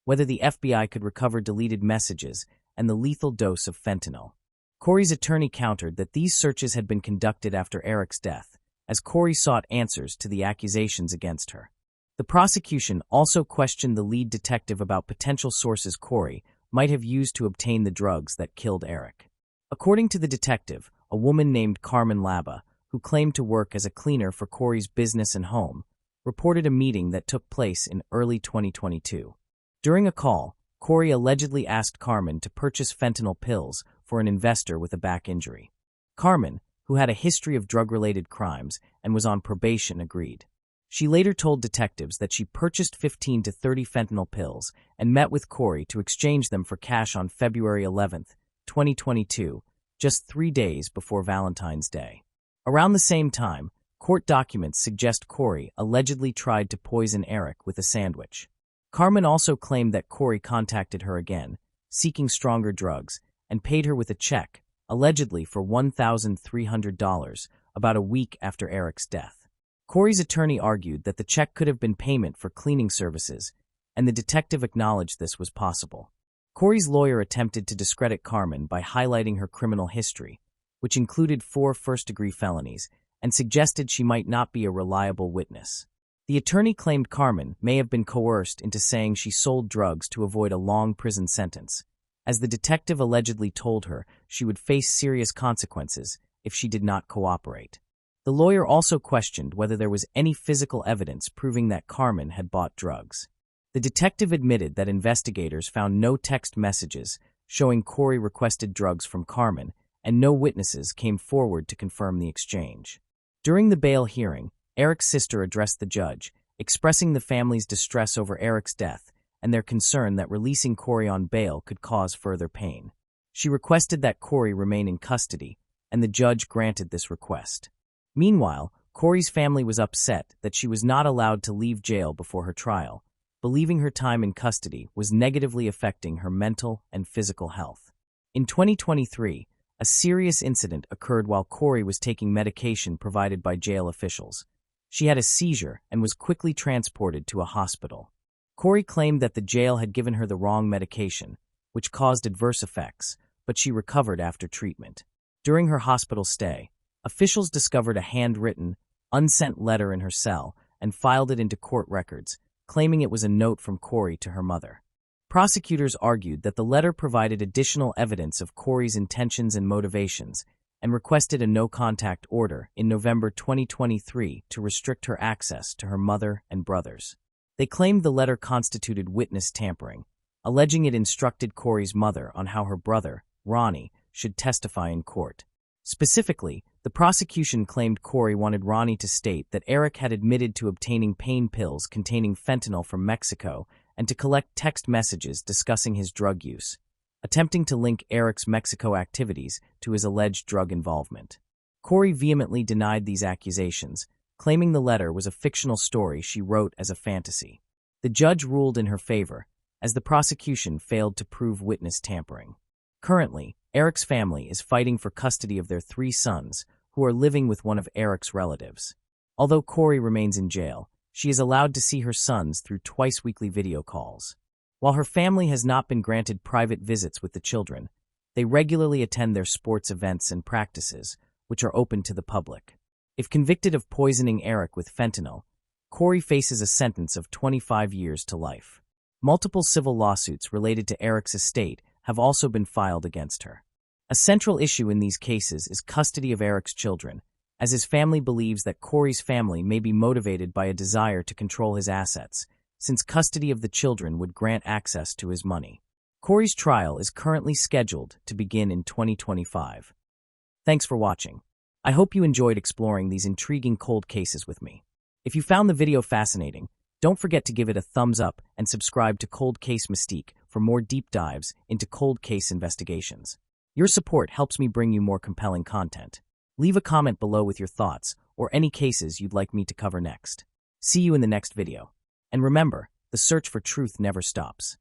whether the FBI could recover deleted messages, and the lethal dose of fentanyl. Corey's attorney countered that these searches had been conducted after Eric's death, as Corey sought answers to the accusations against her. The prosecution also questioned the lead detective about potential sources Corey might have used to obtain the drugs that killed Eric. According to the detective, a woman named Carmen Laba, who claimed to work as a cleaner for Corey's business and home, reported a meeting that took place in early 2022. During a call, Corey allegedly asked Carmen to purchase fentanyl pills for an investor with a back injury. Carmen, who had a history of drug-related crimes and was on probation, agreed. She later told detectives that she purchased 15 to 30 fentanyl pills and met with Corey to exchange them for cash on February 11, 2022, just 3 days before Valentine's Day. Around the same time, court documents suggest Corey allegedly tried to poison Eric with a sandwich. Carmen also claimed that Corey contacted her again, seeking stronger drugs, and paid her with a check, allegedly for $1,300, about a week after Eric's death. Corey's attorney argued that the check could have been payment for cleaning services, and the detective acknowledged this was possible. Corey's lawyer attempted to discredit Carmen by highlighting her criminal history, which included 4 first-degree felonies, and suggested she might not be a reliable witness. The attorney claimed Carmen may have been coerced into saying she sold drugs to avoid a long prison sentence, as the detective allegedly told her she would face serious consequences if she did not cooperate. The lawyer also questioned whether there was any physical evidence proving that Carmen had bought drugs. The detective admitted that investigators found no text messages showing Corey requested drugs from Carmen, and no witnesses came forward to confirm the exchange. During the bail hearing, Eric's sister addressed the judge, expressing the family's distress over Eric's death and their concern that releasing Corey on bail could cause further pain. She requested that Corey remain in custody, and the judge granted this request. Meanwhile, Corey's family was upset that she was not allowed to leave jail before her trial, believing her time in custody was negatively affecting her mental and physical health. In 2023, a serious incident occurred while Corey was taking medication provided by jail officials. She had a seizure and was quickly transported to a hospital. Corey claimed that the jail had given her the wrong medication, which caused adverse effects, but she recovered after treatment. During her hospital stay, officials discovered a handwritten, unsent letter in her cell and filed it into court records, claiming it was a note from Corey to her mother. Prosecutors argued that the letter provided additional evidence of Corey's intentions and motivations, and requested a no-contact order in November 2023 to restrict her access to her mother and brothers. They claimed the letter constituted witness tampering, alleging it instructed Corey's mother on how her brother, Ronnie, should testify in court. Specifically, the prosecution claimed Corey wanted Ronnie to state that Eric had admitted to obtaining pain pills containing fentanyl from Mexico and to collect text messages discussing his drug use, attempting to link Eric's Mexico activities to his alleged drug involvement. Corey vehemently denied these accusations, claiming the letter was a fictional story she wrote as a fantasy. The judge ruled in her favor, as the prosecution failed to prove witness tampering. Currently, Eric's family is fighting for custody of their 3 sons, who are living with one of Eric's relatives. Although Corey remains in jail, she is allowed to see her sons through twice-weekly video calls. While her family has not been granted private visits with the children, they regularly attend their sports events and practices, which are open to the public. If convicted of poisoning Eric with fentanyl, Corey faces a sentence of 25 years to life. Multiple civil lawsuits related to Eric's estate have also been filed against her. A central issue in these cases is custody of Eric's children, as his family believes that Corey's family may be motivated by a desire to control his assets, since custody of the children would grant access to his money. Corey's trial is currently scheduled to begin in 2025. Thanks for watching. I hope you enjoyed exploring these intriguing cold cases with me. If you found the video fascinating, don't forget to give it a thumbs up and subscribe to Cold Case Mystique for more deep dives into cold case investigations. Your support helps me bring you more compelling content. Leave a comment below with your thoughts or any cases you'd like me to cover next. See you in the next video. And remember, the search for truth never stops.